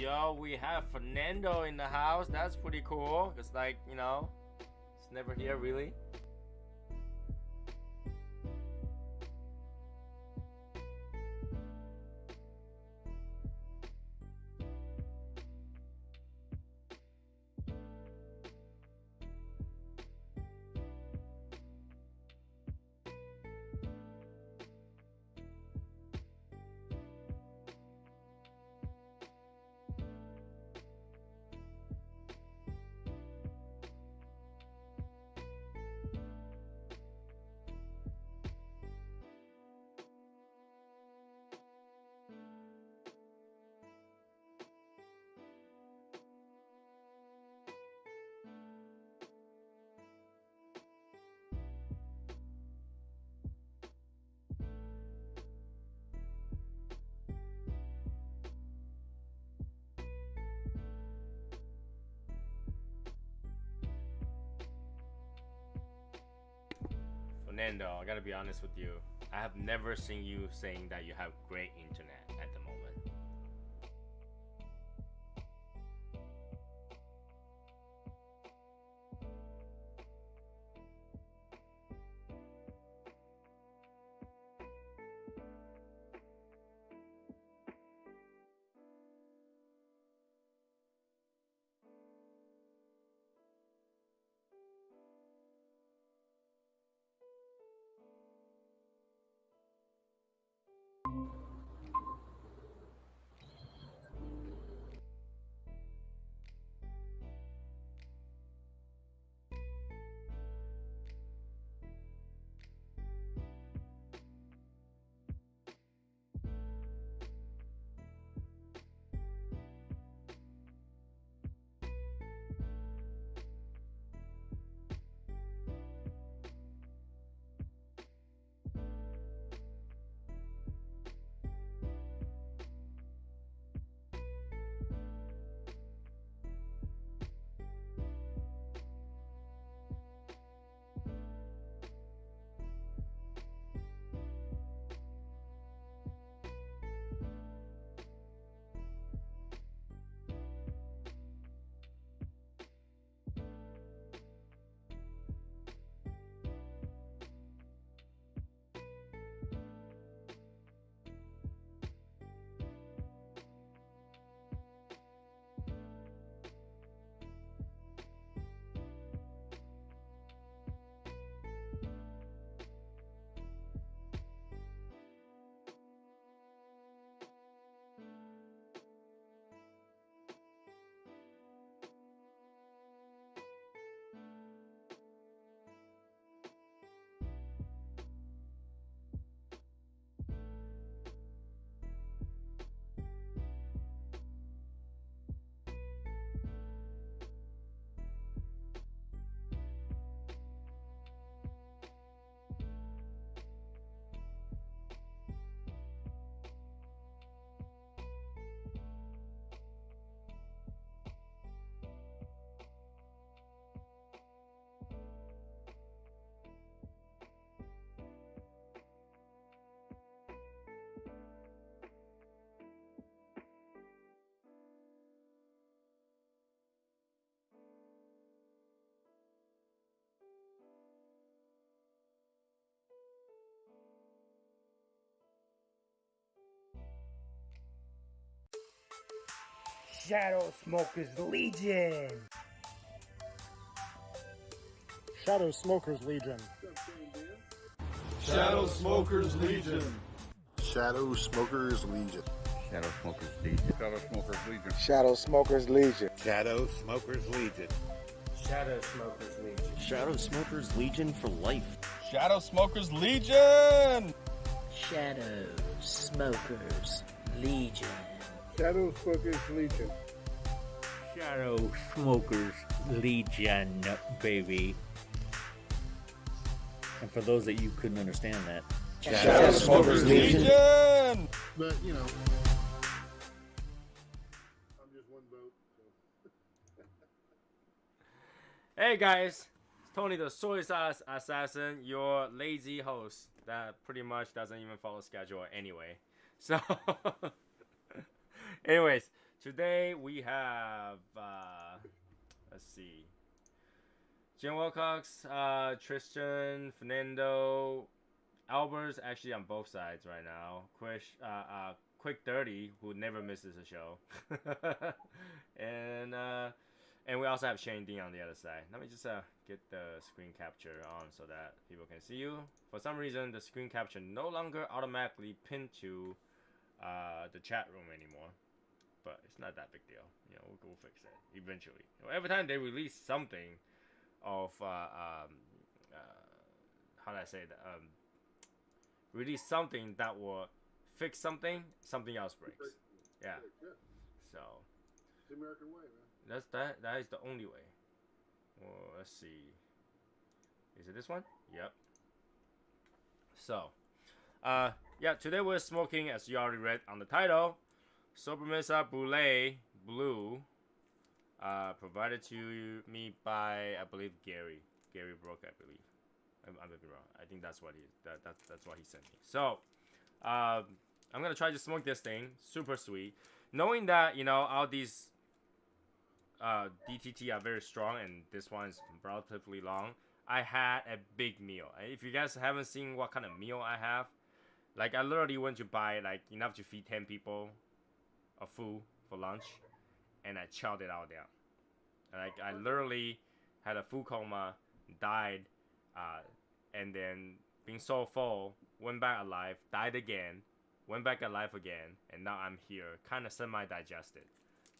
Yo, we have Fernando in the house. That's pretty cool. Cause like, you know, it's never here really. Fernando, I gotta be honest with you. I have never seen you saying that you have great internet at the moment. Shadow Smokers Legion! Shadow Smokers Legion. Shadow Smokers Legion. Shadow Smokers Legion. Shadow Smokers Legion. Shadow Smokers Legion. Shadow Smokers Legion. Shadow Smokers Legion. Shadow Smokers Legion. Shadow Smokers Legion for life. Shadow Smokers Legion. Shadow Smokers Legion. Shadow Smokers Legion. Shadow Smokers Legion, baby. And for those that you couldn't understand that, Shadow Smokers Legion. But, you know, I'm just one vote. So. Hey guys, it's Tony the Soy Sauce Assassin, your lazy host that pretty much doesn't even follow schedule anyway. So, anyways, Today we have let's see, Jim Wilcox, Tristan, Fernando, Albert's actually on both sides right now. Quick 30, who never misses a show, and we also have Shane D on the other side. Let me just get the screen capture on so that people can see you. For some reason, the screen capture no longer automatically pinned to the chat room anymore, but it's not that big deal. You know, we'll fix it eventually. Every time they release something of how do I say that? Release something that will fix something else breaks. Yeah. So It's the American way, man. that is the only way. Well, let's see. Is it this one? Yep. So, yeah, today we're smoking, as you already read on the title, Sobremesa Brulee Blue, provided to me by, I believe, Gary Brook, I believe. I may be wrong. I think that's what that's what he sent me. So, I'm gonna try to smoke this thing. Super sweet. Knowing that, you know, all these DTT are very strong and this one is relatively long, I had a big meal. If you guys haven't seen what kind of meal I have, like I literally went to buy like enough to feed 10 people of food for lunch, and I chowed it all down. Like I literally had a food coma, died, and then being so full, went back alive, died again, went back alive again, and now I'm here, kind of semi-digested,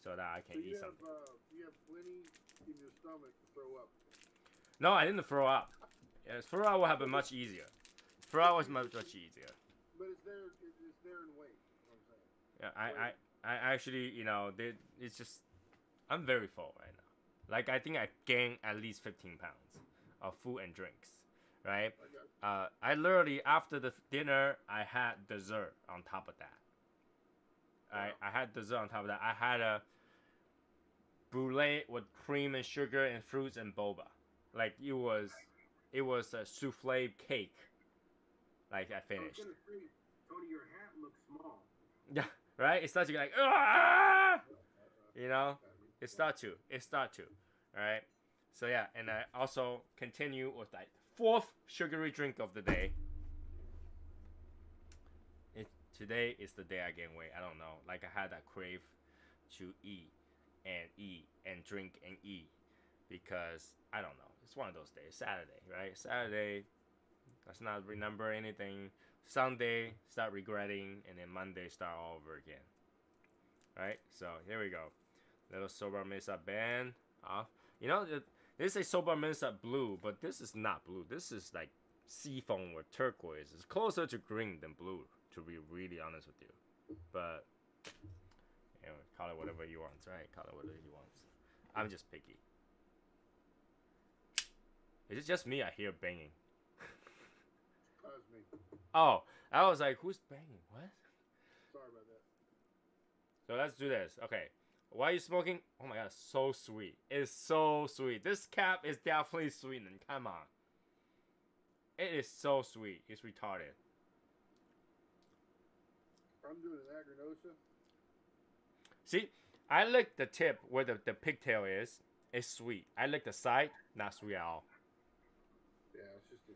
so that I can eat something. You have plenty in your stomach to throw up. No, I didn't throw up. Yeah, throw up would have been much easier. Throw up was much easier. But it's there in weight. You know what I'm saying? Yeah, I actually, you know, it's just, I'm very full right now. Like, I think I gained at least 15 pounds of food and drinks, right? I literally, after the dinner, I had dessert on top of that. I had dessert on top of that. I had a brulee with cream and sugar and fruits and boba. Like, it was a souffle cake. Like, I finished. Tony, your hat looks small. Yeah, right? It starts to get like, ah! You know? It starts to. Alright? So, yeah, and I also continue with that fourth sugary drink of the day. Today is the day I gain weight. I don't know. Like, I had that crave to eat and drink and eat. Because, I don't know. It's one of those days. Saturday, right? Saturday, let's not remember anything. Sunday, start regretting. And then Monday, start all over again. Right? So, here we go. Little Sobremesa band off. You know, this is a Sobremesa blue, but this is not blue. This is like seafoam or turquoise. It's closer to green than blue, to be really honest with you. But, you know, call it whatever you want, right? Call it whatever you want. I'm just picky. Is it just me? I hear banging. That was me. Oh, I was like, who's banging? What? Sorry about that. So let's do this. Okay. Why are you smoking? Oh my god, so sweet. It's so sweet. This cap is definitely sweetened. Come on. It is so sweet. It's retarded. I'm doing an Agrinosa. See, I like the tip where the pigtail is. It's sweet. I like the side, not sweet at all. Yeah, it's just an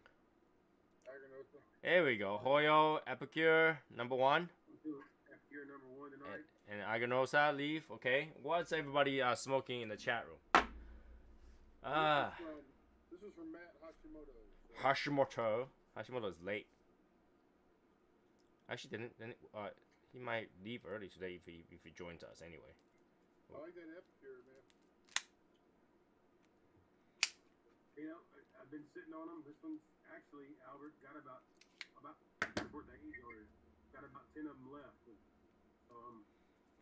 Agrinosa. There we go. Hoyo, Epicure, number 1. Epicure number 1 tonight. And Aganosa, leaf. Okay. What's everybody smoking in the chat room? This is from Matt Hashimoto. Hashimoto is late. Actually, didn't he might leave early today if he joins us anyway. I like that Epicure, man. You know, I've been sitting on them. This one's actually, Albert, got about 10 of them left. So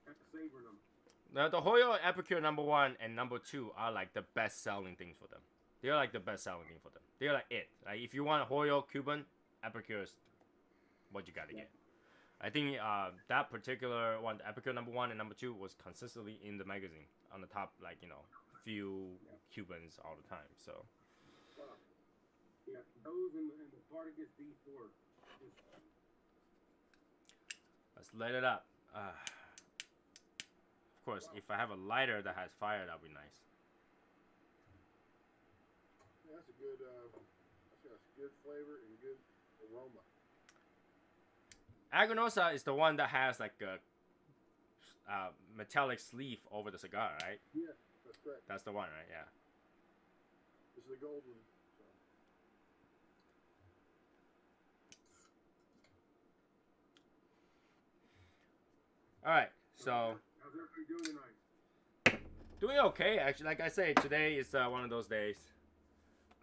kind of savoring them. Now, the Hoyo Epicure number 1 and number 2 are like the best selling things for them. They're like the best selling thing for them. They're like it. Like if you want Hoyo Cuban, Epicure is what you gotta get. I think that particular one, Epicure number 1 and number 2, was consistently in the magazine on the top, like, you know, few Cubans all the time. So. Yeah, those and the Spartacus D4. Let's light it up. Of course, if I have a lighter that has fire, that'd be nice. Yeah, that's a good, that's good flavor and good aroma. Agnosa is the one that has like a metallic sleeve over the cigar, right? Yeah, that's correct. That's the one, right? Yeah. This is the gold one. All right, so How's everybody doing tonight? doing okay actually. Like I say, today is one of those days.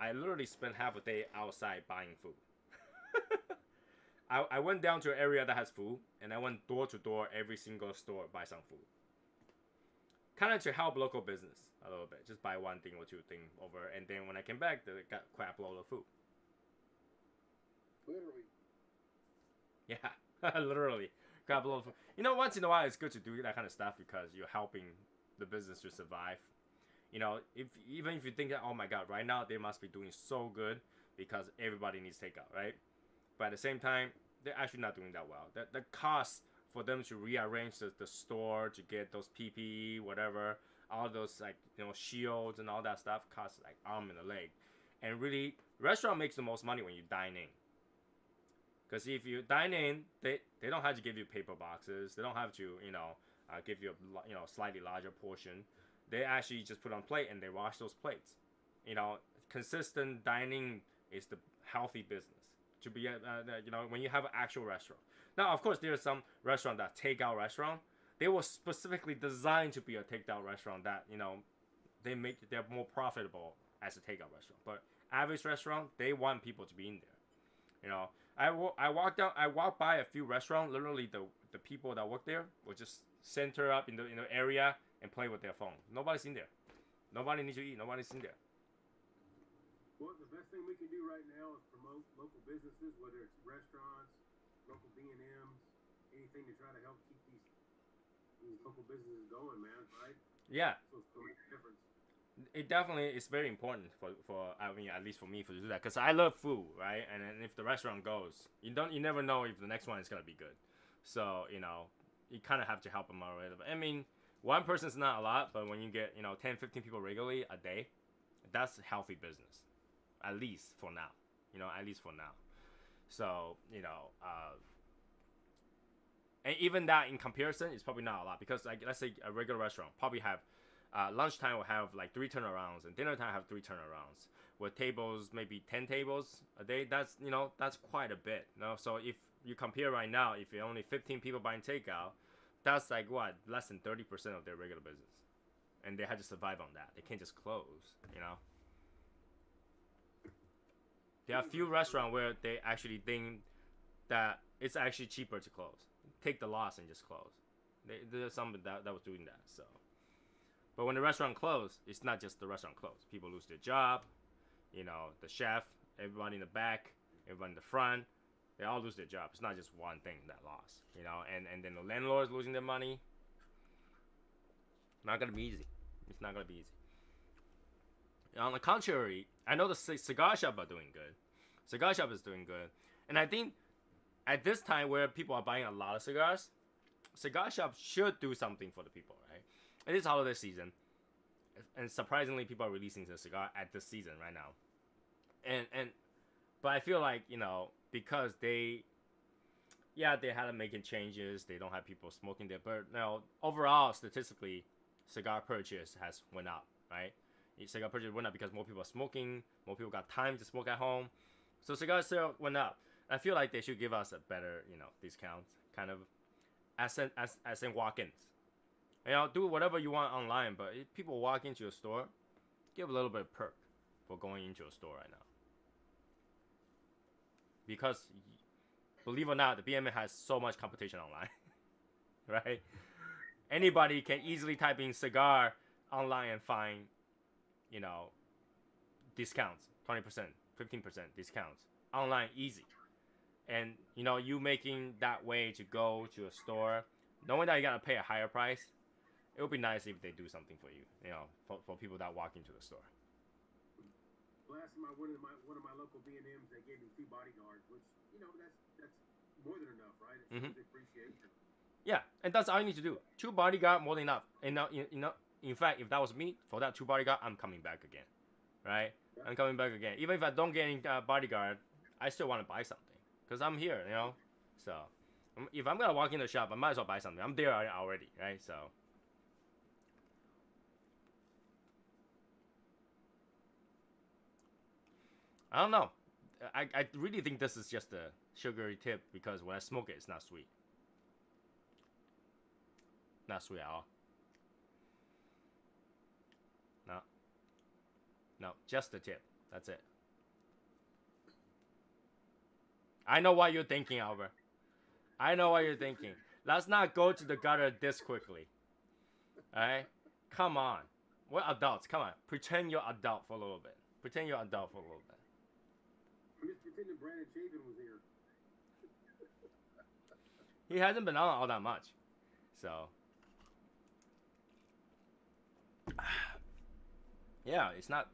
I literally spent half a day outside buying food. I went down to an area that has food, and I went door to door every single store buy some food. Kind of to help local business a little bit, just buy one thing or two things over, and then when I came back, they got crap load of food. Literally. Yeah, literally. Crap load of food. You know, once in a while, it's good to do that kind of stuff because you're helping the business to survive. You know, even if you think that, oh my God, right now they must be doing so good because everybody needs takeout, right? But at the same time, they're actually not doing that well. The cost for them to rearrange the store to get those PPE, whatever, all those like, you know, shields and all that stuff costs like arm and a leg. And really, restaurant makes the most money when you dine in. Because if you dine in, they don't have to give you paper boxes. They don't have to, you know, give you a slightly larger portion. They actually just put on plate and they wash those plates. You know, consistent dining is the healthy business. To be, you know, when you have an actual restaurant. Now, of course, there's some restaurant that takeout restaurant. They were specifically designed to be a takeout restaurant that, you know, they're more profitable as a takeout restaurant. But average restaurant, they want people to be in there. You know, I walked by a few restaurants. Literally, the people that work there will just center up in the area and play with their phone. Nobody's in there. Nobody needs to eat. Nobody's in there. Well, the best thing we can do right now is promote local businesses, whether it's restaurants, local B&Ms, anything to try to help keep these local businesses going, man, right? Yeah. So it's going to make a difference. It definitely is very important for I mean, at least for me, to do that, because I love food, right? And then if the restaurant goes, you never know if the next one is gonna be good. So, you know, you kind of have to help them out a little bit. I mean, one person's not a lot, but when you get, you know, 10, 15 people regularly a day, that's healthy business. At least for now, you know, at least for now. So, you know, and even that in comparison is probably not a lot, because like, let's say a regular restaurant probably have, lunchtime will have like 3 turnarounds, and dinner time have 3 turnarounds. With tables, maybe 10 tables a day, that's, you know, that's quite a bit. You know? So if you compare right now, if you're only 15 people buying takeout, that's like what, less than 30% of their regular business. And they had to survive on that. They can't just close, you know. There are a few restaurants where they actually think that it's actually cheaper to close. Take the loss and just close. There's some that was doing that. So, but when the restaurant closed, it's not just the restaurant closed. People lose their job. You know, the chef, everybody in the back, everybody in the front, they all lose their job. It's not just one thing that lost. You know, and then the landlords losing their money. Not gonna be easy. It's not gonna be easy. On the contrary, I know the cigar shop are doing good. Cigar shop is doing good. And I think at this time where people are buying a lot of cigars, cigar shops should do something for the people, right? It is holiday season. And surprisingly, people are releasing the cigar at this season right now. But I feel like, you know, because they had to making changes. They don't have people smoking there. But now, overall, statistically, cigar purchase has went up, right? Cigar purchase went up because more people are smoking, more people got time to smoke at home, so cigar sale went up. I feel like they should give us a better, you know, discount, kind of, as in walk-ins. You know, do whatever you want online, but if people walk into a store, give a little bit of perk for going into a store right now. Because, believe it or not, the BMA has so much competition online, right? Anybody can easily type in cigar online and find, you know, discounts, 20%, 15% discounts online, easy. And, you know, you making that way to go to a store, knowing that you gotta pay a higher price, it would be nice if they do something for you, you know, for people that walk into the store. Last time I went to one of my local B&Ms, they gave me 2 bodyguards, which, you know, that's more than enough, right? It's the appreciation. Yeah, and that's all you need to do. 2 bodyguard, more than enough. And now, in fact, if that was me, for that 2 bodyguard, I'm coming back again, right? I'm coming back again. Even if I don't get any bodyguard, I still want to buy something because I'm here, So, if I'm gonna walk in the shop, I might as well buy something. I'm there already, right? So. I don't know. I really think this is just a sugary tip because when I smoke it, it's not sweet. Not sweet at all. No. No, just the tip. That's it. I know what you're thinking, Albert. I know what you're thinking. Let's not go to the gutter this quickly. Alright? Come on. We're adults. Come on. Pretend you're adult for a little bit. Pretend you're adult for a little bit. I'm just pretending Brandon Chabin was here. He hasn't been on all that much. So. Yeah, it's not.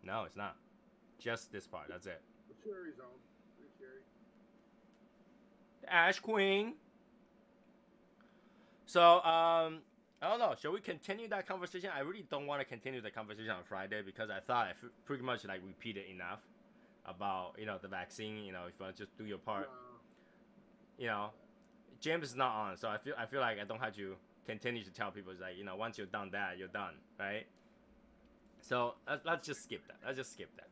No, it's not. Just this part. That's it. The cherry's on. The cherry. Ash Queen. So, I don't know. Shall we continue that conversation? I really don't want to continue the conversation on Friday because I thought I pretty much like repeated enough about the vaccine. If you want to just do your part. James is not on, so I feel like I don't have to continue to tell people. It's like once you're done that, you're done, right? So let's just skip that. Let's just skip that.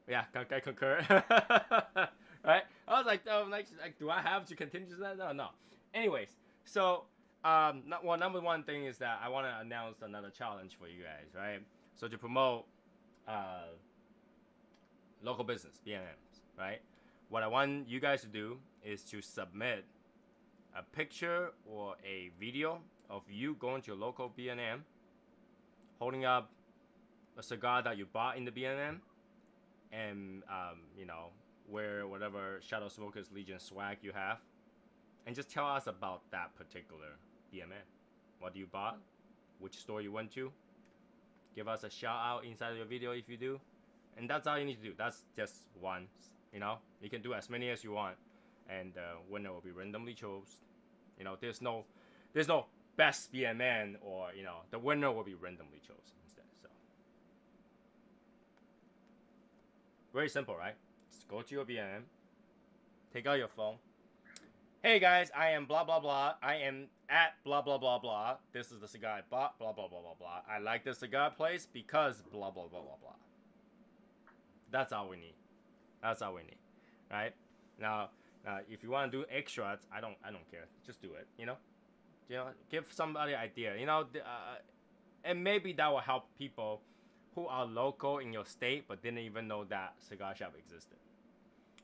Yeah, Yeah, I concur. Right? I was like, do I have to continue to that? No. Anyways, so number one thing is that I want to announce another challenge for you guys, right? So to promote local business, B&Ms, right? What I want you guys to do is to submit a picture or a video of you going to your local B&M, holding up a cigar that you bought in the B&M, and wear whatever Shadow Smokers Legion swag you have, and just tell us about that particular B&M. What you bought, which store you went to. Give us a shout out inside of your video if you do, and that's all you need to do. That's just one. You can do as many as you want, and the winner will be randomly chosen. There's no best B&M, or the winner will be randomly chosen instead. So very simple, right? Just go to your B&M, take out your phone. Hey guys, I am blah blah blah. I am at blah blah blah blah. This is the cigar I bought. Blah blah blah blah blah. I like this cigar place because blah blah blah blah blah. That's all we need. That's all we need, right? Now, if you want to do extras, I don't care. Just do it. Give somebody an idea. And maybe that will help people who are local in your state but didn't even know that cigar shop existed.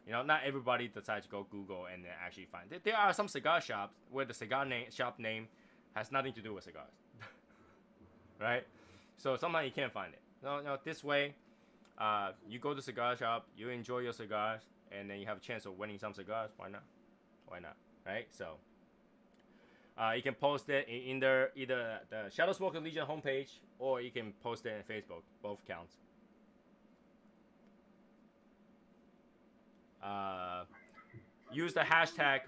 Not everybody decides to go Google and then actually find it. There are some cigar shops where the shop name has nothing to do with cigars, right? So sometimes you can't find it. No, this way, you go to the cigar shop, you enjoy your cigars, and then you have a chance of winning some cigars. Why not? Why not? Right? So you can post it in either the Shadow Smoker Legion homepage, or you can post it in Facebook. Both counts. Use the hashtag.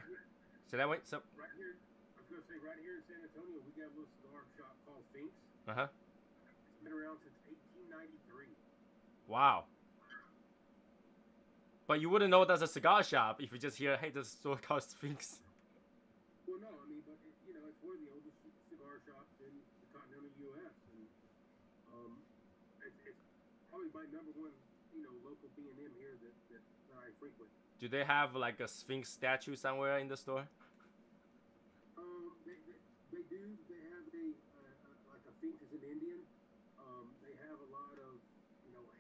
So that way. So Right here, I was gonna say right here in San Antonio, we got a little cigar shop called Finks. It's been around since 1893. Wow. But you wouldn't know that's a cigar shop if you just hear, hey, this store called Sphinx. Well, no, I mean, but it's one of the oldest cigar shops in the continental U.S. and it's probably my number one, local B&M here that I frequent. Do they have like a Sphinx statue somewhere in the store? They do. They have like a Finks is an Indian. They have a lot of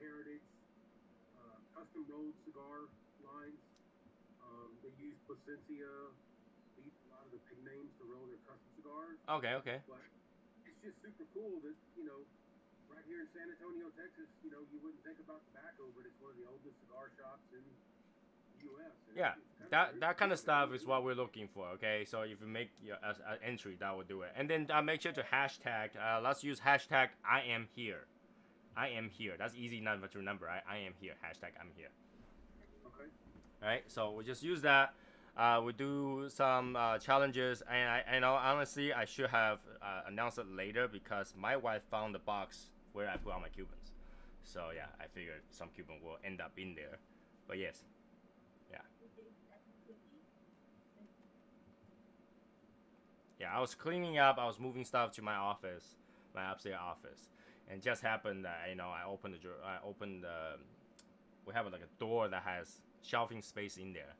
heritage, custom rolled cigar lines. They use Placencia, a lot of the big names to roll their custom cigars. Okay. But it's just super cool that right here in San Antonio, Texas, you wouldn't think about tobacco, but it's one of the oldest cigar shops in the U.S. And Yeah, it's that kind of stuff is what we're looking for. Okay, so if you make your an entry, that will do it. And then make sure to hashtag. Let's use hashtag I am here. I am here. That's easy enough to remember. I am here. Hashtag I'm here. right? So we just use that. We do some challenges, and I know honestly I should have announced it later because my wife found the box where I put all my Cubans. So yeah, I figured some Cuban will end up in there. But yes, yeah. Yeah, I was cleaning up. I was moving stuff to my office, my upstairs office, and just happened that I opened the drawer. We have like a door that has shelving space in there.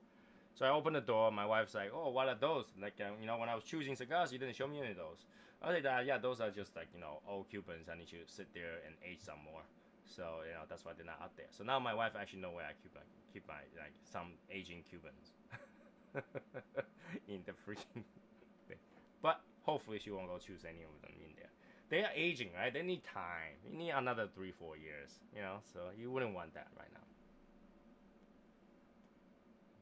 So I opened the door. My wife's like, "Oh, what are those?" Like, when I was choosing cigars, you didn't show me any of those. I was like, "Yeah, those are just like old Cubans. I need to sit there and age some more." So that's why they're not out there. So now my wife actually know where I keep my like some aging Cubans in the freaking thing. But hopefully she won't go choose any of them in there. They are aging, right? They need time. You need another 3-4 years. So you wouldn't want that right now.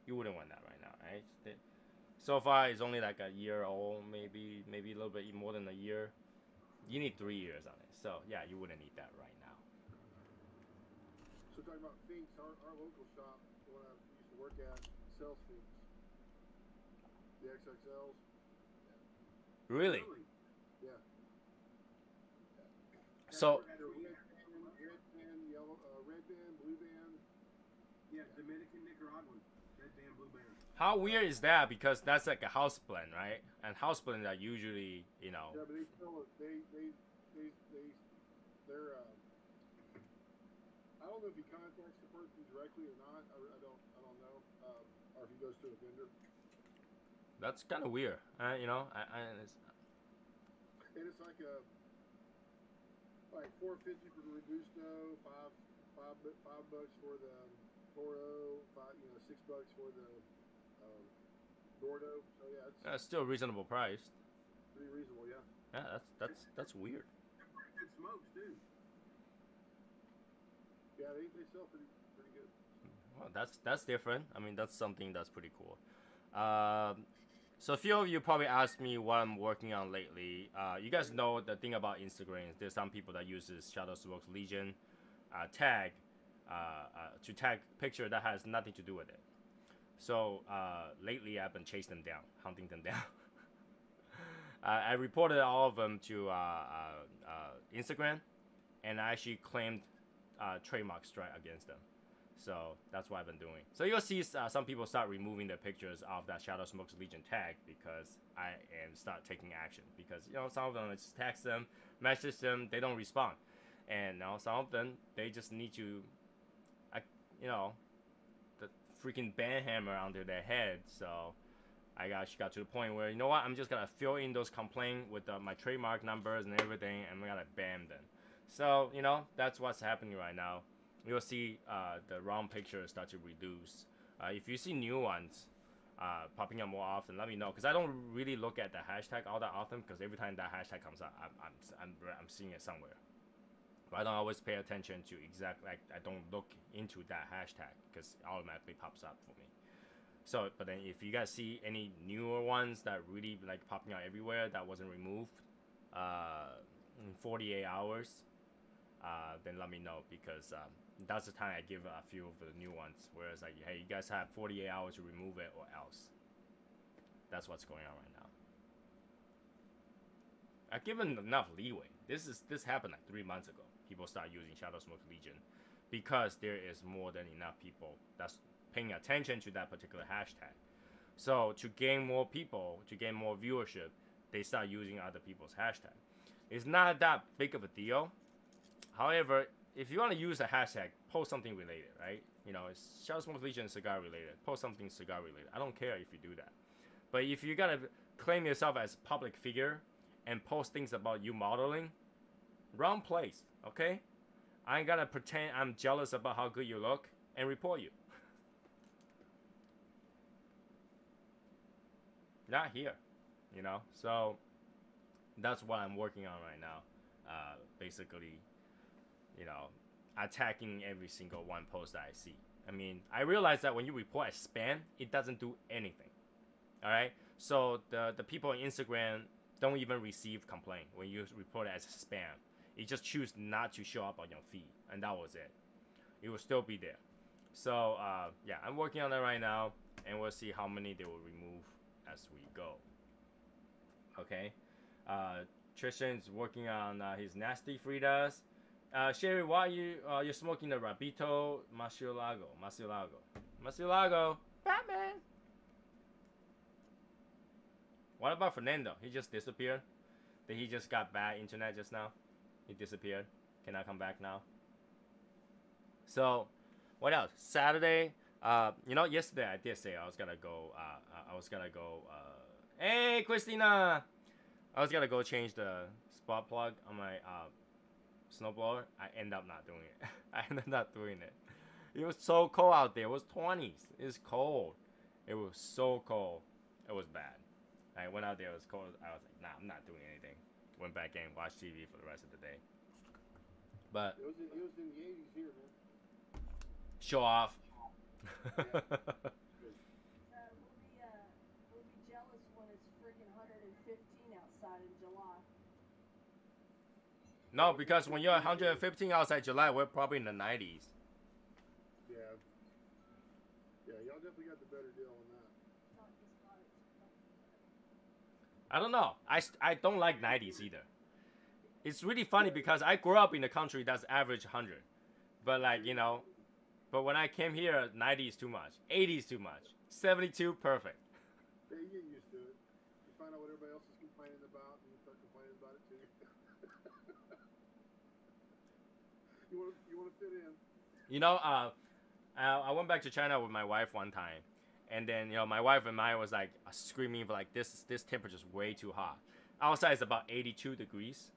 You wouldn't want that right now, right? So far, it's only like a year old, maybe a little bit more than a year. You need 3 years on it. So yeah, you wouldn't need that right now. So talking about Finks, our local shop, the one I used to work at, sells Finks. The XXLs. Really? Yeah. So Red band, yellow, red band, blue band. Yeah, Dominican, Nicaraguan. Red band, blue band. how weird is that? Because that's like a house blend, right? And house blends are usually, Yeah, but they still they're I don't know if he contacts the person directly or not. I don't know. Or if he goes to a vendor. that's kind of weird. And it's like $4.50 for the Robusto, five bucks for the Toro, $6 for the Gordo. So yeah, it's that's still a reasonable price. pretty reasonable. Yeah. Yeah, that's weird. Good smokes too. Yeah, they sell pretty good. Well, that's different. I mean, that's something that's pretty cool. So a few of you probably asked me what I'm working on lately. You guys know the thing about Instagram. There's some people that uses Shadow Smokes Legion tag to tag picture that has nothing to do with it. So lately I've been chasing them down, hunting them down. I reported all of them to Instagram, and I actually claimed trademark strike against them. So that's what I've been doing. So you'll see some people start removing their pictures of that Shadow Smokes Legion tag because I am start taking action. Because some of them I just text them, message them, they don't respond, and some of them they just need to, the freaking ban hammer under their head. So I actually got to the point where I'm just gonna fill in those complaints with my trademark numbers and everything, and we're gonna ban them. So that's what's happening right now. You'll see the wrong pictures start to reduce. If you see new ones popping up more often, let me know, because I don't really look at the hashtag all that often, because every time that hashtag comes up, I'm seeing it somewhere. But I don't always pay attention to I don't look into that hashtag because it automatically pops up for me. So, but then if you guys see any newer ones that really like popping out everywhere that wasn't removed in 48 hours, then let me know, because that's the time I give a few of the new ones, where it's like, hey, you guys have 48 hours to remove it or else. That's what's going on right now. I've given enough leeway. This happened like 3 months ago. People start using Shadow Smoke Legion because there is more than enough people that's paying attention to that particular hashtag. So to gain more people, to gain more viewership, they start using other people's hashtag. It's not that big of a deal. However, if you want to use a hashtag, post something related, right? It's Shadow Smoke Legion cigar related. Post something cigar related. I don't care if you do that. But if you gotta claim yourself as a public figure and post things about you modeling, wrong place, okay? I ain't gonna pretend I'm jealous about how good you look and report you. Not here, So that's what I'm working on right now. Basically, attacking every single one post that I see. I mean, I realize that when you report as spam, it doesn't do anything. All right? So the people on Instagram don't even receive complaint when you report it as spam. It just choose not to show up on your feed, and that was it. It will still be there. So yeah, I'm working on that right now, and we'll see how many they will remove as we go. Okay. Tristan's working on his nasty Fritas. Sherry, why are you're smoking the Rabito Masilago? Batman. What about Fernando? He just disappeared. Did he just got bad internet just now? He disappeared. Cannot come back now. So, what else? Saturday. Yesterday I did say I was gonna go. Hey, Christina. I was gonna go change the spark plug on my snowblower. I end up not doing it. I ended up doing it. It was so cold out there. It was 20s. It's cold. It was so cold. It was bad. I went out there. It was cold. I was like, nah, I'm not doing anything. Went back in, watched TV for the rest of the day. But It was in the 80s here, man. show off. We'll be jealous when it's freaking 115 outside in July. No, because when you're 115 outside July, we're probably in the 90s. Yeah. Yeah, y'all definitely got the better deal on that. I don't know. I don't like 90s either. It's really funny because I grew up in a country that's average 100. But but when I came here, 90 is too much. 80 is too much. 72, perfect. Yeah, you get used to it. You find out what everybody else is complaining about, and you start complaining about it too. you want to fit in. I went back to China with my wife one time. And then, my wife and I was like screaming for like this temperature is way too hot. Outside is about 82 degrees.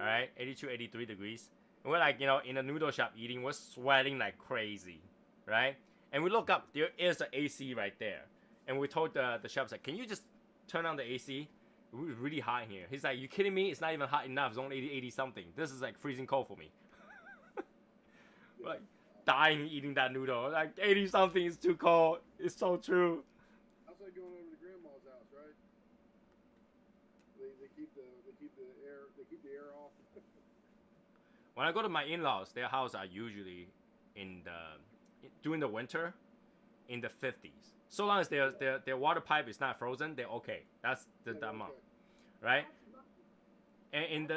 All right, 82, 83 degrees. And we're like, in a noodle shop eating, we're sweating like crazy, right? And we look up, there is an AC right there. And we told the chef, like, can you just turn on the AC? It was really hot in here. He's like, you kidding me? It's not even hot enough. It's only 80 something. This is like freezing cold for me. Like, dying eating that noodle. Like 80 something is too cold. It's so true. That's like going over to grandma's house, right? They keep the air off. When I go to my in-laws, their house are usually during the winter in the 50s. So long as their water pipe is not frozen, they're okay. That's the amount, right? And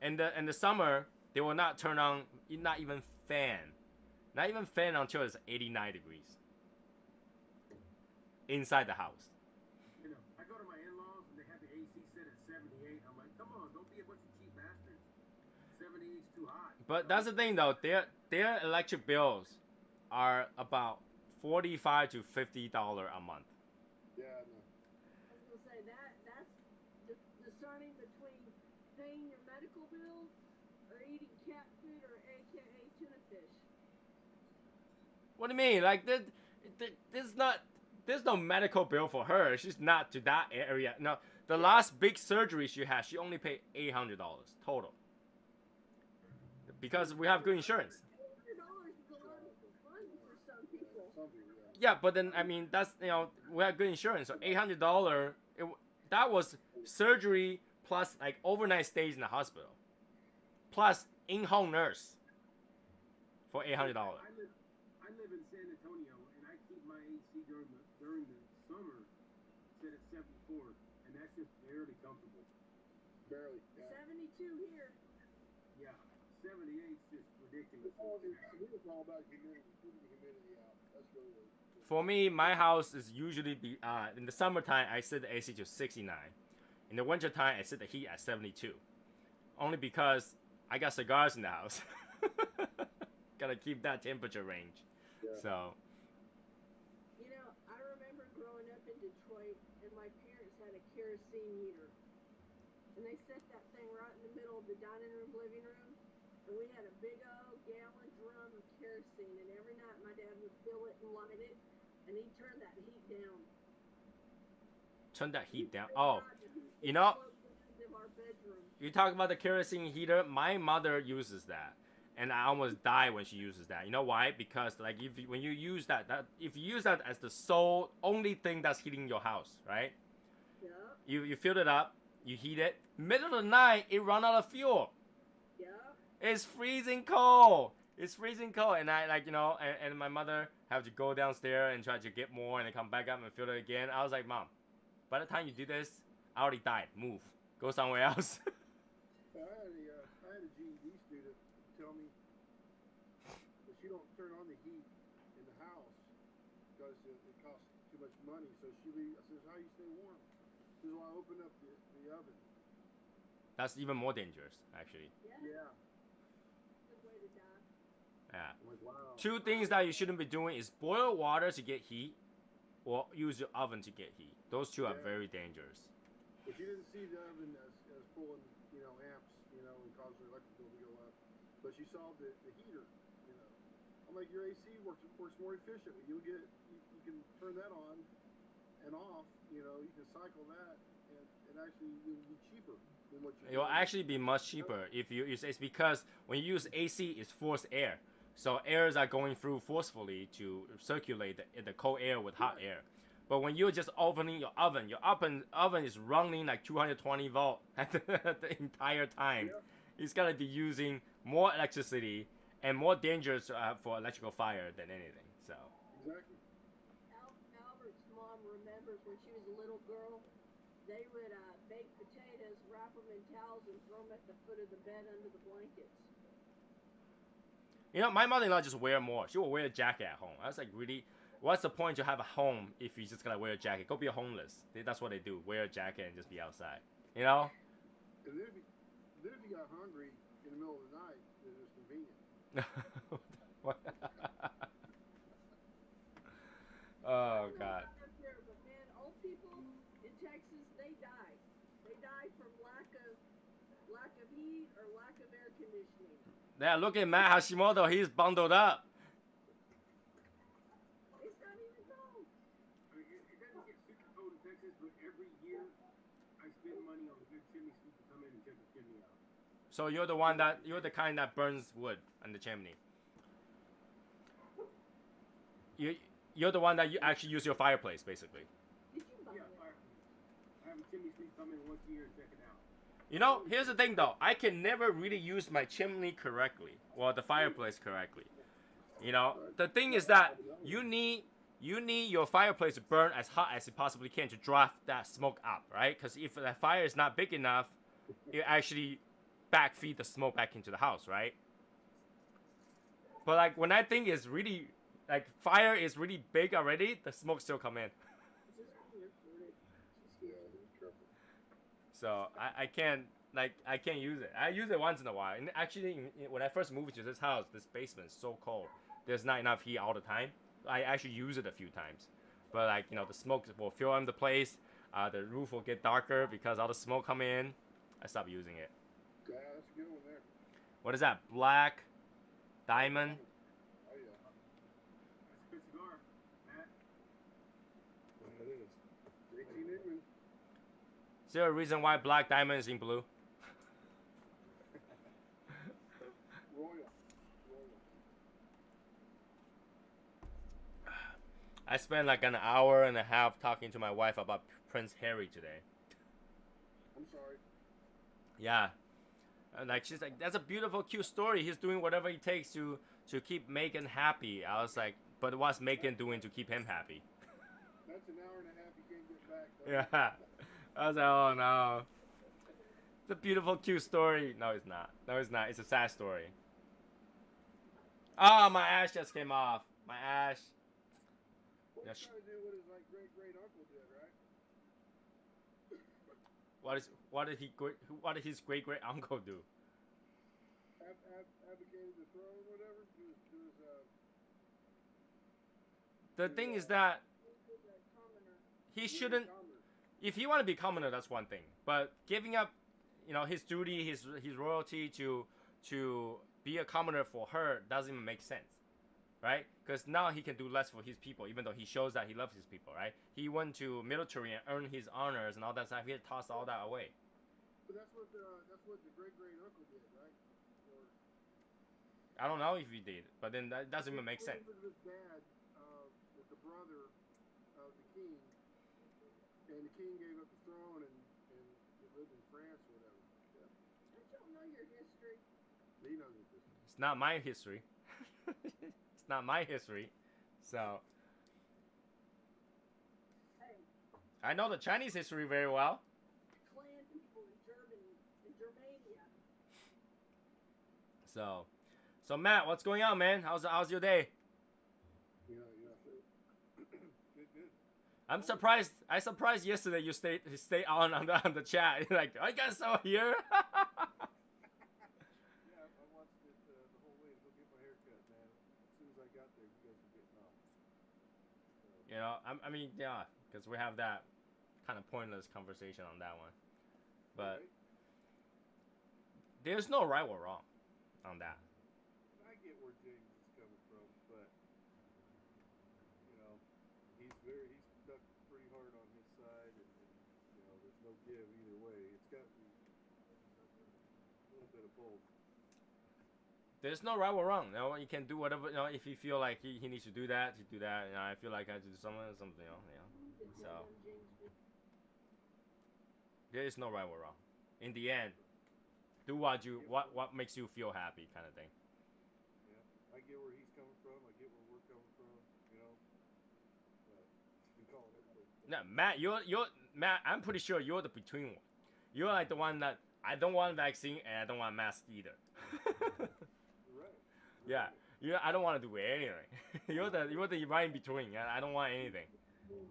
in the summer, they will not turn on, not even fan until it's 89 degrees inside the house. I go to my in-laws and they have the AC set at 78. I'm like, come on, don't be a bunch of cheap bastards. 78 is too hot. But that's the thing though, their electric bills are about $45 to $50 a month. Yeah, I know. I was gonna say that's discerning between paying your medical bill or eating cat food or AKA tuna fish. What do you mean? Like there's no medical bill for her. She's not to that area. No, the last big surgery she had, she only paid $800 total. Because we have good insurance. $800 is a lot of money for some people. Yeah, but then I mean that's we have good insurance, so $800. That was surgery plus like overnight stays in the hospital, plus in-home nurse for $800. I live in San Antonio and I keep my AC during the summer set at 74, and that's just barely comfortable. Barely. Yeah. 72 here. Yeah, 78 is just ridiculous. It's all about humidity. Keeping the humidity out. That's really what it is. For me, my house is usually in the summertime I set the AC to 69. In the wintertime I set the heat at 72. Only because I got cigars in the house. Gotta keep that temperature range. Yeah. So. I remember growing up in Detroit, and my parents had a kerosene heater, and they set that thing right in the middle of the dining room, living room, and we had a big old gallon drum of kerosene, and every night my dad would fill it and light it, and he'd turn that heat down. Turn that heat down. Oh, you talk about the kerosene heater. My mother uses that, and I almost die when she uses that. You know why? Because like when you use that if you use that as the sole only thing that's heating your house, right? Yeah. You fill it up, you heat it. Middle of the night, it run out of fuel. Yeah. It's freezing cold. It's freezing cold, and I like and my mother have to go downstairs and try to get more, and then come back up and fill it again. I was like, Mom, by the time you do this, I already died. Move, go somewhere else. I had a GED student tell me that she don't turn on the heat in the house because it costs too much money. So I says, how you stay warm? She says, well, I open up the oven. That's even more dangerous, actually. Yeah. Good way to die. Yeah. I'm like, wow. Two things that you shouldn't be doing is boil water to get heat, or use your oven to get heat. Those two are very dangerous. But she didn't see the oven as pulling, amps, and causing the electric bill to go up. But she saw the heater, I'm like, your AC works more efficiently. You can turn that on and off, you can cycle that, and actually it will be cheaper than what you. It will actually be much cheaper if you use. It's because when you use AC, it's forced air, so airs are going through forcefully to circulate the cold air with hot air. But when you're just opening your oven is running like 220 volt the entire time. Yeah. It's gonna be using more electricity and more dangerous for electrical fire than anything. So. Exactly. Albert's mom remembers when she was a little girl, they would bake potatoes, wrap them in towels, and throw them at the foot of the bed under the blankets. My mother-in-law just wear more. She will wear a jacket at home. I was like, really? What's the point to have a home if you're just gonna wear a jacket? Go be a homeless. That's what they do. Wear a jacket and just be outside. And then if you got hungry in the middle of the night, it was convenient. Oh God. But man, old people in Texas, they die. They die from lack of heat or lack of air conditioning. Yeah, look at Matt Hashimoto. He's bundled up. It's not even cold. I mean, it doesn't get super cold in Texas, but every year I spend money on a good chimney sweep to come in and check the chimney out. So you're the kind that burns wood on the chimney. You're the one that you actually use your fireplace, basically. Did you buy it? I have a chimney sweep come in once a year and check it out. Here's the thing though. I can never really use my chimney correctly, or the fireplace correctly. The thing is that you need your fireplace to burn as hot as it possibly can to draft that smoke up, right? Because if the fire is not big enough, it actually backfeed the smoke back into the house, right? But like when I think is really like fire is really big already, the smoke still come in. So I can't use it. I use it once in a while. And actually, when I first moved to this house, this basement is so cold. There's not enough heat all the time. I actually use it a few times. But like the smoke will fill in the place. The roof will get darker because all the smoke come in. I stopped using it. Yeah, that's a good one there. What is that? Black Diamond? Oh yeah. That's a good cigar, Matt. It is. 18 Igman. Is there a reason why Black Diamond is in blue? Royal. I spent like an hour and a half talking to my wife about Prince Harry today. I'm sorry. Yeah. And like she's like, that's a beautiful, cute story. He's doing whatever he takes to keep Meghan happy. I was like, but what's Meghan doing to keep him happy? That's an hour and a half you can't get back. Yeah. I was like, oh no. It's a beautiful, cute story. No, it's not. No, it's not. It's a sad story. Oh, my ash just came off. My ash. Well, he's trying to do what his great uncle did, right? What did his great uncle do? Advocated the throne, whatever. The thing is that he shouldn't. If you want to be commoner, that's one thing. But giving up, his duty, his royalty to be a commoner for her doesn't even make sense, right? Because now he can do less for his people, even though he shows that he loves his people, right? He went to military and earned his honors and all that stuff. He had tossed all that away. But that's what the great uncle did, right? Or, I don't know if he did, but then that doesn't even make sense. Elizabeth's dad was the brother of the king, and the king gave up the throne and he lived in France or whatever. Yeah. I don't know your history. He knows his history. It's not my history. It's not my history. So Hey, I know the Chinese history very well. Klan people in Germany, in Germania. So Matt, what's going on, man? How's your day? Yeah. Good. I'm surprised. I surprised yesterday you stayed on the chat. Like, I guys are here. Yeah, I watched it the whole way to go get my hair cut, man. As soon as I got there, you guys were getting off. So. You know, I mean, yeah, because we have that kind of pointless conversation on that one. But Right. there's no right or wrong on that. I get where James is coming from, but you know, he's stuck pretty hard on his side, and you know, there's no give either way. It's got to be a little bit of both. There's no right or wrong. You know, you can do whatever. You know, if you feel like he needs to do that, you do that. You know, I feel like I have to do something. You know. So there is no right or wrong. In the end, do what makes you feel happy, kind of thing. Yeah, I get where he's coming from. I get where we're coming from. You know, but you can call it everything. No, Matt, you're Matt. I'm pretty sure you're the between one. You're like the one that I don't want vaccine and I don't want mask either. Right. Yeah, I don't want to do anything. you're the right in between. I don't want anything. Well,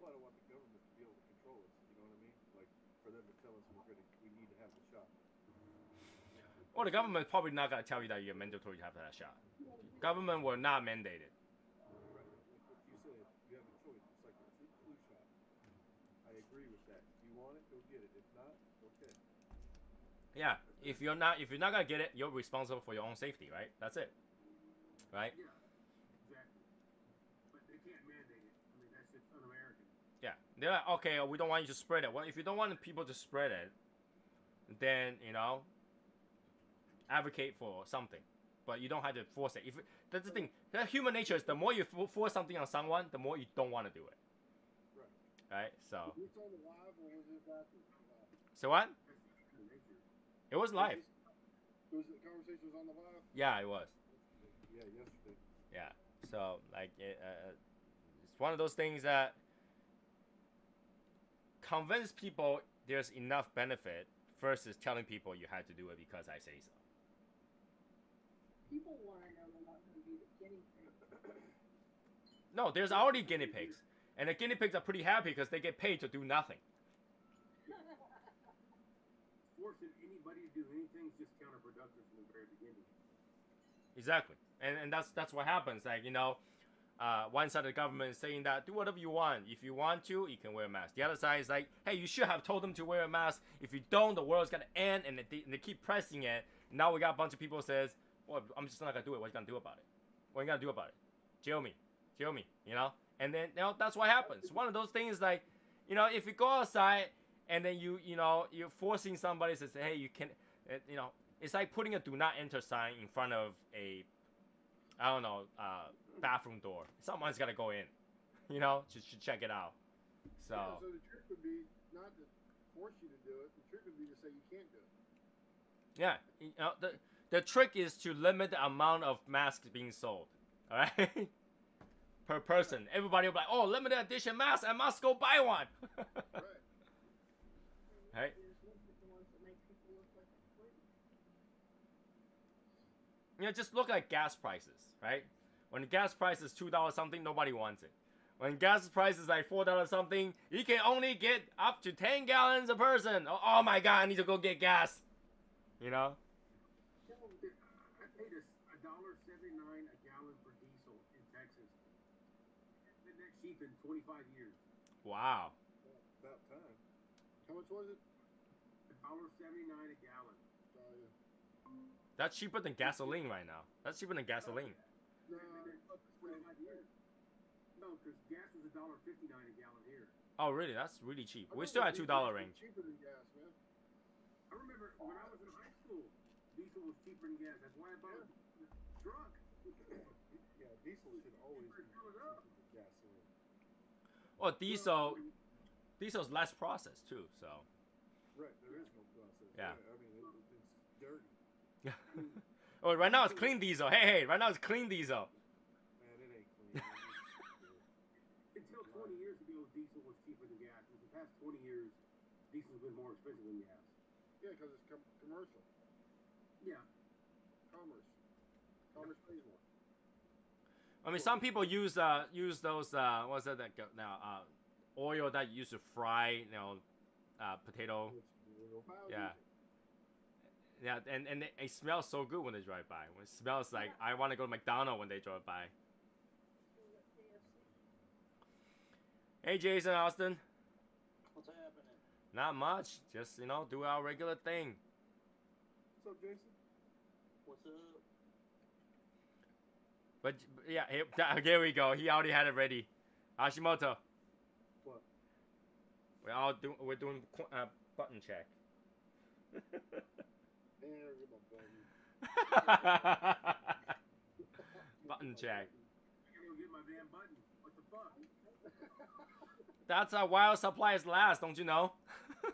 I don't want the government to be able to control us. You know what I mean? Like for them to tell us we need to have the shot. Well, the government probably not gonna tell you that you're mandatory to have that shot. Government will not mandate it. Right. Like what you said, you have a choice. It's like the flu shot. I agree with that. If you want it, go get it. If not, okay. Yeah, if you're not gonna get it, you're responsible for your own safety, right? That's it, right? Yeah, exactly. But they can't mandate it. I mean, that's just un-American. Yeah, they're like, okay, we don't want you to spread it. Well, if you don't want people to spread it, then advocate for something, but you don't have to force it. That's the thing. That human nature is the more you force something on someone, the more you don't want to do it. Right. So. Was it on the live or was it back? So what? That's human nature. It was live. Was the conversation was on the live? Yeah, it was. Yeah, yesterday. Yeah. So like it's one of those things that convince people there's enough benefit versus telling people you had to do it because I say so. People want to know they're not going to be the guinea pig. No, there's already guinea pigs, and the guinea pigs are pretty happy because they get paid to do nothing. Forcing anybody to do anything is just counterproductive from the very beginning. Exactly, and that's what happens. Like one side of the government is saying that do whatever you want. If you want to, you can wear a mask. The other side is like, hey, you should have told them to wear a mask. If you don't, the world's gonna end, and they keep pressing it. Now we got a bunch of people says, well, I'm just not gonna do it. What are you gonna do about it? What are you gonna do about it? Jail me, And then that's what happens. One of those things like, if you go outside and then you're forcing somebody to say, hey, you can, it's like putting a do not enter sign in front of a, bathroom door. Someone's gotta go in, to check it out. So. Yeah, so the trick would be not to force you to do it. The trick would be to say you can't do it. Yeah, the trick is to limit the amount of masks being sold. All right, per person. Everybody will be like, oh, limited edition mask. I must go buy one. Right. Right. Just look at gas prices, right? When the gas price is $2 something, nobody wants it. When gas price is like $4 something, you can only get up to 10 gallons a person. Oh my God, I need to go get gas. I paid $1.79 a gallon for diesel in Texas. It's been that cheap in 25 years. Wow. About time. How much was it? $1.79 a gallon. That's cheaper than gasoline right now. That's cheaper than gasoline. No, No, because gas was $1.59 a gallon here. Oh, really? That's really cheap. We're still at $2 range. Cheaper than gas, man. I remember when I was in high school, diesel was cheaper than gas. That's why I bought a truck. Yeah, diesel should always be cheaper than gasoline. Well, diesel's less processed too, so. Right, there is no process. Yeah. I mean, it's dirty. Oh, right now it's clean diesel. Hey, right now it's clean diesel. Man, it ain't clean. Until 20 years ago, diesel was cheaper than gas. In the past 20 years, diesel's been more expensive than gas. Yeah, because it's commercial. Yeah. Commerce pays more. I mean, some people use those what's that now oil that you use to fry potato. Yeah. Yeah, and it smells so good when they drive by. When it smells like I want to go to McDonald's when they drive by. Hey, Jason Austin. What's happening? Not much. Just do our regular thing. What's up, Jason? What's up? But yeah, here we go. He already had it ready. Hashimoto. What? We're doing button check. There, get my button. Button check. I gotta go get my damn button. What the fuck? That's how while supplies last, don't you know? I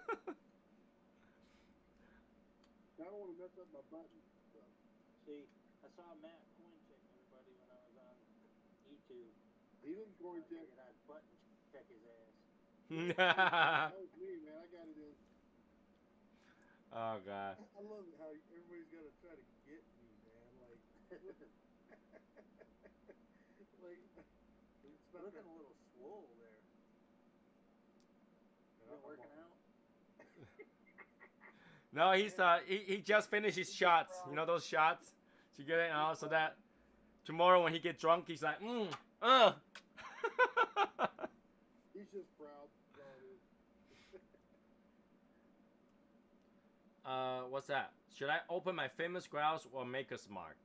don't want to mess up my button. So. See, I saw Matt coin check everybody when I was on YouTube. He didn't coin I check. figured I'd button check his ass. That was me, man. I got it in. Oh god. I love it how everybody's got to try to get me, man. Like, it's not Looking a little swole there. Been working out? No, he just finished his shots. You know those shots? You get it now, so that tomorrow when he get drunk, he's like, He's just proud. What's that? Should I open my famous grouse or Maker's Mark?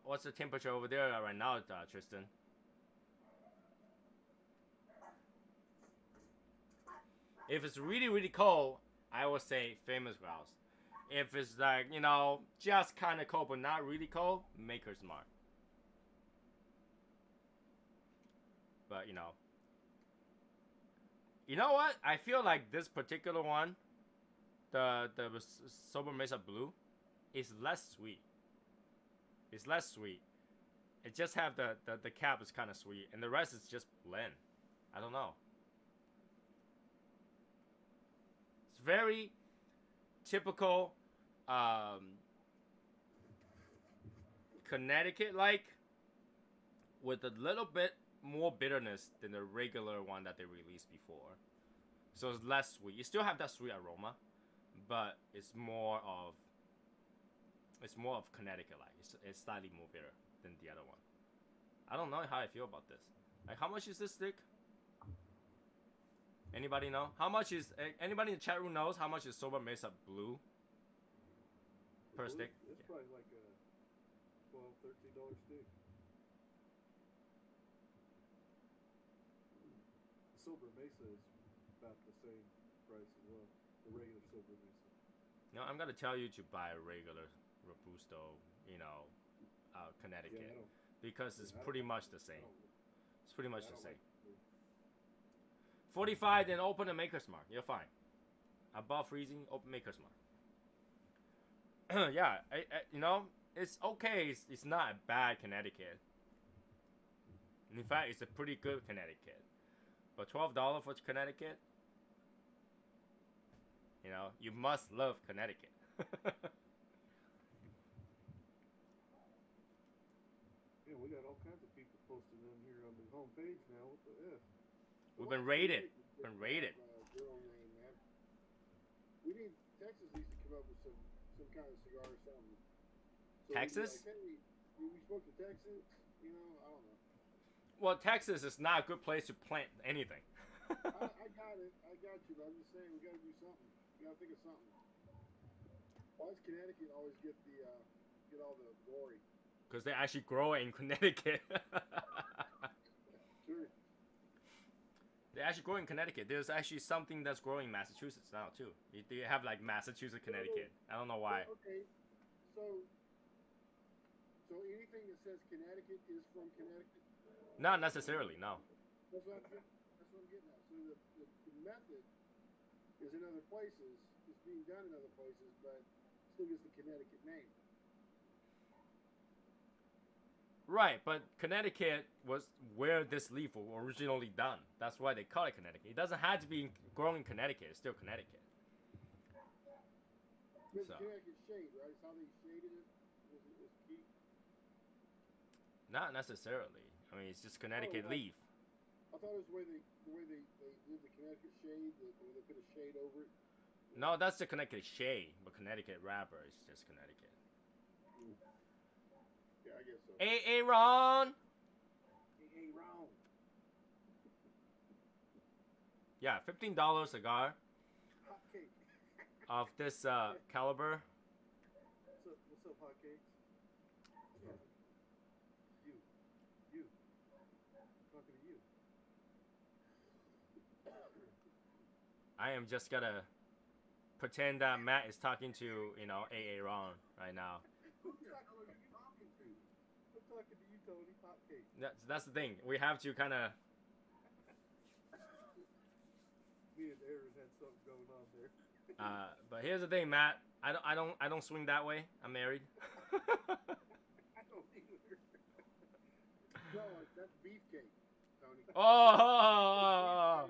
What's the temperature over there right now, Tristan? If it's really, really cold, I would say famous grouse. If it's like, just kind of cold but not really cold, Maker's Mark. But, you know what? I feel like this particular one, the Sobremesa Blue, is less sweet. It's less sweet. It just have the cap is kind of sweet, and the rest is just blend. I don't know. It's very typical Connecticut-like, with a little bit more bitterness than the regular one that they released before. So it's less sweet. You still have that sweet aroma, but it's more of Connecticut-like. It's slightly more bitter than the other one. I don't know how I feel about this. Like, how much is this stick? Anybody know? How much is anybody in the chat room knows how much is Sobremesa Blue per stick? It's probably like a $12, $13 stick. Sobremesa is about the same price as well. The regular Sobremesa. No, I'm gonna tell you to buy a regular Robusto, Connecticut, because it's pretty much the same. It's pretty much the same. 45, then open the Maker's Mark. You're fine. Above freezing, open Maker's Mark. Yeah, it's okay. It's not a bad Connecticut. In fact, it's a pretty good Connecticut. But $12 for Connecticut, you must love Connecticut. Yeah, we got all kinds of people posting on here on the homepage now. What the F? We've been raided. Girl name, man. Texas needs to come up with some kind of cigar or something. So Texas? Like, hey, we spoke to Texas. I don't know. Well, Texas is not a good place to plant anything. I got it. I got you. But I'm just saying we got to do something. We got to think of something. Why does Connecticut always get all the glory? Because they actually grow in Connecticut. Sure. They actually grow in Connecticut. There's actually something that's growing in Massachusetts now too. You have like Massachusetts, Connecticut. I don't know why. Okay. So anything that says Connecticut is from Connecticut? Not necessarily, no. That's what I'm getting at. So the method is in other places. It's being done in other places, but still gets the Connecticut name. Right, but Connecticut was where this leaf was originally done. That's why they call it Connecticut. It doesn't have to be grown in Connecticut. It's still Connecticut. It's So. Connecticut shade, right? It's how they shaded it. Was key. Not necessarily. I mean, it's just Connecticut leaf. I thought it was the way they did the Connecticut shade. Where they put a shade over it. No, that's the Connecticut shade, but Connecticut wrapper is just Connecticut. Yeah, I guess so. Aaron. Hey, Ron. Yeah, $15 cigar Hot cake. of this caliber. What's up, hot cakes? You. Talking to you. I am just gonna pretend that Matt is talking to, Aaron right now. Who the hell are you talking to? I'm talking to you, Tony. Hot cake. That's the thing. We have to kind of. Me and Aaron had something going on there. But here's the thing, Matt. I don't swing that way. I'm married. I don't either. No, that's beefcake, Tony. Oh.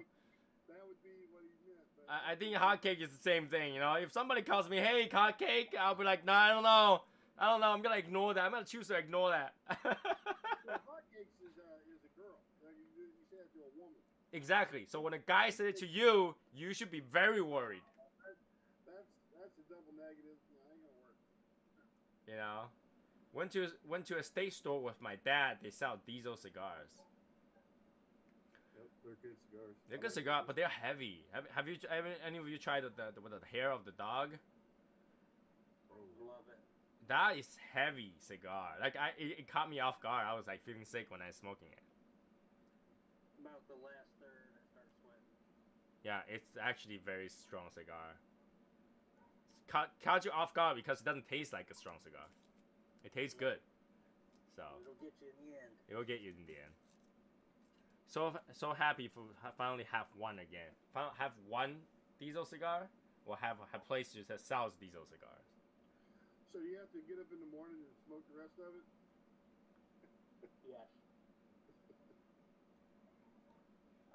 That would be what he meant. But I think hotcake is the same thing. If somebody calls me, "Hey, hotcake," I'll be like, "No, I don't know. I'm gonna ignore that. I'm gonna choose to ignore that." well, hotcakes is a girl. You say that to a woman. Exactly. So when a guy said it to you, you should be very worried. That's a double negative. No, ain't gonna work. Went to a state store with my dad. They sell diesel cigars. Yep, they're good cigars. They're good cigars, but they're heavy. Have any of you tried with the hair of the dog? Love it. That is heavy cigar. Like it caught me off guard. I was like feeling sick when I was smoking it. About the last third, I start sweating. Yeah, it's actually a very strong cigar. Caught you off guard because it doesn't taste like a strong cigar. It tastes good. So It'll get you in the end. it will get you in the end. So happy for finally have one again. Have one diesel cigar, or have a place that sells diesel cigars. So you have to get up in the morning and smoke the rest of it? Yes.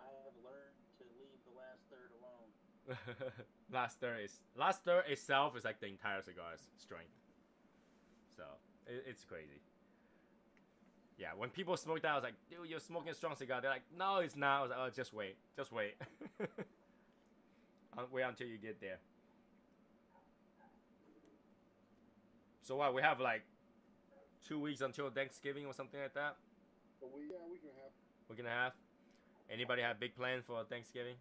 I have learned to leave the last third alone. last third itself is like the entire cigar's strength. So it's crazy. Yeah, when people smoke that, I was like, dude, you're smoking a strong cigar. They're like, no, it's not. I was like, oh, just wait. Wait until you get there. So what, we have like 2 weeks until Thanksgiving or something like that? We can have. We're gonna have. Anybody have big plans for Thanksgiving?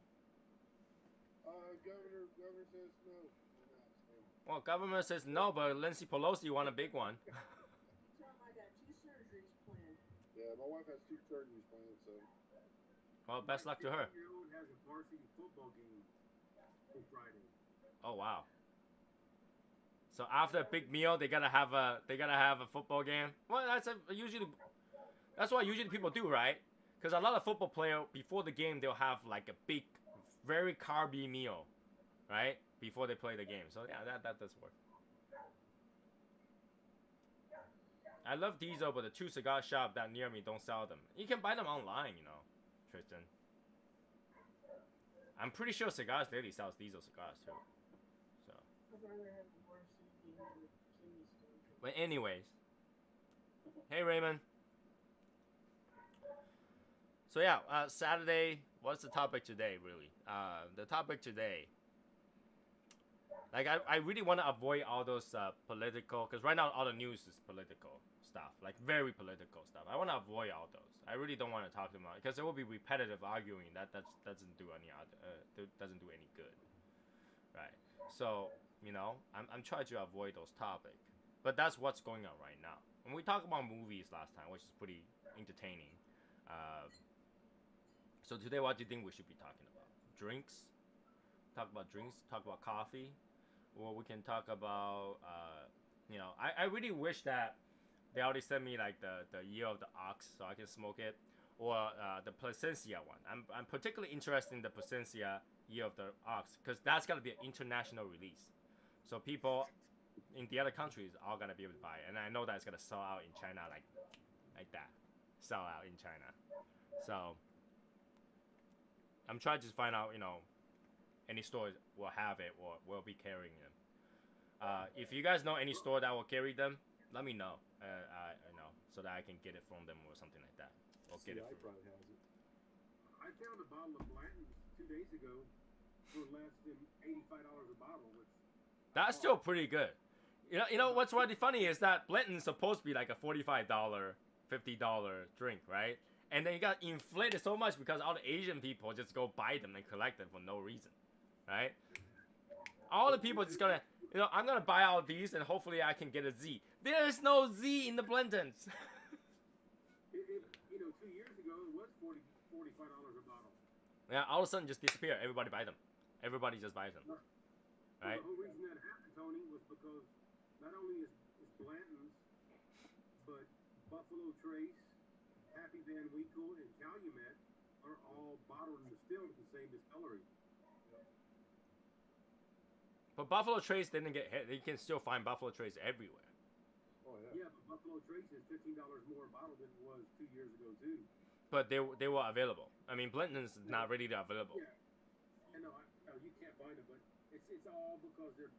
Governor says no. Well, government says no, but Nancy Pelosi won a big one. Tell him I got 2 surgeries planned. Yeah, my wife has 2 surgeries planned, so. Well, best luck to her. 15-year-old has a varsity football game on Friday. Oh wow. So after a big meal, they gotta have a football game. Well, that's what usually people do, right? Because a lot of football players before the game they'll have like a big, very carby meal, right? Before they play the game. So yeah, that does work. I love diesel, but the 2 cigar shop that near me don't sell them. You can buy them online, Tristan. I'm pretty sure Cigars Daily sells diesel cigars too. So. I'd rather have the varsity game than the kidney stone. But anyways. Hey Raymond. So yeah, Saturday. What's the topic today, really? The topic today. Like I really want to avoid all those political, because right now all the news is political stuff, like very political stuff. I want to avoid all those. I really don't want to talk about it because it will be repetitive arguing that doesn't do any good, right? So I'm trying to avoid those topics, but that's what's going on right now. And we talked about movies last time, which is pretty entertaining. So today, what do you think we should be talking about? Drinks? Talk about drinks. Talk about coffee. Or we can talk about, I really wish that they already sent me like the year of the ox so I can smoke it, or the Plasencia one. I'm particularly interested in the Plasencia year of the ox because that's gonna be an international release. So people in the other countries are gonna be able to buy it, and I know that it's gonna sell out in China like that, sell out in China. So I'm trying to find out, any stores will have it or will be carrying them. If you guys know any store that will carry them, let me know. So that I can get it from them or something like that. Or get it. Probably has it. I found a bottle of Blanton's 2 days ago for less than $85 a bottle, which That's still pretty good. You know what's really funny is that Blanton's supposed to be like a $45, $50 drink, right? And then you got inflated so much because all the Asian people just go buy them and collect them for no reason, right? All the people just gonna, I'm gonna buy all these and hopefully I can get a Z. There is no Z in the Blintons. 2 years ago it was $45 a bottle. Yeah, all of a sudden just disappear. Everybody buy them. Everybody just buys them, right? The whole reason that happened, Tony, was because not only is Blanton's, but Buffalo Trace, Happy Van Winkle, and Calumet are all bottled and distilled at the same distillery. But Buffalo Trace didn't get hit. You can still find Buffalo Trace everywhere. Oh Yeah, but Buffalo Trace is $15 more a bottle than it was 2 years ago too. But they were available. I mean, Blanton's is not really available. Yeah, I know. You can't find them, but it's all because they're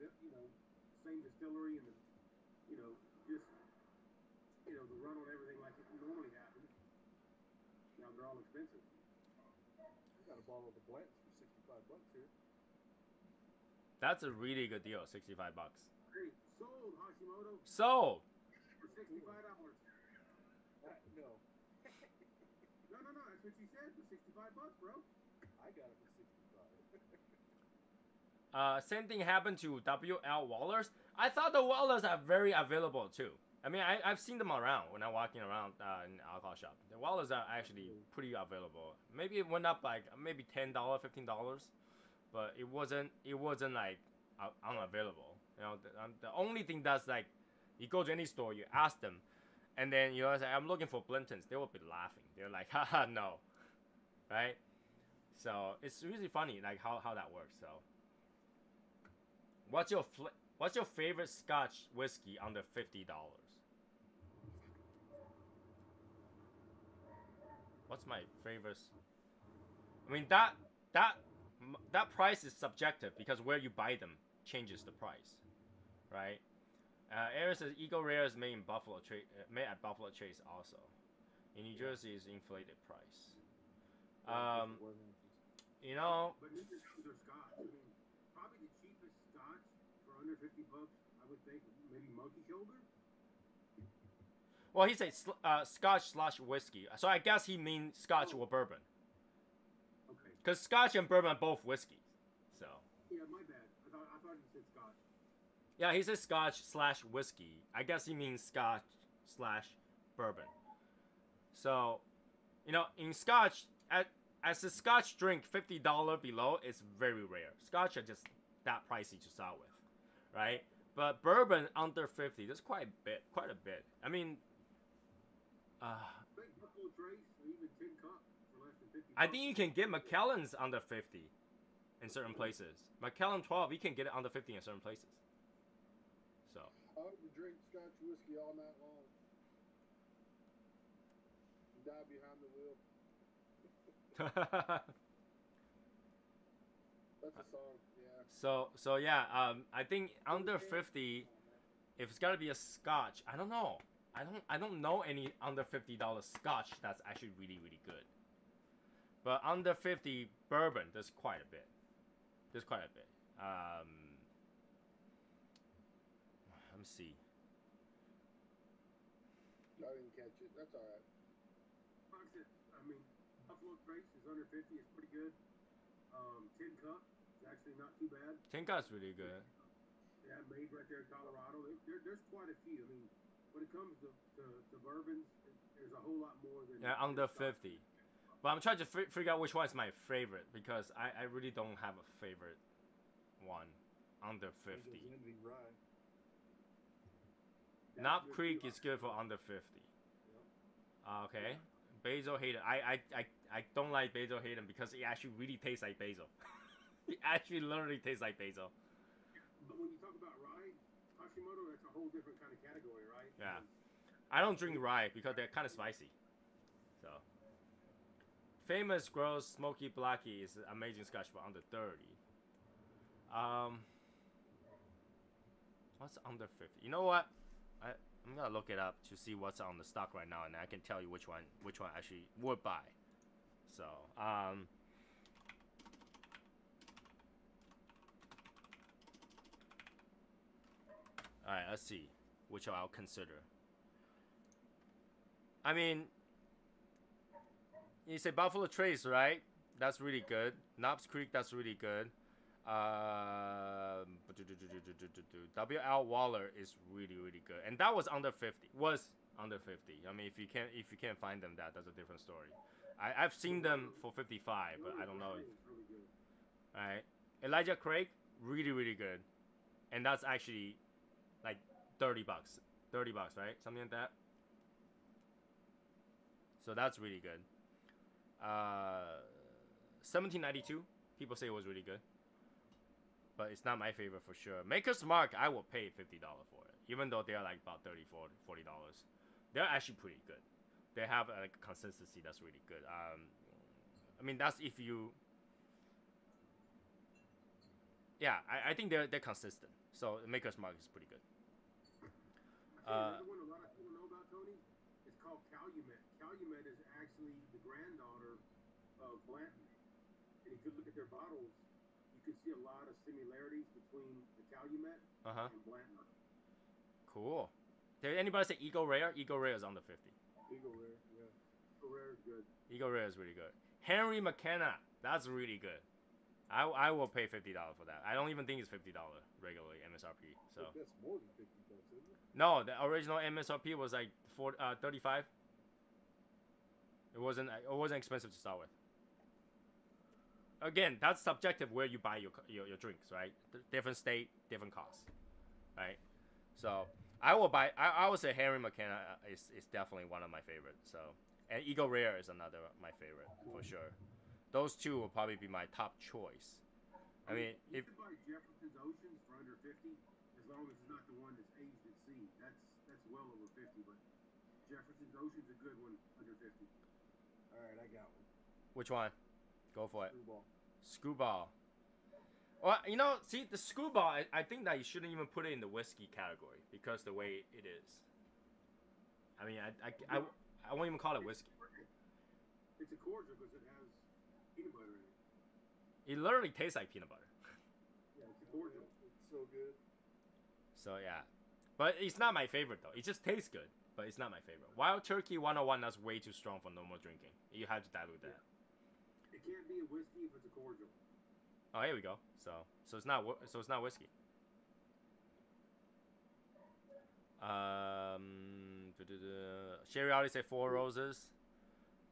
same distillery and just the run on everything like it normally happens. Now they're all expensive. I got a bottle of the Blanton's for $65 here. That's a really good deal, $65. Hey, sold Hashimoto So, for $65. No, No, that's what she said for $65, bro. I got it for $65. same thing happened to WL Wallers. I thought the Wallers are very available too. I mean, I've seen them around when I'm walking around in alcohol shop. The Wallers are actually pretty available. Maybe it went up like maybe $10, $15, but it wasn't like unavailable. The only thing that's like, you go to any store, you ask them, and then say, I'm looking for Blintons. They will be laughing. They're like, haha, no, right? So it's really funny like how that works. So what's your favorite Scotch whiskey under $50? What's my favorite? I mean that price is subjective because where you buy them changes the price, right? Eric says Eagle Rare is made at Buffalo Trace also. In New Jersey is inflated price. But neither Scotch. I mean, probably the cheapest Scotch for under $50, I would think maybe Monkey Shoulder. Well, he said Scotch/whiskey, so I guess he means Scotch or bourbon. Okay. Because Scotch and bourbon are both whiskey, so. Yeah, my bad. I thought he said Scotch. Yeah, he says Scotch/whiskey. I guess he means Scotch/bourbon. So, in Scotch, as a Scotch drink, $50 below is very rare. Scotch are just that pricey to start with, right? But bourbon under 50, there's quite a bit. I mean, Big Buffalo Trace or even Tin Cup for less than $50. I think you can get Macallan's under 50 in certain places. Macallan 12, you can get it under 50 in certain places. So. I like to drink Scotch whiskey all night long. Die behind the wheel. That's a song, yeah. So yeah, I think under 50, if it's gotta be a Scotch, I don't know. I don't know any under $50 Scotch that's actually really really good. But under 50 bourbon, there's quite a bit. Let me see. I didn't catch it. That's all right. I mean, Buffalo Trace is under 50. It's pretty good. Tin Cup is actually not too bad. Tin Cup's really good. Yeah, made right there in Colorado. There's quite a few. I mean, when it comes to bourbons, there's a whole lot more than. Yeah, under 50. But I'm trying to figure out which one is my favorite because I really don't have a favorite one under 50. Knob Creek is good for under 50. Okay. Basil Hayden. I don't like Basil Hayden because it actually really tastes like basil. It actually literally tastes like basil. But when you talk about rye, Hashimoto, that's a whole different kind of category, right? Yeah. I don't drink rye because they're kind of spicy. So, Famous Gross Smoky Blackie is an amazing scotch for under 30. What's under 50? You know what? I'm gonna look it up to see what's on the stock right now, and I can tell you which one actually would buy. So, all right, let's see which I'll consider. I mean, you say Buffalo Trace, right? That's really good. Knobs Creek, that's really good. W.L. Waller is really, really good, and that was under 50. Was under 50. I mean, if you can't find them, that's a different story. I've seen them for 55, but I don't know. Right, Elijah Craig, really, really good, and that's actually like $30, right? Something like that. So that's really good. 1792, people say it was really good, but it's not my favorite for sure. Maker's Mark, I will pay $50 for it, even though they're like about $30, $40. They're actually pretty good. They have like consistency that's really good. I mean, that's if you. Yeah, I think they're consistent. So Maker's Mark is pretty good. Another one a lot of people know about, Tony, it's called Calumet. Calumet is actually the granddaughter of Blanton. And if you look at their bottles, you can see a lot of similarities between the Calumet and Blanton. Cool. Did anybody say Eagle Rare? Eagle Rare is under 50. Eagle Rare, yeah. Eagle Rare is good. Eagle Rare is really good. Henry McKenna, that's really good. I will pay $50 for that. I don't even think it's $50 regularly MSRP. So that's more than $50, isn't it? no, the original MSRP was like 35. It wasn't expensive to start with. Again, that's subjective where you buy your drinks, right? Different state, different cost, right? So I will buy. I would say Henry McKenna is definitely one of my favorites. So, and Eagle Rare is another my favorite for sure. Those two will probably be my top choice. I mean, you if could buy Jefferson's Oceans for under 50, as long as it's not the one that's aged at sea. That's well over 50, but Jefferson's Ocean's a good one under 50. All right, I got one. which one? Go for it. Screwball. Screwball. Well, you know, see, the Screwball, I think that you shouldn't even put it in the whiskey category because the way it is. I mean, I won't even call it whiskey. It's a cordial because it has peanut butter in it. It literally tastes like peanut butter. Yeah, it's a cordial. It's so good. So, yeah. But it's not my favorite, though. It just tastes good, but it's not my favorite. Wild Turkey 101, that's way too strong for normal drinking. You have to dilute that. It can't be a whiskey if it's a cordial. Oh, here we go. So it's not whiskey. Sherry already said Four Roses.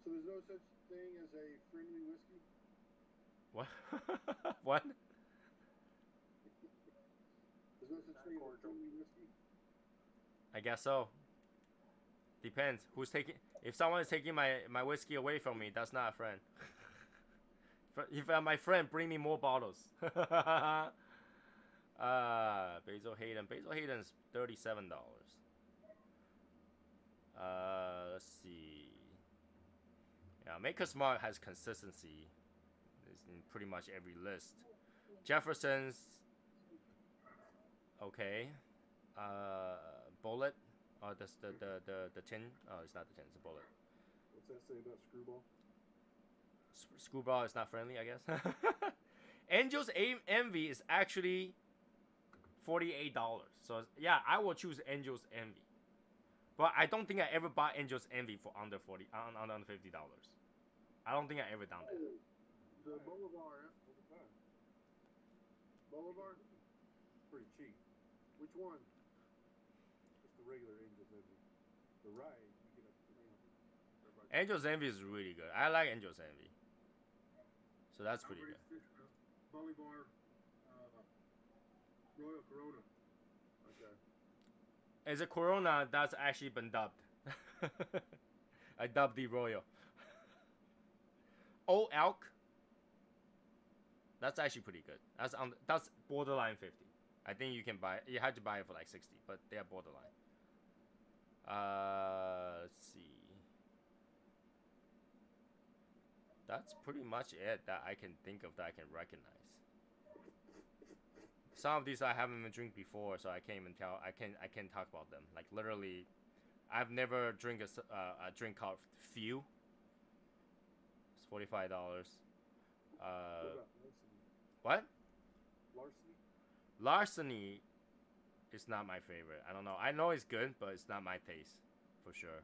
So there's no such thing as a friendly whiskey? What? What? There's no such thing as a friendly whiskey? I guess so. Depends. Who's taking? If someone is taking my whiskey away from me, that's not a friend. If my friend, bring me more bottles. Basil Hayden. Basil Hayden's $37. Let's see. Yeah, Maker's Mark has consistency. It's in pretty much every list. Jefferson's. Okay. Bullet. Oh, that's the tin. Oh, it's not the tin. It's a bullet. What's that say about Screwball? Screwball is not friendly, I guess. Angel's Envy is actually $48. So yeah, I will choose Angel's Envy. But I don't think I ever bought Angel's Envy for under $50. I don't think I ever done that. The Bolivar, Bolivar? Pretty cheap. Which one? Just the regular Angel's Envy. The rye, you get up to $300. Angel's Envy is really good. I like Angel's Envy. So that's pretty good. Bolivar Royal Corona. Okay. As a Corona, that's actually been dubbed. I dubbed the Royal. Old Elk. That's actually pretty good. That's borderline 50. I think you can buy. You had to buy it for like 60, but they are borderline. Let's see. That's pretty much it that I can think of that I can recognize. Some of these I haven't even drank before, so I can't even tell. I can't talk about them. Like literally, I've never drank a drink called Few. It's $45. What? Larceny is not my favorite. I don't know. I know it's good, but it's not my taste, for sure.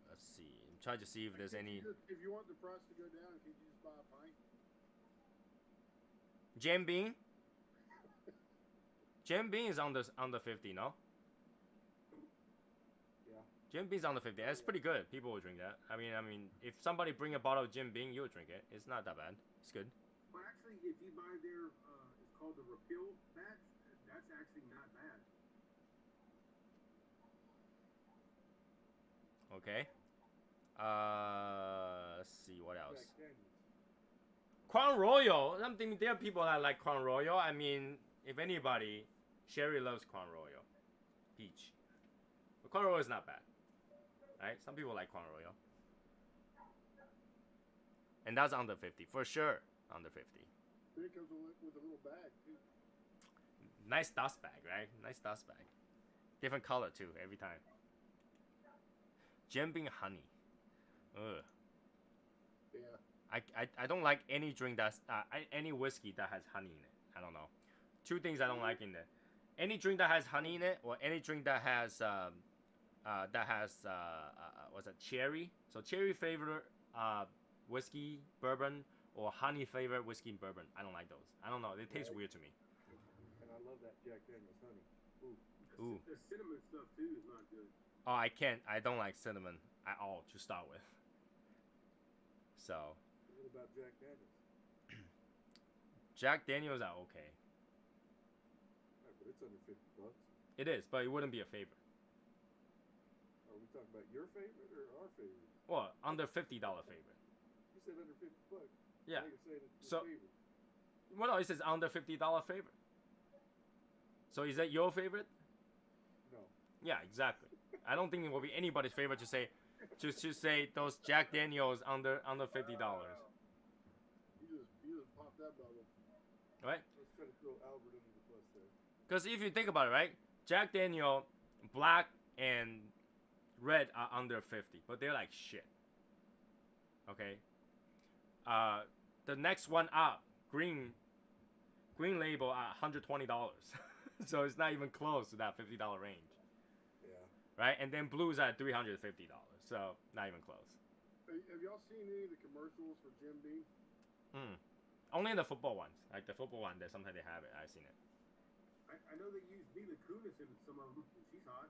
Let's see. I'm trying to see if there's any. If you want the price to go down, can you just buy a pint? Jam Bean. Jam Bean is under 50, no? Yeah. Jim Bean's under 50. That's pretty good. People will drink that. I mean, if somebody bring a bottle of Jim Bean, you'll drink it. It's not that bad. It's good. Well, actually, if you buy their, it's called the Repeal batch. That's actually not bad. Okay. Let's see what else. Crown Royal. I think there are people that like Crown Royal. I mean, if anybody, Sherry loves Crown Royal. Peach. But Crown Royal is not bad. Right? Some people like Crown Royal. And that's under 50. For sure. Under 50. Then it comes with a little bag, too. Nice dust bag, right? Nice dust bag. Different color, too, every time. Jim Beam honey. Ugh. Yeah. I don't like any drink that's any whiskey that has honey in it. I don't know. Two things I don't like in there. Any drink that has honey in it, or any drink that has what's that, cherry? So cherry flavored whiskey bourbon or honey flavored whiskey and bourbon. I don't like those. I don't know. They taste weird to me. And I love that Jack Daniel's honey. Ooh. The cinnamon stuff too is not good. Oh, I can't. I don't like cinnamon at all to start with. So. What about Jack Daniels? Jack Daniels are okay. Yeah, but it's under $50. It is, but it wouldn't be a favorite. Are we talking about your favorite or our favorite? Well, under $50 favorite. You said under $50. Yeah. Now you're saying it's So. favorite. Well, no, it says under $50 favorite. So is that your favorite? No. Yeah, exactly. I don't think it will be anybody's favorite to say those Jack Daniels under $50. You just popped that bubble. Right? Let's try to throw Albert under the bus there. Because if you think about it, right? Jack Daniel, black and red are under 50, but they're like shit. Okay? The next one up, green label at $120. So it's not even close to that $50 range. Yeah. Right? And then blues at $350. So not even close. Have y'all seen any of the commercials for Jim Beam? Only in the football ones. Like the football one, that sometimes they have it. I've seen it. I know they use Mila Kunis in some of them. She's hot.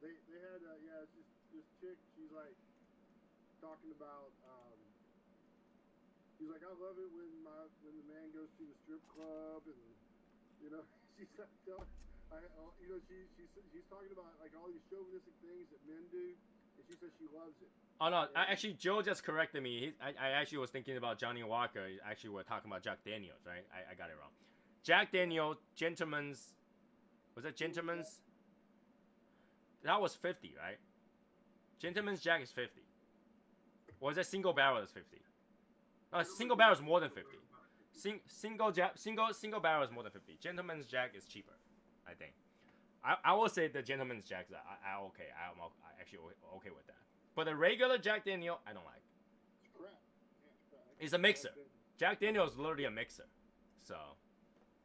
They had it's just this chick. She's like talking about. She's like, I love it when the man goes to the strip club and she's like, she's talking about like all these chauvinistic things that men do, and she says she loves it. Oh no! Actually, Joe just corrected me. I actually was thinking about Johnny Walker. Actually, we're talking about Jack Daniels, right? I got it wrong. Jack Daniel, Gentleman's. Was that Gentleman's? That was 50, right? Gentleman's Jack is 50. Or is that single barrel is 50? No, single barrel is more than 50. Single barrel is more than 50. Gentleman's Jack is cheaper, I think. I will say the Gentleman's Jack is okay. I'm actually okay with that. But the regular Jack Daniel, I don't like. It's crap. It's a mixer. Jack Daniel is literally a mixer. So,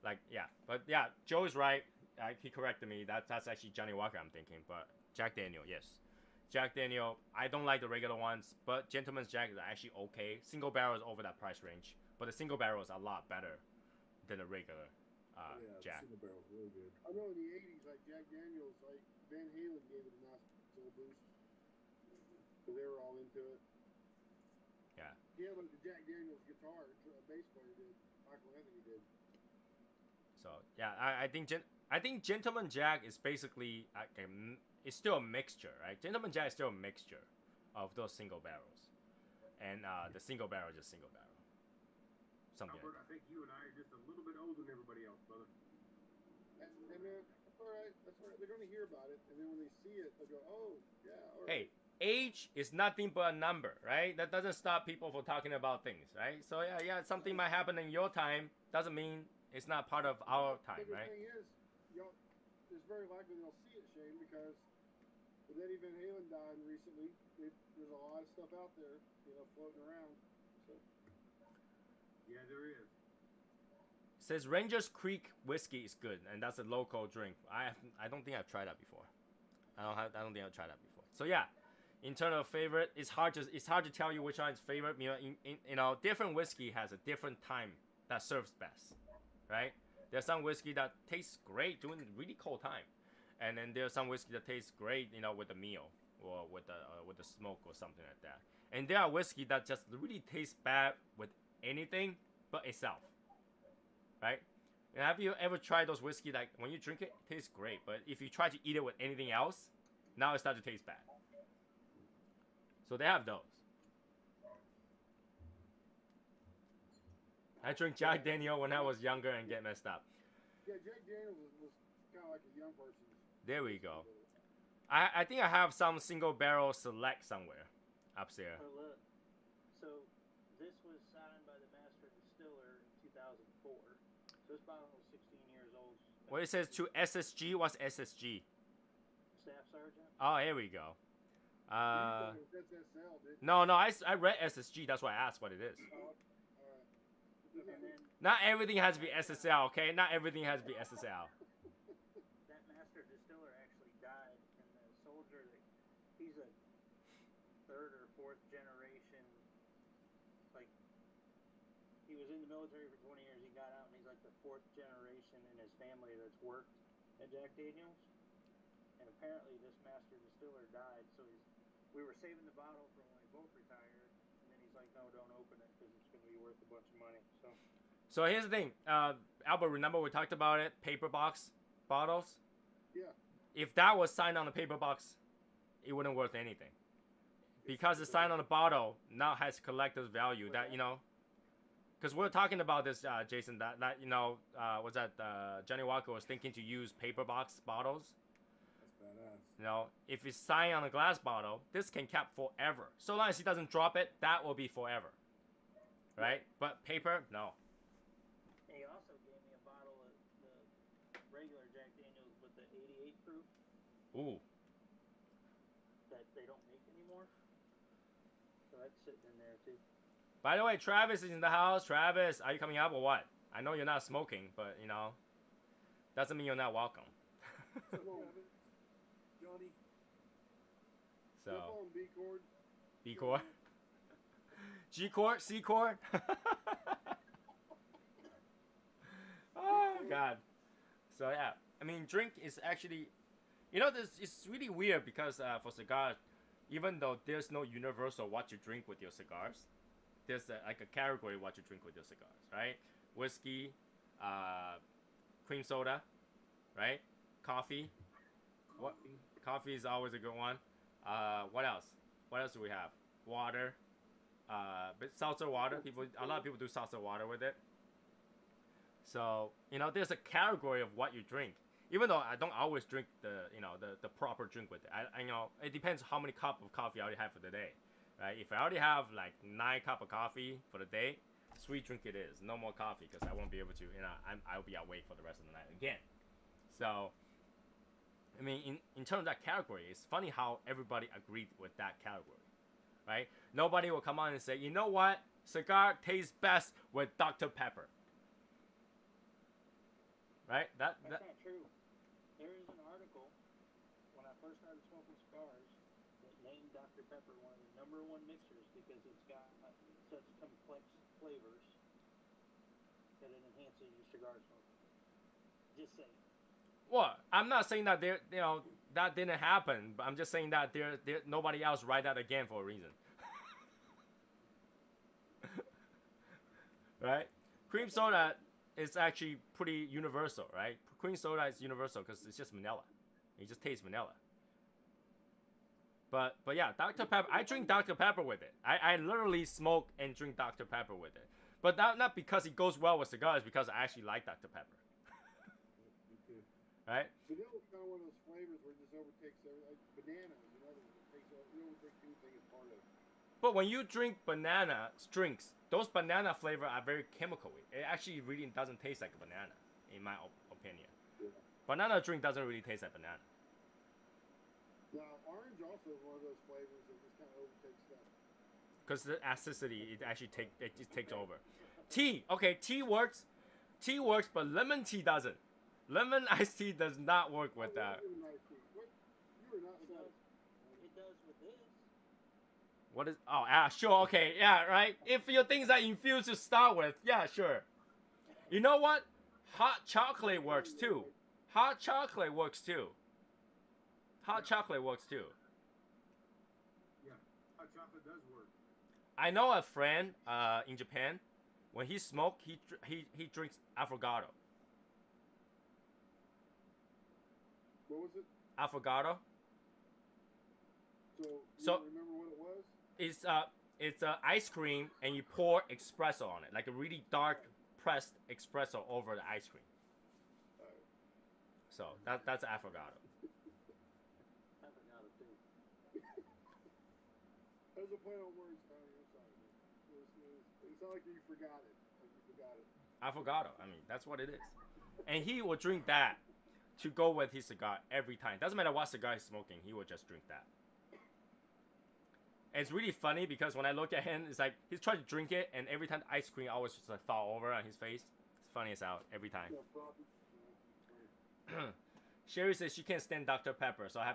like, yeah. But yeah, Joe is right. He corrected me. That's actually Johnny Walker I'm thinking. But Jack Daniel, yes. Jack Daniel, I don't like the regular ones. But Gentleman's Jack is actually okay. Single barrel is over that price range. But the single barrel is a lot better than the regular Jack. The single barrel's really good. I know in the 80s, like Jack Daniels, like Van Halen gave it a nice little boost. So they were all into it. Yeah. Yeah, like the Jack Daniels guitar, bass player did. Michael Anthony did. So yeah, I think Gentleman Jack is basically it's still a mixture, right? Gentleman Jack is still a mixture of those single barrels, and the single barrel is just single barrel. something. Albert, I think you and I are just a little bit older than everybody else, brother. Hey man, that's all right. That's all right. They're gonna hear about it, and then when they see it, they'll go, "Oh, yeah, all right." Hey, age is nothing but a number, right? That doesn't stop people from talking about things, right? So yeah, something might happen in your time doesn't mean it's not part of our time, But the right? thing is, y'all, it's very likely they'll see it, Shane, because with Eddie Van Halen dying recently, there's a lot of stuff out there, floating around. So. Yeah, there is. It says Rangers Creek whiskey is good, and that's a local drink. I don't think I've tried that before. I don't think I've tried that before. So yeah, in terms of favorite, it's hard to tell you which one is favorite. Different whiskey has a different time that serves best, right? There's some whiskey that tastes great during really cold time, and then there's some whiskey that tastes great, with a meal or with a smoke or something like that. And there are whiskey that just really tastes bad with anything but itself, right? And have you ever tried those whiskey like when you drink it, it tastes great, but if you try to eat it with anything else, now it starts to taste bad. So they have those. I drink Jack Daniel when I was younger and get messed up. Yeah, Jack Daniels was kind of like a young person. There we go. I think I have some single barrel select somewhere upstairs. Oh, look. So this was signed by the master distiller in 2004. So this bottle is 16 years old. What it says to SSG? What's SSG? Staff Sergeant. Oh, here we go. SSL, didn't No, I read SSG. That's why I asked what it is. you? And then Not everything has to be SSL, okay? Not everything has to be SSL. that master distiller actually died, and the soldier he's a third or fourth generation. Like, he was in the military for 20 years. He got out, and he's like the fourth generation in his family that's worked at Jack Daniels. And apparently, this master distiller died, so we were saving the bottle for when we both retired. And then he's like, "No, don't open it because it's going to be worth a bunch of money." So here's the thing. Albert, remember we talked about it? Paper box bottles? Yeah. If that was signed on the paper box, it wouldn't worth anything. Because it's signed on the bottle, now has collector's value. That, because we're talking about this, Jason, that Johnny Walker was thinking to use paper box bottles. That's badass. If it's signed on a glass bottle, this can cap forever. So long as he doesn't drop it, that will be forever. Right? But paper, no. He also gave me a bottle of the regular Jack Daniels with the 88 proof. Ooh. That they don't make anymore. So that's sitting in there too. By the way, Travis is in the house. Travis, are you coming up or what? I know you're not smoking, but, doesn't mean you're not welcome. Johnny. So, B chord. B chord? G chord? C chord? Oh, God. So, yeah. I mean, drink is actually... it's really weird because for cigars, even though there's no universal what you drink with your cigars, there's a category what you drink with your cigars, right? Whiskey, cream soda, right? Coffee. What? Coffee is always a good one. What else? What else do we have? Water. But seltzer water. A lot of people do seltzer water with it. So there's a category of what you drink. Even though I don't always drink the proper drink with it. I it depends how many cup of coffee I already have for the day, right? If I already have like 9 cup of coffee for the day, sweet drink it is. No more coffee because I won't be able to. I'll be awake for the rest of the night again. So. I mean, in terms of that category, it's funny how everybody agreed with that category, right? Nobody will come on and say, you know what? Cigar tastes best with Dr. Pepper. Right? That's not true. There is an article when I first started smoking cigars that named Dr. Pepper one of the #1 mixers because it's got such complex flavors that it enhances your cigar smoking. Just saying. Well, I'm not saying that that didn't happen, but I'm just saying that there nobody else write that again for a reason. Right? Cream soda is actually pretty universal, right? Cream soda is universal because it's just vanilla. It just tastes vanilla. But yeah, Dr. Pepper, I drink Dr. Pepper with it. I literally smoke and drink Dr. Pepper with it. But not because it goes well with cigars, because I actually like Dr. Pepper. Me too. Right? Vanilla is kind of one of those flavors where it just overtakes everything. Like bananas, another one. It overtakes anything as part of it. But when you drink banana drinks, those banana flavor are very chemical-y. It actually really doesn't taste like a banana, in my opinion. Yeah. Banana drink doesn't really taste like banana. Now, orange also is one of those flavors that just kind of overtakes stuff. Because the acidity, it actually just takes over. Tea, okay, tea works. Tea works, but lemon tea doesn't. Lemon iced tea does not work with that. You are not satisfied. It does with this. What is? Oh, sure, okay, yeah, right. If your things are infused to start with, yeah, sure. You know what? Hot chocolate works too. Hot chocolate works too. Hot chocolate works too. Yeah, hot chocolate does work. I know a friend in Japan. When he smokes, he drinks affogato. What was it? Affogato. So, you So- don't remember what it was? It's ice cream and you pour espresso on it, like a really dark pressed espresso over the ice cream. So that's affogato. I forgot it too. There's a play on words, Tony. I'm sorry. It's not like you forgot it. Like you forgot it. Affogato. I mean, that's what it is. And he will drink that to go with his cigar every time. Doesn't matter what cigar he's smoking, he will just drink that. And it's really funny because when I look at him, it's like he's trying to drink it, and every time the ice cream always just like fall over on his face. It's funny as hell every time. Yeah, probably. Sherry says she can't stand Dr. Pepper, so I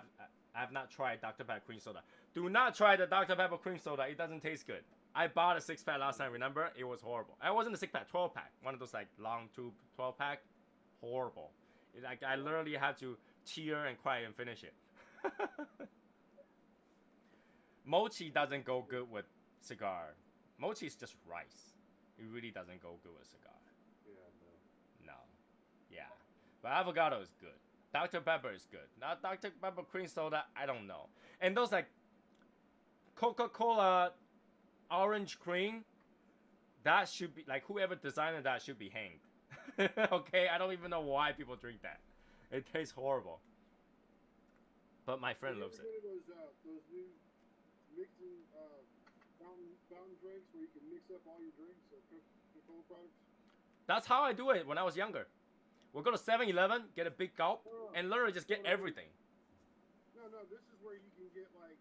have not tried Dr. Pepper cream soda. Do not try the Dr. Pepper cream soda. It doesn't taste good. I bought a 6-pack last time. Remember, it was horrible. I wasn't a 6-pack, 12-pack. One of those like long tube 12-pack. Horrible. Like I literally had to tear and cry and finish it. Mochi doesn't go good with cigar. Mochi is just rice. It really doesn't go good with cigar. Yeah, No. Yeah. But avocado is good. Dr. Pepper is good. Not Dr. Pepper cream soda, I don't know. And those like Coca-Cola orange cream, that should be, like whoever designed that should be hanged. Okay, I don't even know why people drink that. It tastes horrible. But my friend loves it. Those new mixing fountain drinks where you can mix up all your drinks, Coca-Cola products. That's how I do it when I was younger. We'll go to 7-Eleven, get a big gulp, and literally just get everything. No, this is where you can get like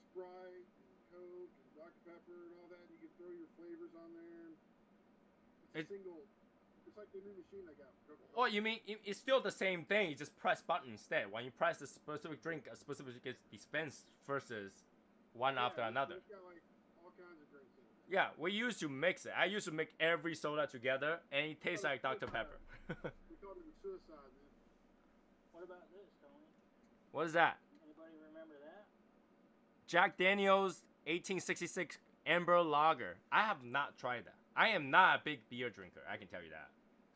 Sprite, and Coke, and Dr. Pepper, and all that. You can throw your flavors on there. It's single. It's like the new machine I got. Oh, you mean it's still the same thing? You just press button instead. When you press the specific drink, a specific gets dispensed versus one after another. It's got like all kinds of drinks in it. Yeah, we used to mix it. I used to make every soda together, and it tastes like Dr. Pepper. We called it suicide, man. What about this, Tony? What is that? Anybody remember that? Jack Daniel's 1866 Amber Lager. I have not tried that. I am not a big beer drinker. I can tell you that.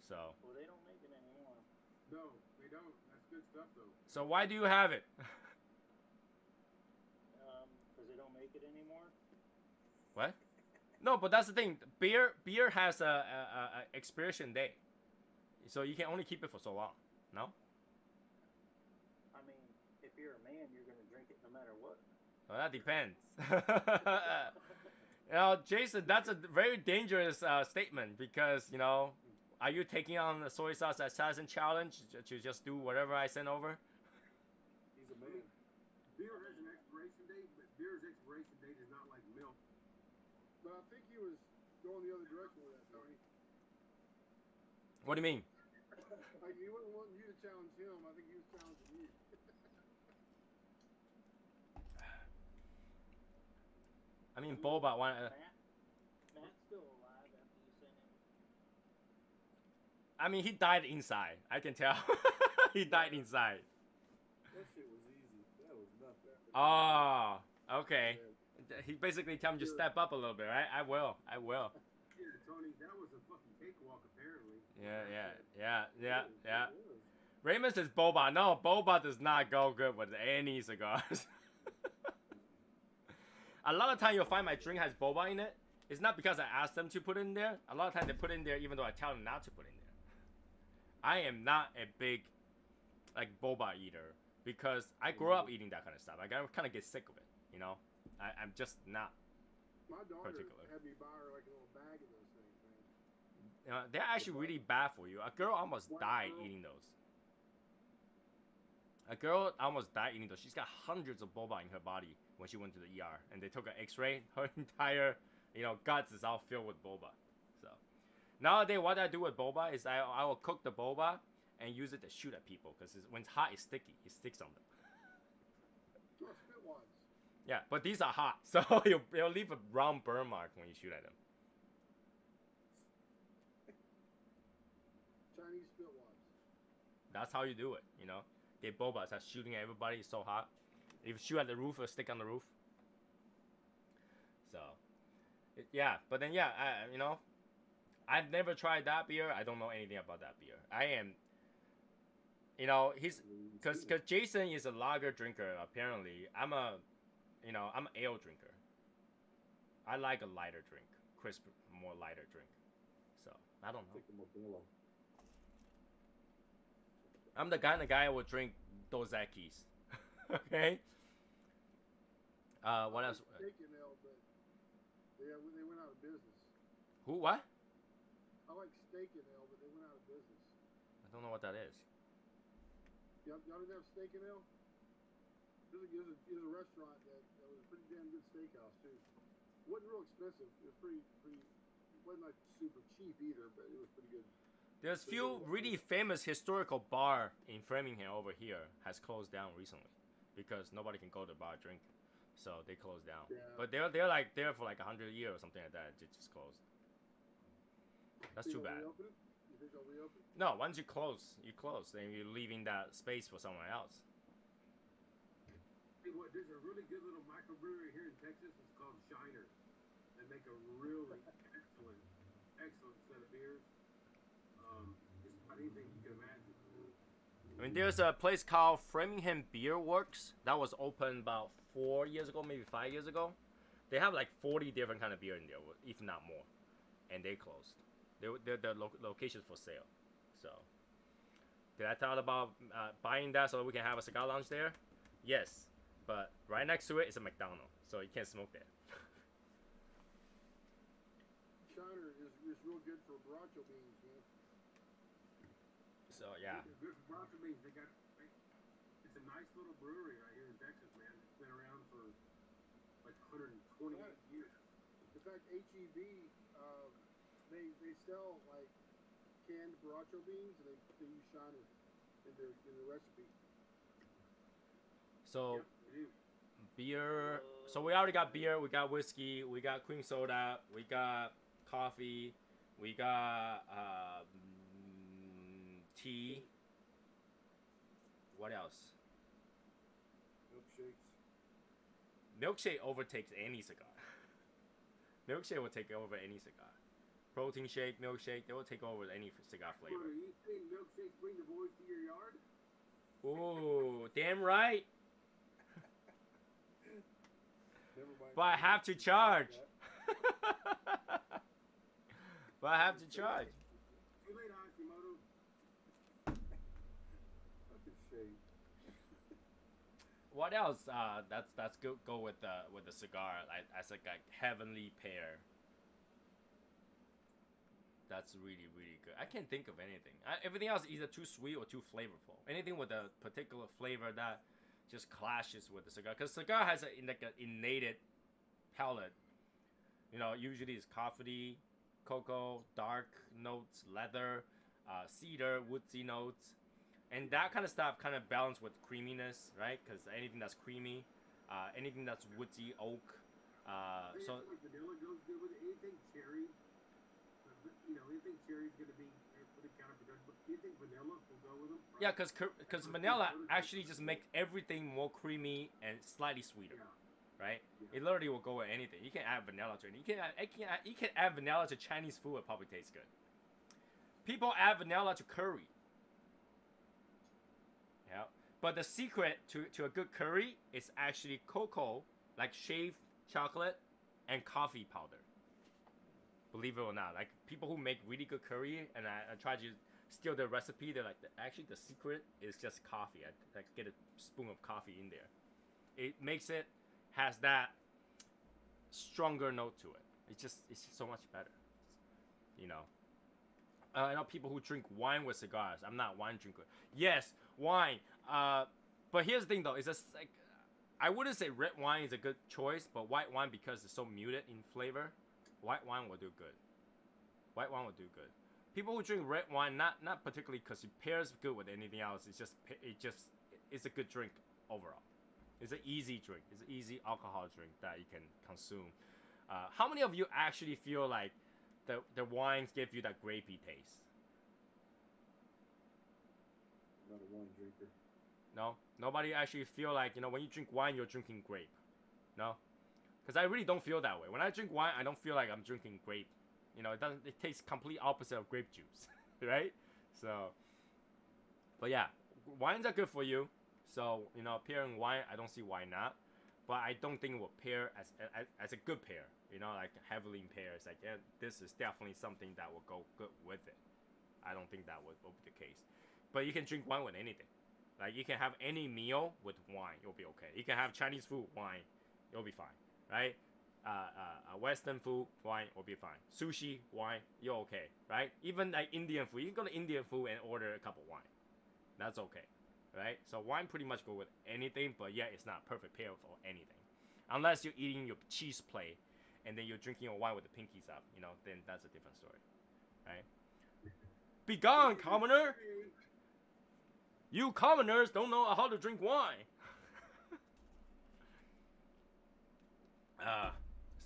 So. Well, they don't make it anymore. No, they don't. That's good stuff, though. So why do you have it? Because they don't make it anymore. What? No, but that's the thing. Beer has a expiration date, so you can only keep it for so long. No. I mean, if you're a man, you're gonna drink it no matter what. Well, that depends. You know, Jason, that's a very dangerous statement because, you know, are you taking on the soy sauce assassin challenge to just do whatever I send over? He's a man. Beer has an expiration date, but beer's expiration date is not like milk. But I think he was going the other direction with that, Tony. What do you mean? Like, he wasn't wanting you to challenge him. I think he was challenging you. I mean, Boba. Matt's still alive after you sent him. I mean, he died inside. I can tell. He died inside. That shit was easy. That was nothing. Oh, okay. He basically tell me to step up a little bit, right? I will. Yeah, Tony, that was a fucking cakewalk, apparently. Yeah. Raymond says Boba. No, Boba does not go good with any cigars. A lot of time you'll find my drink has boba in it. it's not because I asked them to put it in there. A lot of times they put it in there even though I tell them not to put it in there. I am not a big like boba eater because I grew up eating that kind of stuff. I kind of get sick of it, you know. I'm just not My daughter particular. had me buy her like a little bag of those things, man. You know, they're actually really bad for you. A girl almost died eating those. A girl almost died eating those. She's got hundreds of boba in her body when she went to the ER, and they took an X-ray. Her entire, guts is all filled with boba. So nowadays, what I do with boba is I will cook the boba and use it to shoot at people because when it's hot, it's sticky. It sticks on them. Oh, spit wads. Yeah, but these are hot, so it'll leave a round burn mark when you shoot at them. Chinese spit wads. That's how you do it, Get boba, start shooting at everybody. It's so hot. If you shoot at the roof, it'll stick on the roof. So, but then I've never tried that beer. I don't know anything about that beer. I am, because Jason is a lager drinker. Apparently, I'm an ale drinker. I like a lighter drink, crisp, more lighter drink. So I don't know. I'm the kind of guy who will drink Dos Equis. Okay. What else? Steak and ale, but they went out of business. Who? What? I like steak and ale, but they went out of business. I don't know what that is. Y'all didn't have steak and ale? There's a restaurant that was a pretty damn good steakhouse too. It wasn't real expensive. It was pretty. It wasn't like super cheap either, but it was pretty good. There's few really famous historical bar in Framingham over here has closed down recently because nobody can go to the bar drink, so they closed down. Yeah. But they're like there for like 100 years or something like that. It just closed. That's too bad. You think they'll reopen? No, once you close, then you're leaving that space for someone else. Hey, there's a really good little microbrewery here in Texas. It's called Shiner. They make a really excellent set of beers. Just about anything you can imagine. I mean, there's a place called Framingham Beer Works that was open about 4 years ago, maybe 5 years ago. They have like 40 different kind of beer in there, if not more, and they closed. They're locations for sale. So, did I thought about buying that so we can have a cigar lounge there? Yes, but right next to it is a McDonald's, so you can't smoke there. Shiner is real good for borracho beans, man. So yeah. They're good for broccoli beans. It's a nice little brewery right here in Texas, man. It's been around for like 128 years. In fact, HEB, they sell like canned borracho beans, and they use Shiner in their recipe. So beer. So we already got beer. We got whiskey. We got cream soda. We got coffee. We got tea. What else? Milkshake overtakes any cigar. Milkshake will take over any cigar. Protein shake, milkshake, they will take over any cigar flavor. Are you saying milkshakes bring the boys to your yard? Ooh, damn right. But I have to charge. But I have to charge. Too late, Hashimoto. What else? That's good. Go with the cigar as like a heavenly pair. That's really good. I can't think of anything. Everything else is either too sweet or too flavorful. Anything with a particular flavor that just clashes with the cigar, because cigar has an innate palate. Usually it's coffee, cocoa, dark notes, leather, cedar, woodsy notes, and that kind of stuff kind of balance with creaminess, right? Because anything that's creamy, anything that's woodsy, oak, so vanilla goes good with anything cherry. Anything cherry's gonna be pretty counterproductive. But do you think vanilla will go with them? Right? yeah, because vanilla actually just make everything more creamy and slightly sweeter. Yeah. Right? It literally will go with anything. You can add vanilla to it. You can add vanilla to Chinese food. It probably tastes good. People add vanilla to curry. Yeah. But the secret to a good curry is actually cocoa, like shaved chocolate, and coffee powder. Believe it or not, like people who make really good curry, and I try to steal their recipe. They're like, actually, the secret is just coffee. I get a spoon of coffee in there. It makes it has that stronger note to it. It's just so much better. You know. I know people who drink wine with cigars. I'm not a wine drinker. Yes, wine. But here's the thing though. It's just like I wouldn't say red wine is a good choice, but white wine because it's so muted in flavor, white wine will do good. White wine will do good. People who drink red wine, not particularly because it pairs good with anything else. It's a good drink overall. It's an easy drink. It's an easy alcohol drink that you can consume. How many of you actually feel like the wines give you that grapey taste? Not a wine drinker. No? Nobody actually feel like, when you drink wine, you're drinking grape? No? Because I really don't feel that way. When I drink wine, I don't feel like I'm drinking grape. It tastes complete opposite of grape juice, right? So, but yeah, wines are good for you. So, pairing wine, I don't see why not. But I don't think it will pair as a good pair. Like heavily in pairs. Like, yeah, this is definitely something that will go good with it. I don't think that will be the case. But you can drink wine with anything. Like, you can have any meal with wine. You'll be okay. You can have Chinese food, wine. You'll be fine, right? Western food, wine will be fine. Sushi, wine, you're okay, right? Even like Indian food, you can go to Indian food and order a cup of wine. That's okay, right? So wine pretty much go with anything, but yeah, it's not perfect pair for anything. Unless you're eating your cheese plate and then you're drinking your wine with the pinkies up, then that's a different story, right? Be gone, commoner! You commoners don't know how to drink wine.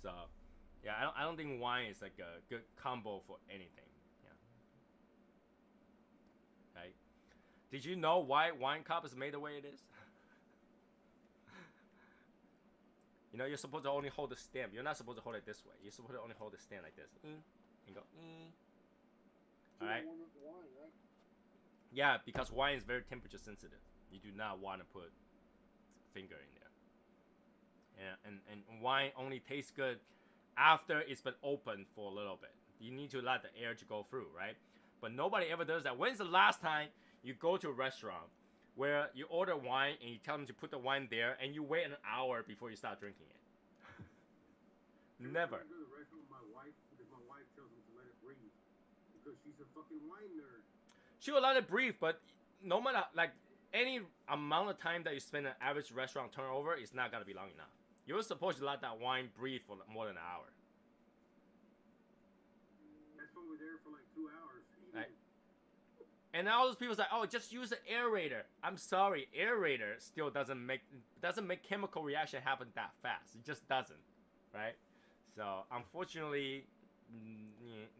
So, yeah, I don't think wine is like a good combo for anything. Yeah. Right? Did you know why wine cup is made the way it is? You're supposed to only hold the stem. You're not supposed to hold it this way. You're supposed to only hold the stem like this. And go. All right. Yeah, because wine is very temperature sensitive. You do not want to put finger in there. And wine only tastes good after it's been opened for a little bit. You need to let the air to go through, right? But nobody ever does that. When's the last time you go to a restaurant where you order wine and you tell them to put the wine there and you wait an hour before you start drinking it? Never. I go to the restaurant with my wife because my wife tells me to let it breathe because she's a fucking wine nerd. She will let it breathe, but no matter like any amount of time that you spend in an average restaurant turnover, it's not gonna be long enough. You're supposed to let that wine breathe for more than an hour. That's why we're there for like 2 hours. Right. And all those people say, "Oh, just use an aerator." I'm sorry, aerator still doesn't make chemical reaction happen that fast. It just doesn't, right? So unfortunately,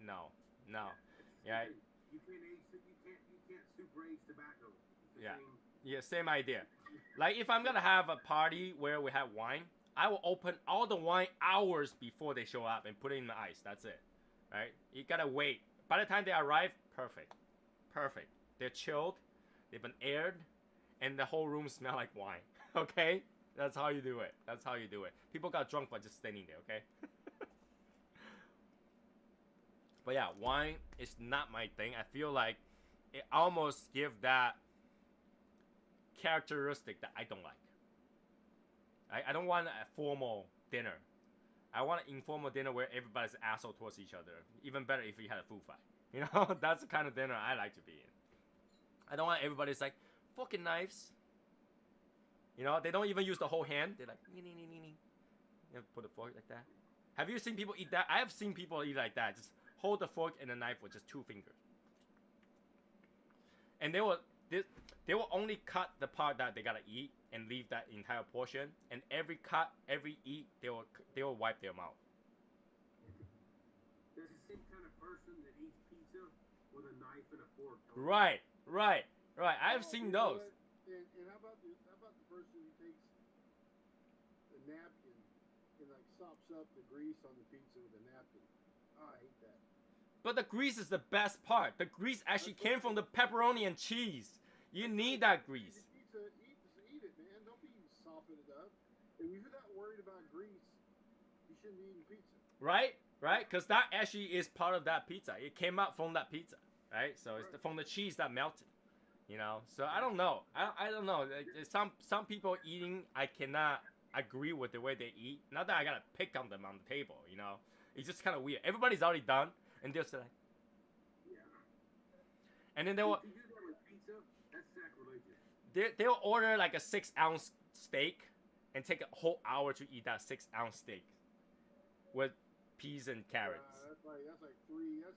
no. Yeah. You can't super age tobacco. Yeah, same idea. Like if I'm gonna have a party where we have wine, I will open all the wine hours before they show up and put it in the ice. That's it, right? You gotta wait. By the time they arrive, perfect. They're chilled, they've been aired, and the whole room smell like wine. Okay, that's how you do it. People got drunk by just standing there. Okay. But yeah, wine is not my thing. I feel like it almost gives that characteristic that I don't like. I don't want a formal dinner. I want an informal dinner where everybody's an asshole towards each other. Even better if we had a food fight. That's the kind of dinner I like to be in. I don't want everybody's like, fucking knives. They don't even use the whole hand. They're like, put a fork like that. Have you seen people eat that? I have seen people eat like that. Just hold the fork and the knife with just 2 fingers. And they will only cut the part that they gotta eat and leave that entire portion. And every cut, every eat, they will wipe their mouth. There's the same kind of person that eats pizza with a knife and a fork. Right. I've seen those. And how about the person who takes a napkin and like sops up the grease on the pizza with a napkin? Oh, I hate that. But the grease is the best part. The grease actually came from the pepperoni and cheese. You need that grease. Pizza, eat it, man. Don't be sopping it up. If you're not worried about grease, you shouldn't be eating pizza. Right? right? Because that actually is part of that pizza. It came out from that pizza, right? So it's from the cheese that melted, you know. So I don't know. I don't know. Some people eating, I cannot agree with the way they eat. Not that I gotta pick on them on the table, you know. It's just kind of weird. Everybody's already done, and they're still like, and then they will. If you do that with pizza, that's sacrilegious. They'll order like a 6-ounce steak and take a whole hour to eat that 6-ounce steak with peas and carrots. That's like three. That's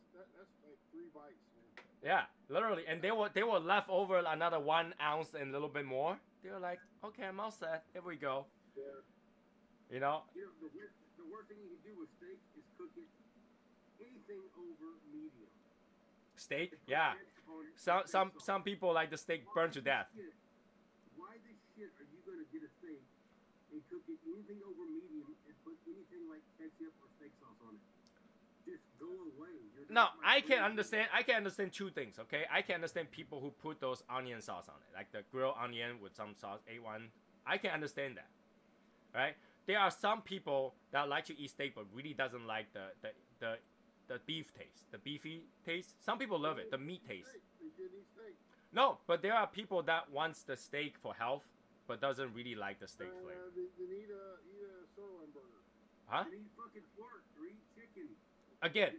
like 3 bites, man. Yeah, literally. And they were left over another 1 ounce and a little bit more. They were like, okay, I'm all set. Here we go. Yeah. You know. You know, the worst thing you can do with steak is cook it anything over medium. Steak, yeah. Some people like the steak burned to death. Why the shit are you gonna get a steak and cook it anything over medium and put anything like ketchup or steak sauce on it? Just go away. No, I can understand. I can understand 2 things. Okay, I can understand people who put those onion sauce on it, like the grilled onion with some sauce, A1. I can understand that, right? There are some people that like to eat steak but really doesn't like the beef taste, the beefy taste. Some people love it, the meat taste. No, but there are people that wants the steak for health but doesn't really like the steak flavor. Then eat a sirloin burger. Huh? And eat fucking pork or eat chicken. Again,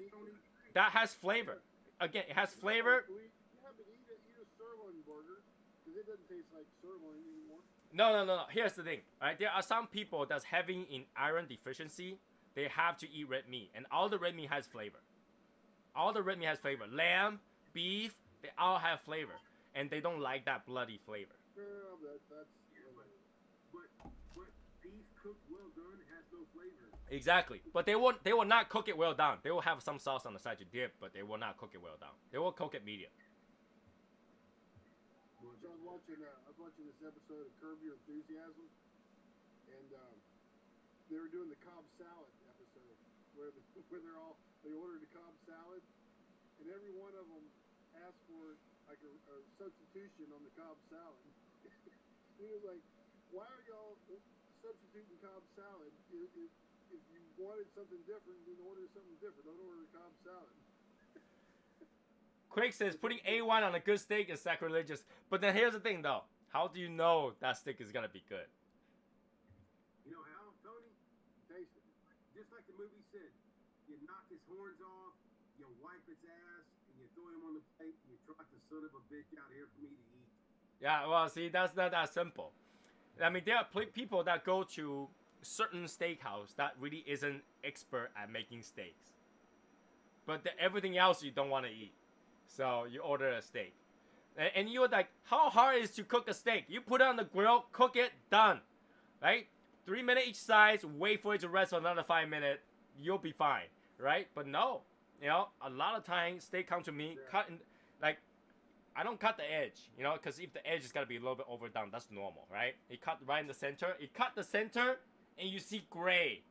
that has flavor. Again, it has flavor. Yeah, but eat a sirloin burger because it doesn't taste like sirloin anymore. No. Here's the thing. All right, there are some people that's having an iron deficiency. They have to eat red meat, and all the red meat has flavor. All the red meat has flavor. Lamb, beef, they all have flavor, and they don't like that bloody flavor. Well, that's. But beef cooked well done has no flavor. Exactly, but they will not cook it well done. They will have some sauce on the side to dip, but they will not cook it well done. They will cook it medium. So I was watching this episode of Curb Your Enthusiasm, and they were doing the Cobb salad episode where they ordered a Cobb salad, and every one of them asked for like a substitution on the Cobb salad. He was like, "Why are y'all substituting Cobb salad? If you wanted something different, then order something different. Don't order a Cobb salad." Craig says putting A1 on a good steak is sacrilegious. But then here's the thing though. How do you know that steak is going to be good? You know how, Tony? Taste it. Just like the movie said, you knock his horns off, you wipe its ass, and you throw him on the plate, and you trot the son of a bitch out here for me to eat. Yeah, well, see, that's not that simple. I mean, there are people that go to certain steakhouse that really isn't expert at making steaks. But everything else you don't want to eat. So you order a steak. And you're like, how hard is it to cook a steak? You put it on the grill, cook it, done. Right? 3 minutes each side, wait for it to rest for another 5 minutes. You'll be fine. Right? But no. You know, a lot of times steak come to me, cut in, like, I don't cut the edge, you know, because if the edge is going to be a little bit overdone, that's normal, right? It cut right in the center. It cut the center, and you see gray.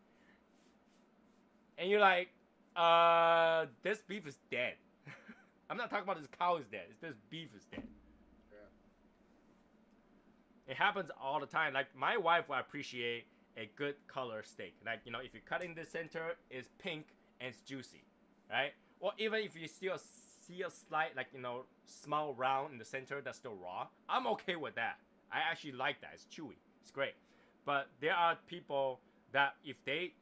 And you're like, this beef is dead. I'm not talking about this cow is dead. It's this beef is dead. Yeah. It happens all the time. Like, my wife will appreciate a good color steak. Like, you know, if you cut in the center, it's pink and it's juicy, right? Or even if you still see a slight, like, you know, small round in the center that's still raw, I'm okay with that. I actually like that. It's chewy. It's great. But there are people that if they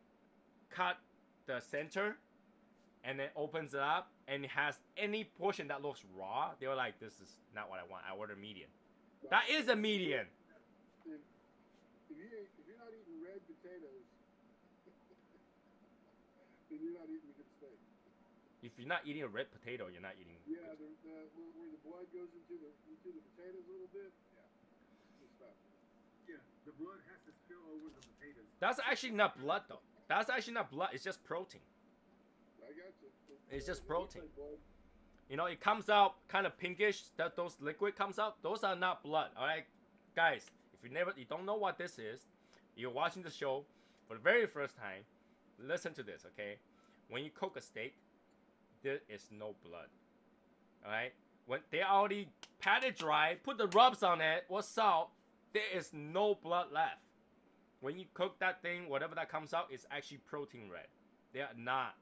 cut the center and then opens it up and it has any portion that looks raw, they're like, this is not what I want. I order medium. That is a medium. If you're not eating red potatoes, then you're not eating a good steak. If you're not eating a red potato, you're not eating. Yeah, where the blood goes into the potatoes a little bit. Yeah, the blood has to spill over the potatoes. That's actually not blood, though. That's actually not blood. It's just protein. I got you. It's just protein. You know, it comes out kind of pinkish. That those liquid comes out. Those are not blood. All right, guys. If you don't know what this is, you're watching the show for the very first time. Listen to this, okay? When you cook a steak, there is no blood. All right. When they already pat it dry, put the rubs on it or salt, there is no blood left. When you cook that thing, whatever that comes out is actually protein red. They are not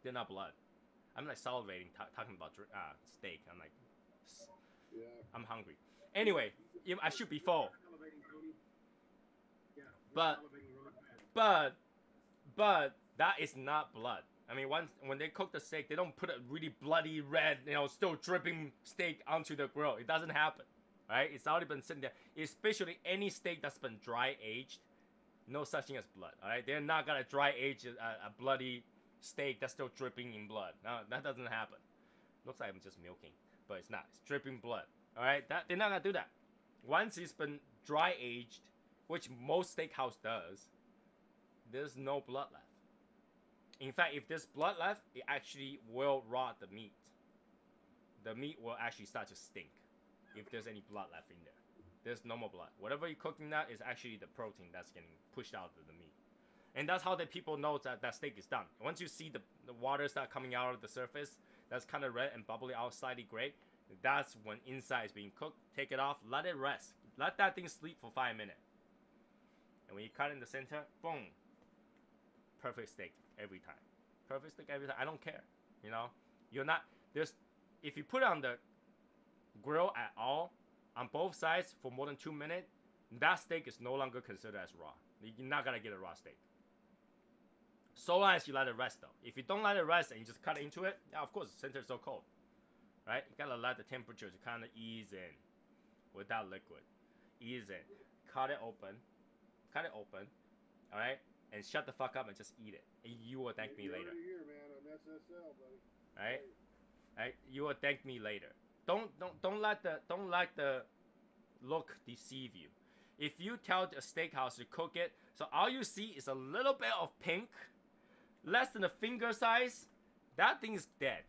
They're not blood. I'm like salivating talking about steak. I'm like, Yeah. I'm hungry. Anyway, I should be full. But that is not blood. I mean, when they cook the steak, they don't put a really bloody red, still dripping steak onto the grill. It doesn't happen, right? It's already been sitting there. Especially any steak that's been dry aged, no such thing as blood. All right, they're not gonna dry age a bloody steak that's still dripping in blood. No, that doesn't happen. Looks like I'm just milking, but it's not. It's dripping blood. All right, they're not gonna do that. Once it's been dry aged, which most steakhouse does, there's no blood left. In fact, if there's blood left, it actually will rot the meat. The meat will actually start to stink if there's any blood left in there. There's no more blood. Whatever you're cooking that is actually the protein that's getting pushed out of the meat. And that's how the people know that steak is done. Once you see the water start coming out of the surface, that's kind of red and bubbly out, slightly gray, that's when inside is being cooked. Take it off, let it rest. Let that thing sleep for 5 minutes. And when you cut in the center, boom. Perfect steak every time. Perfect steak every time. I don't care. You're not, if you put it on the grill at all, on both sides for more than 2 minutes, that steak is no longer considered as raw. You're not gonna get a raw steak. So long as you let it rest, though. If you don't let it rest and you just cut into it, yeah, of course the center is so cold, right? You gotta let the temperature to kind of ease in with that liquid. Ease in. Cut it open, all right, and shut the fuck up and just eat it. And you will thank me later. Here, man, on SSL, buddy. Right? Right? You will thank me later. Don't let the look deceive you. If you tell a steakhouse to cook it, so all you see is a little bit of pink, less than a finger size, that thing is dead.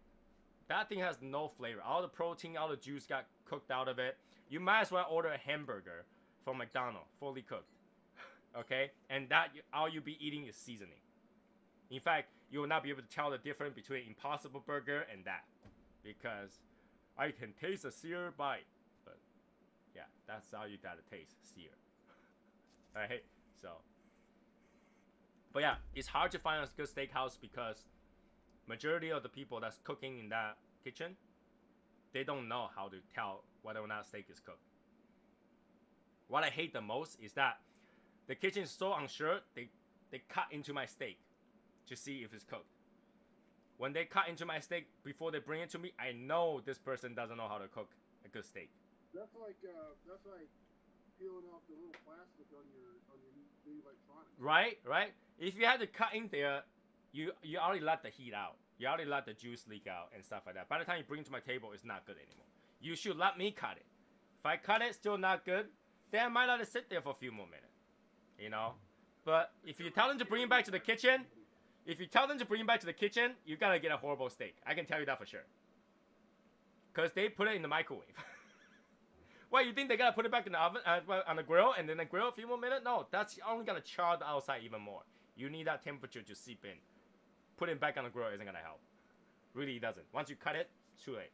That thing has no flavor. All the protein, all the juice got cooked out of it. You might as well order a hamburger from McDonald's, fully cooked. Okay? And that all you'll be eating is seasoning. In fact, you will not be able to tell the difference between Impossible Burger and that. Because I can taste a sear bite. But yeah, that's all you gotta taste, sear. Alright? So. But yeah, it's hard to find a good steakhouse because majority of the people that's cooking in that kitchen, they don't know how to tell whether or not steak is cooked. What I hate the most is that the kitchen is so unsure, they cut into my steak to see if it's cooked. When they cut into my steak before they bring it to me, I know this person doesn't know how to cook a good steak. That's like peeling off the little plastic on your new electronics. Right? If you had to cut in there, you already let the heat out. You already let the juice leak out and stuff like that. By the time you bring it to my table, it's not good anymore. You should let me cut it. If I cut it, still not good, then I might let it sit there for a few more minutes. But if you tell them to bring it back to the kitchen, you're gonna get a horrible steak. I can tell you that for sure. Because they put it in the microwave. What, you think they gotta put it back in the oven, on the grill, and then the grill a few more minutes? No, that's only gonna char the outside even more. You need that temperature to seep in. Putting it back on the grill isn't gonna help. Really, it doesn't. Once you cut it, it's too late.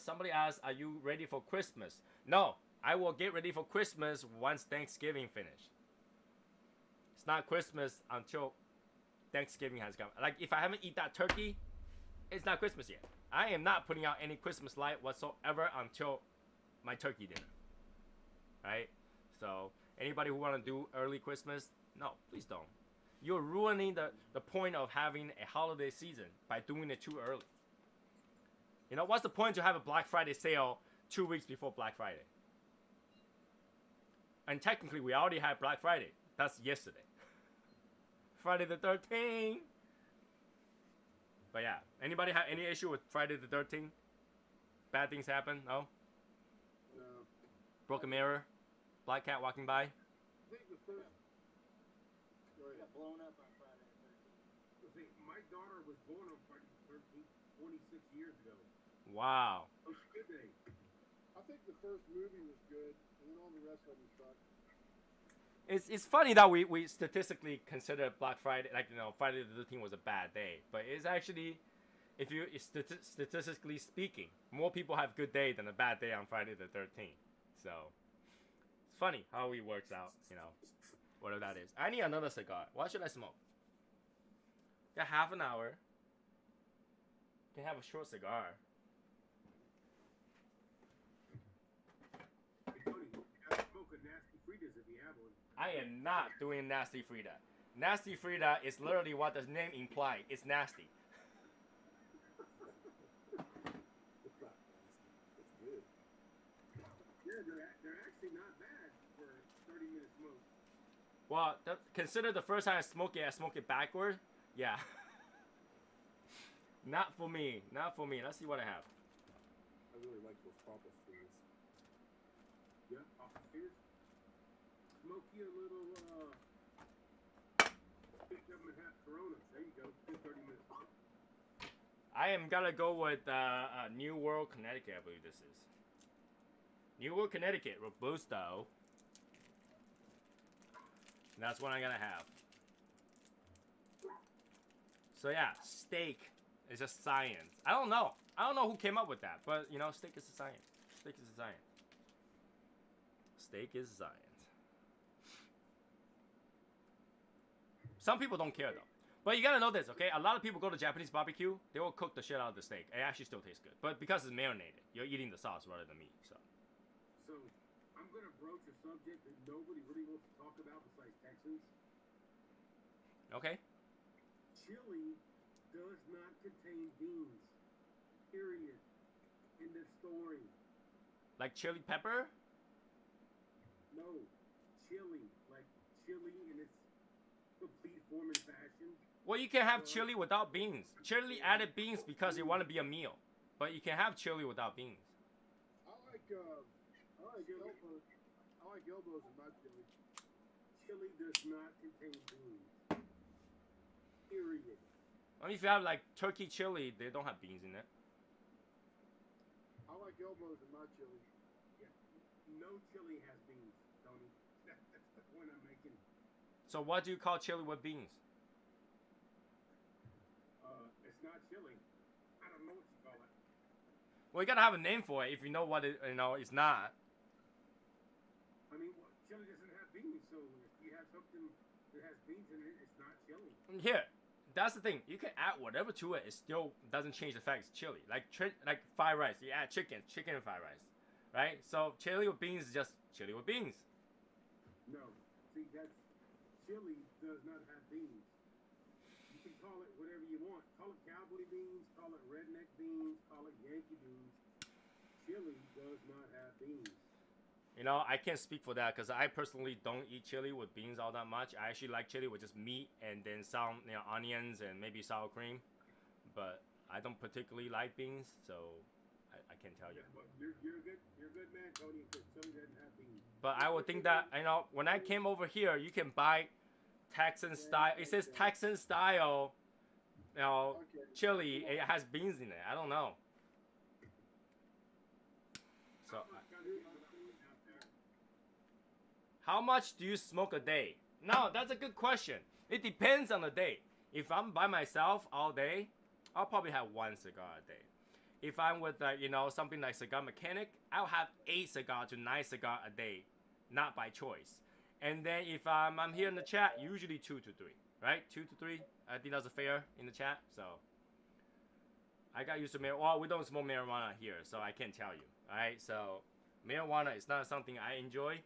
Somebody asked, are you ready for Christmas? No, I will get ready for Christmas once Thanksgiving finishes. It's not Christmas until Thanksgiving has come. Like, if I haven't eaten that turkey, it's not Christmas yet. I am not putting out any Christmas light whatsoever until my turkey dinner. Right? So, anybody who want to do early Christmas, no, please don't. You're ruining the point of having a holiday season by doing it too early. What's the point to have a Black Friday sale 2 weeks before Black Friday? And technically, we already had Black Friday. That's yesterday. Friday the 13th. But yeah, anybody have any issue with Friday the 13th? Bad things happen? No? No. Broken mirror? Black cat walking by? I think the first... Got blown up on Friday the 13th. See, my daughter was born on Friday the 13th 26 years ago. Wow. Oh, good day. I think the first movie was good, and then all the rest of them sucked. It's funny that we statistically consider Black Friday, Friday the 13th was a bad day. But it's actually, statistically speaking, more people have good day than a bad day on Friday the 13th. So, it's funny how it works out, whatever that is. I need another cigar. What should I smoke? Got half an hour. Can have a short cigar. Hey, Tony, you gotta smoke a nasty Fritas if you have one. I am not doing nasty Frida. Nasty Frida is literally what the name implies. It's nasty. It's not nasty. It's good. Yeah, they're actually not bad for 30-minute smoke. Well, consider the first time I smoked it backward. Yeah. Not for me. Not for me. Let's see what I have. I really like those papas trees. Yeah, here's smoke you a little big government half Corona. There you go. Good 30 minutes. I am gonna go with New World, Connecticut. I believe this is New World, Connecticut Robusto. That's what I'm gonna have. So yeah, steak is a science. I don't know who came up with that, but you know, steak is a science. Steak is a science. Steak is a science. Some people don't care though. But you gotta know this, okay? A lot of people go to Japanese barbecue, they will cook the shit out of the steak. It actually still tastes good. But because it's marinated, you're eating the sauce rather than meat, so. So, I'm going to broach a subject that nobody really wants to talk about besides Texans. Okay. Chili does not contain beans. Period. End of story. Like chili pepper? No. Chili. Like chili in its complete form and fashion. Well, you can have chili without beans. Chili added beans because you want to be a meal. But you can have chili without beans. I like elbows in my chili. Chili does not contain beans. Period. I mean, if you have like turkey chili, they don't have beans in it. I like elbows in my chili. Yeah. No chili has beans, Tony. That's the point I'm making. So what do you call chili with beans? It's not chili. I don't know what you call it. Well, you gotta have a name for it if you know what it, it's not. I mean, chili doesn't have beans, so if you have something that has beans in it, it's not chili. Here, that's the thing. You can add whatever to it. It still doesn't change the fact it's chili. Like fried rice. You add chicken and fried rice, right? So chili with beans is just chili with beans. No, see, chili does not have beans. You can call it whatever you want. Call it cowboy beans, call it redneck beans, call it Yankee beans. Chili does not have beans. You know, I can't speak for that because I personally don't eat chili with beans all that much. I actually like chili with just meat and then some, onions and maybe sour cream. But I don't particularly like beans, so I can't tell you. Yeah, but you're a good man, Tony, because chili doesn't have beans. But I would think that, when I came over here, you can buy Texan style. It says Texan style, chili. It has beans in it. I don't know. So, how much do you smoke a day? No, that's a good question. It depends on the day. If I'm by myself all day, I'll probably have 1 cigar a day. If I'm with, something like Cigar Mechanic, I'll have 8 cigar to 9 cigar a day, not by choice. And then if I'm here in the chat, usually 2 to 3, right? 2 to 3. I think that's fair in the chat. So I got used to marijuana. Well, we don't smoke marijuana here, so I can't tell you. All right, so marijuana is not something I enjoy.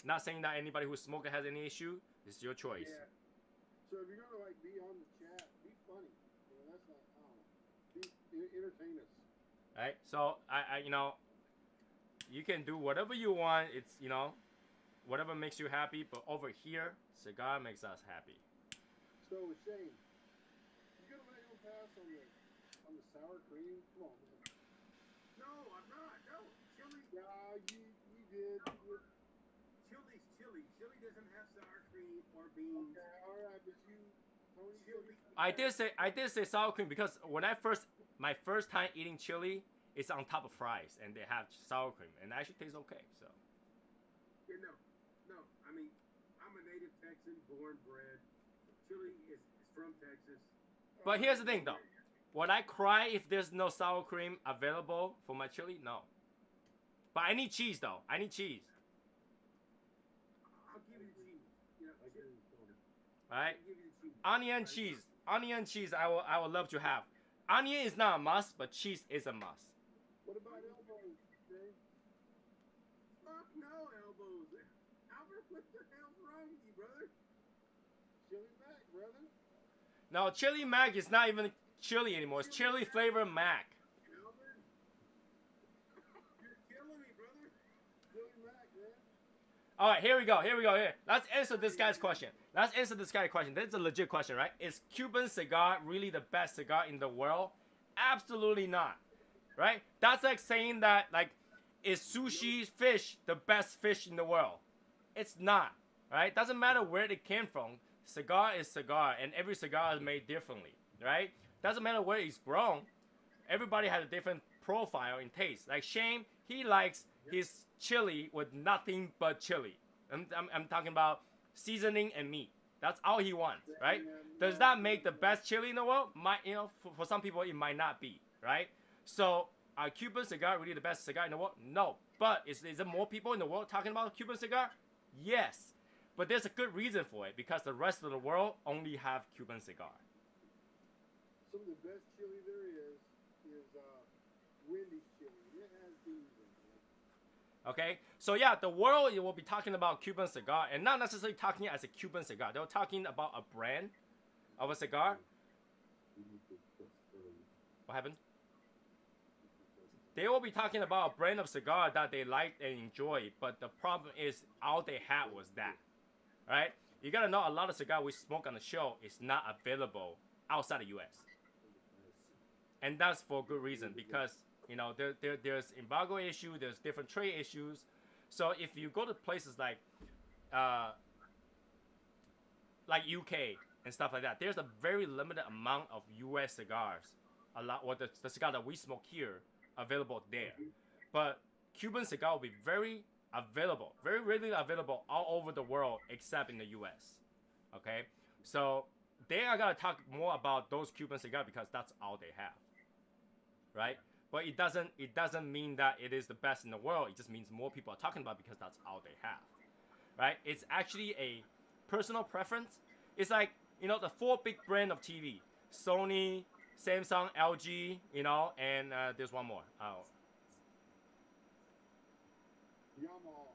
Not saying that anybody who smokes has any issue. It's your choice. Yeah. So if you're gonna be on the chat, be funny. That's not. Entertain us. All right. So I you can do whatever you want. It's whatever makes you happy. But over here, cigar makes us happy. So Shane, you gonna let him pass on the sour cream? Come on, man. No, I'm not. No, chili. Yeah, you did. Chili's chili. Chili doesn't have sour cream or beans. Okay, all right, but Tony, chili. I did say sour cream because when my first time eating chili, it's on top of fries and they have sour cream and it actually tastes okay. So. Yeah, no. I mean, I'm a native Texan, born, bred. Chili is from Texas. But here's the thing, though. Would I cry if there's no sour cream available for my chili? No. But I need cheese, though. I need cheese. I'll give you the cheese. Yeah, All right? I'll give you the cheese. Onion cheese. onion cheese, I would love to have. Onion is not a must, but cheese is a must. What about elbows, Jay? Fuck no, elbows. Albert, what the hell's wrong with you, brother? Chili mac, brother. No, chili mac is not even chili anymore. It's chili flavored mac. Albert, you're killing me, brother. Chili mac, man. All right, here we go. Here. Let's answer this guy's question. This is a legit question, right? Is Cuban cigar really the best cigar in the world? Absolutely not, right? That's like saying that, like, is sushi fish the best fish in the world? It's not, right? Doesn't matter where it came from. Cigar is cigar, and every cigar is made differently, right? Doesn't matter where it's grown. Everybody has a different profile and taste. Like Shane, he likes his chili with nothing but chili. I'm talking about seasoning and meat. That's all he wants, right? Does that make the best chili in the world? For some people it might not be, right? So are Cuban cigar really the best cigar in the world? No. But is there more people in the world talking about Cuban cigar? Yes. But there's a good reason for it, because the rest of the world only have Cuban cigar. Some of the best chili there is Wendy's chili. It has beans in it. Okay, so yeah, the world will be talking about Cuban cigar, and not necessarily talking as a Cuban cigar. They're talking about a brand of a cigar. What happened? They will be talking about a brand of cigar that they like and enjoy, but the problem is all they had was that, right? You gotta know a lot of cigar we smoke on the show is not available outside the U.S. And that's for good reason, because there's embargo issue, there's different trade issues. So if you go to places like UK and stuff like that, there's a very limited amount of US cigars, the cigar that we smoke here, available there. But Cuban cigar will be very readily available all over the world except in the US. Okay, so they are gonna talk more about those Cuban cigars because that's all they have, right? But it doesn't mean that it is the best in the world. It just means more people are talking about it because that's all they have, right? It's actually a personal preference. It's like, the 4 big brand of TV: Sony, Samsung, LG, and there's one more. Oh, Yamaha.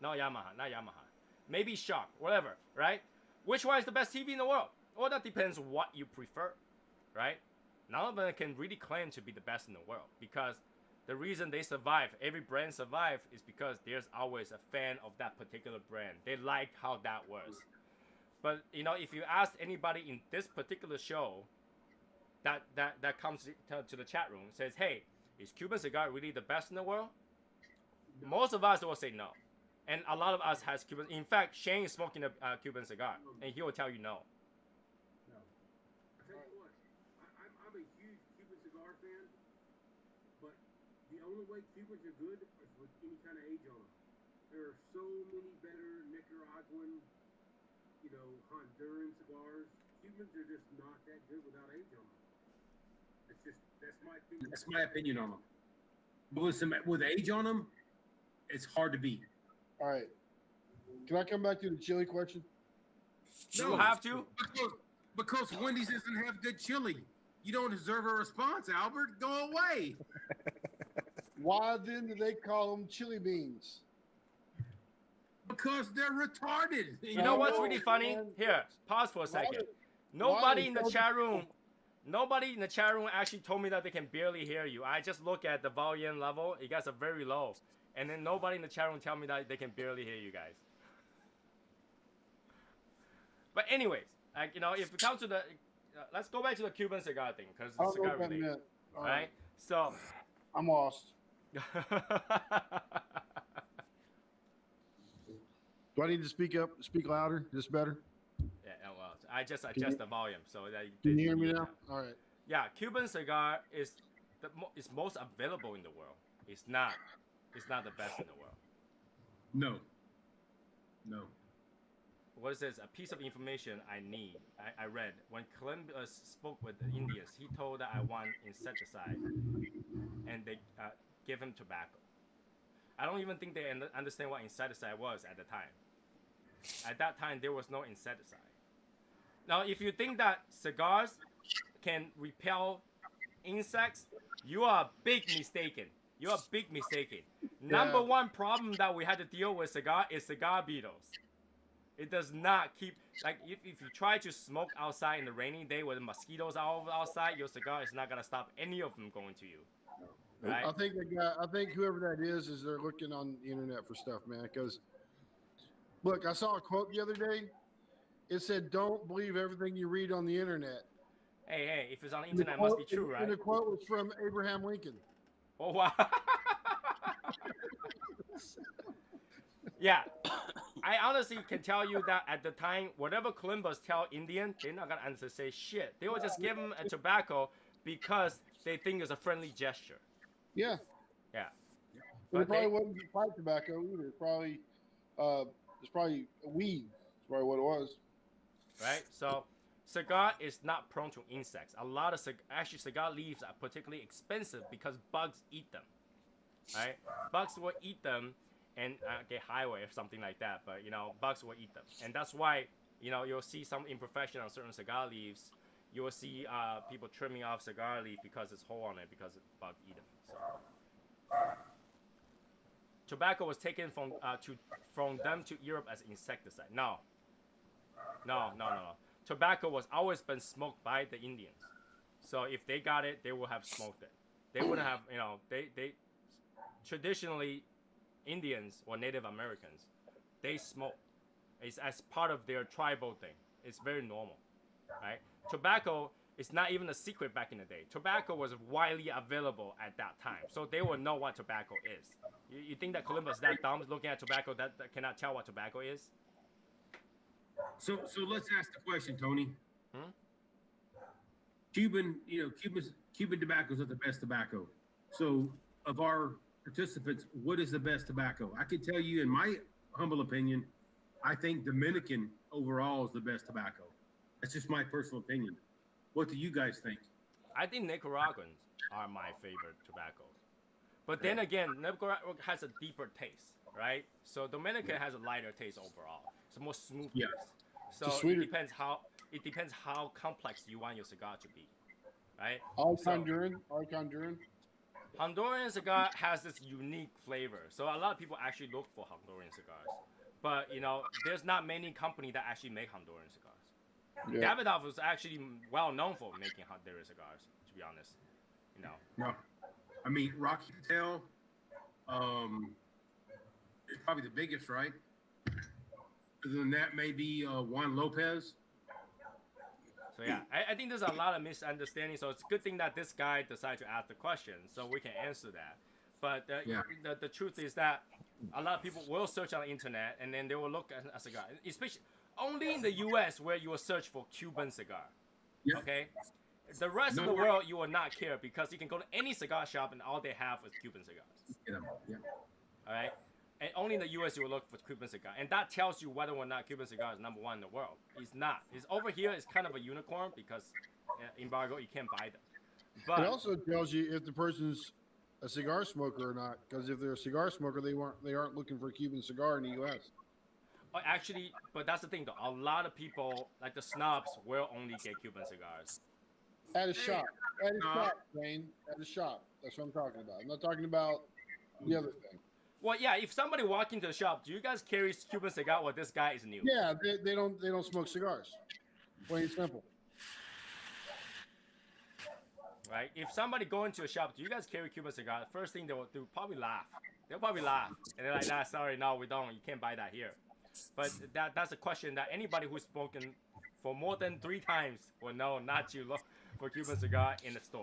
no, not Yamaha. Maybe Sharp, whatever, right? Which one is the best TV in the world? Well, that depends what you prefer, right? None of them can really claim to be the best in the world, because the reason they survive, every brand survive, is because there's always a fan of that particular brand. They like how that was. But if you ask anybody in this particular show that comes to the chat room, says, hey, is Cuban cigar really the best in the world? Most of us will say no. And a lot of us has Cuban. In fact, Shane is smoking a Cuban cigar, and he will tell you no. The only way Cubans are good is with any kind of age on them. There are so many better Nicaraguan, Honduran cigars. Cubans are just not that good without age on them. That's my opinion. That's my opinion on them. But with age on them, it's hard to beat. All right. Can I come back to the chili question? You have to? Because Wendy's doesn't have good chili. You don't deserve a response, Albert. Go away. Why then do they call them chili beans? Because they're retarded. You know what's really funny? Here, pause for a second. Nobody in the chat room actually told me that they can barely hear you. I just look at the volume level. You guys are very low. And then nobody in the chat room tell me that they can barely hear you guys. But anyways, if we come to the... let's go back to the Cuban cigar thing, because it's cigar related. All right? So... I'm lost. Do I need to speak louder? Just better? Yeah, well, I just adjust the volume so that can you hear me now? All right. Yeah, Cuban cigar is most available in the world. It's not the best in the world. No. What is this? A piece of information I need. I read when Columbus spoke with the Indians. He told that I want insecticide, and they give him tobacco. I don't even think they understand what insecticide was at the time. At that time, there was no insecticide. Now, if you think that cigars can repel insects, you are big mistaken. You are big mistaken. Number one problem that we had to deal with cigar is cigar beetles. It does not keep, like, if you try to smoke outside in the rainy day where the mosquitoes are all outside, your cigar is not gonna stop any of them going to you. Right? I think whoever that is they're looking on the internet for stuff, man. Because look, I saw a quote the other day. It said, "Don't believe everything you read on the internet." Hey, if it's on the internet, it must be true, right? And the quote was from Abraham Lincoln. Oh, wow. Yeah. I honestly can tell you that at the time, whatever Columbus tell Indian, they're not going to say shit. They will just give them a tobacco because they think it's a friendly gesture. Yeah. Yeah. But it probably wasn't pipe tobacco either. It's probably weed. That's probably what it was. Right? So, cigar is not prone to insects. A lot of cigar leaves are particularly expensive because bugs eat them. Right? Bugs will eat them and get highway or something like that. But, bugs will eat them. And that's why, you'll see some imperfection on certain cigar leaves. You will see people trimming off cigar leaf because it's hole on it because bugs eat them. So. Tobacco was taken from them to Europe as insecticide. No. Tobacco was always been smoked by the Indians. So if they got it, they would have smoked it. They wouldn't have, they traditionally, Indians or Native Americans, they smoke. It's as part of their tribal thing. It's very normal, right? Tobacco is not even a secret back in the day. Tobacco was widely available at that time. So they will know what tobacco is. You think that Columbus is that dumb looking at tobacco that cannot tell what tobacco is? So let's ask the question, Tony. Cuban tobacco is not the best tobacco. So of our participants, what is the best tobacco? I can tell you, in my humble opinion, I think Dominican overall is the best tobacco. That's just my personal opinion. What do you guys think? I think Nicaraguans are my favorite tobacco. But then again, Nicaragua has a deeper taste, right? So Dominican has a lighter taste overall. It's a more smooth taste. So it depends how complex you want your cigar to be, right? Honduran. Honduran cigar has this unique flavor. So a lot of people actually look for Honduran cigars. But, there's not many companies that actually make Honduran cigars. Yeah. Davidoff was actually well known for making Honduran cigars, to be honest. No. I mean, Rocky Patel is probably the biggest, right? Other than that, maybe Juan Lopez. So, yeah, I think there's a lot of misunderstanding. So it's a good thing that this guy decided to ask the question so we can answer that. But the truth is that a lot of people will search on the internet and then they will look at a cigar. Especially only in the U.S. where you will search for Cuban cigar. Yeah. Okay? The rest of the world, you will not care because you can go to any cigar shop and all they have is Cuban cigars. Yeah. All right? And only in the U.S. you will look for Cuban cigar. And that tells you whether or not Cuban cigar is number one in the world. It's not. It's over here. It's kind of a unicorn because embargo, you can't buy them. But it also tells you if the person's a cigar smoker or not. Because if they're a cigar smoker, they aren't looking for a Cuban cigar in the U.S. Actually, but that's the thing though. A lot of people, like the snobs, will only get Cuban cigars. At a shop. At a shop, Wayne. At a shop. That's what I'm talking about. I'm not talking about the other thing. Well, yeah. If somebody walk into the shop, do you guys carry Cuban cigar? Well, this guy is new. Yeah, they don't smoke cigars. Plain and simple. Right. If somebody go into a shop, do you guys carry Cuban cigar? The first thing they will do, probably laugh. They'll probably laugh, and they're like, "Nah, sorry, no, we don't. You can't buy that here." But that's a question that anybody who's spoken for more than 3 times will know not to look for Cuban cigar in the store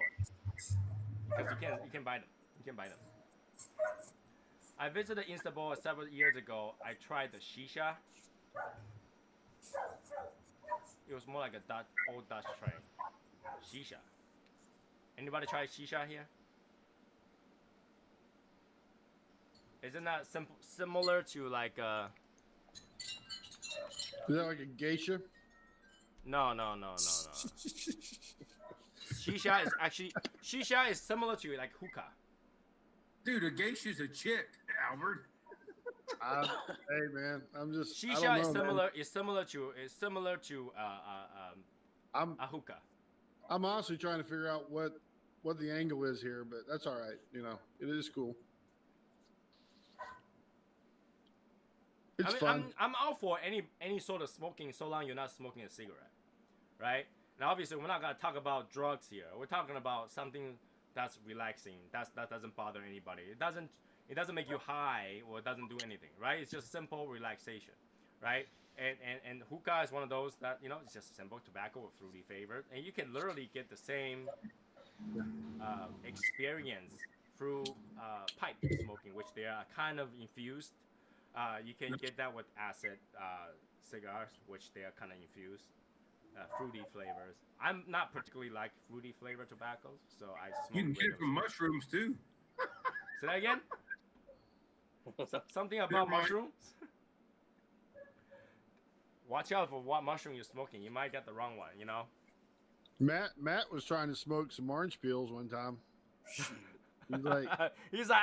because you can buy them. You can buy them. I visited Istanbul several years ago. I tried the shisha. It was more like a old Dutch train. Shisha. Anybody try shisha here? Isn't that similar to like a... Is that like a geisha? No. Shisha is similar to like hookah. Dude, a geisha's a chick, Albert. Hey man, I'm just. I Shisha don't is know, similar. man. Is similar to a hookah. I'm honestly trying to figure out what the angle is here, but that's all right. You know, it is cool. It's fun. I'm all for any sort of smoking so long you're not smoking a cigarette, right? Now obviously we're not gonna talk about drugs here. We're talking about something that's relaxing. That doesn't bother anybody. It doesn't make you high or it doesn't do anything, right? It's just simple relaxation, right? And hookah is one of those that, you know, it's just simple tobacco with fruity flavor, and you can literally get the same experience through pipe smoking, which they are kind of infused. You can get that with acid cigars, which they are kind of infused, fruity flavors. I'm not particularly like fruity flavored tobaccos, so I smoke. You can get it from mushrooms too. Say that again. Something about mushrooms. Watch out for what mushroom you're smoking. You might get the wrong one, you know? Matt was trying to smoke some orange peels one time. He's like,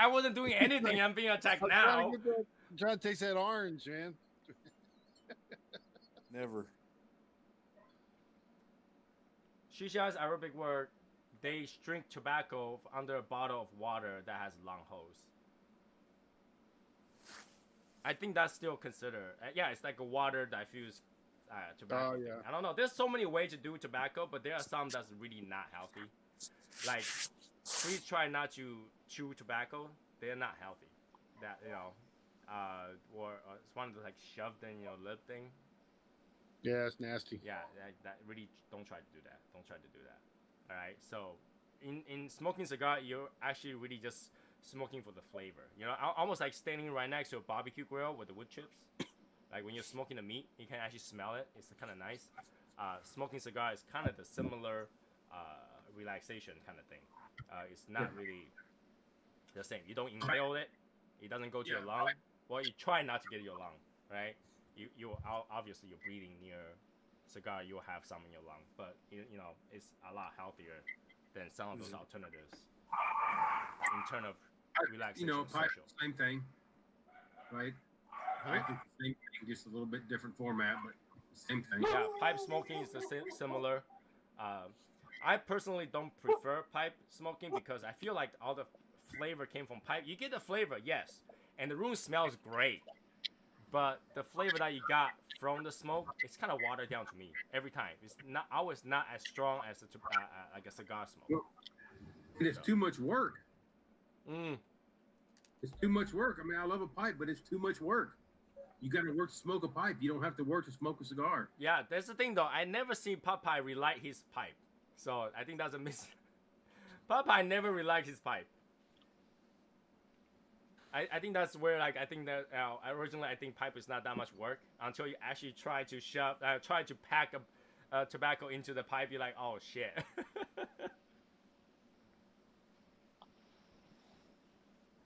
I wasn't doing anything. I'm being attacked now. I'm trying to taste that orange, man. Never. Shisha is Arabic word. They drink tobacco under a bottle of water that has long hose. I think that's still considered. Yeah, it's like a water diffused tobacco. Oh, yeah. I don't know. There's so many ways to do tobacco, but there are some that's really not healthy. Like, please try not to chew tobacco. They're not healthy. That, you know, or it's one of the like shoved in your lip thing. Yeah, it's nasty. Yeah, that really don't try to do that. Don't try to do that. All right. So, in smoking cigar, you're actually really just smoking for the flavor. You know, almost like standing right next to a barbecue grill with the wood chips. Like when you're smoking the meat, you can actually smell it. It's kind of nice. Smoking cigar is kind of the similar relaxation kind of thing. It's not really the same. You don't inhale it. It doesn't go to your lung. Well, you try not to get your lung, right? You obviously you're breathing near cigar. You'll have some in your lung, but you know it's a lot healthier than some of those alternatives in terms of relaxation. You know, pipe, social. same thing, right? Pipe is the same thing, just a little bit different format, but same thing. Yeah, pipe smoking is similar. I personally don't prefer pipe smoking because I feel like all the flavor came from pipe. You get the flavor, yes, and the room smells great, but the flavor that you got from the smoke, it's kind of watered down to me every time. It's not always not as strong as like a cigar smoke. And it's too much work. It's too much work. I mean, I love a pipe, but it's too much work. You got to work to smoke a pipe. You don't have to work to smoke a cigar. Yeah, that's the thing though. I never seen Popeye relight his pipe, so I think that's a miss. Popeye never relight his pipe. I think that's where like I think that originally I think pipe is not that much work until you actually try to pack a tobacco into the pipe. You're like, oh shit.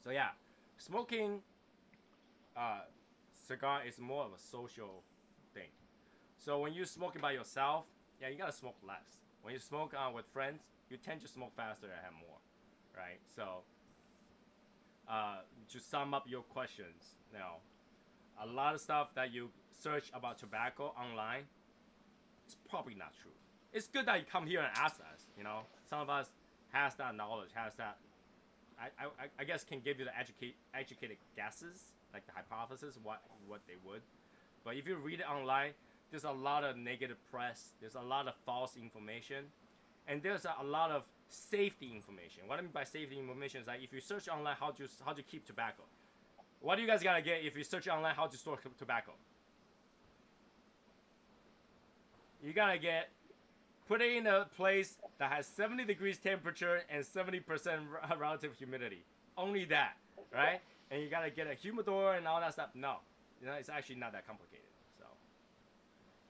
So yeah, smoking cigar is more of a social thing. So when you're smoking by yourself, yeah, you gotta smoke less. When you smoke with friends, you tend to smoke faster and have more, right? So to sum up your questions, now, a lot of stuff that you search about tobacco online, it's probably not true. It's good that you come here and ask us. You know, some of us has that knowledge, has that. I guess can give you the educated guesses, like the hypothesis, what they would. But if you read it online, there's a lot of negative press. There's a lot of false information, and there's a lot of safety information. What I mean by safety information is like if you search online how to keep tobacco. What do you guys gotta get if you search online how to store tobacco? You gotta put it in a place that has 70 degrees temperature and 70% relative humidity. Only that, right? And you gotta get a humidor and all that stuff. No, you know, it's actually not that complicated. So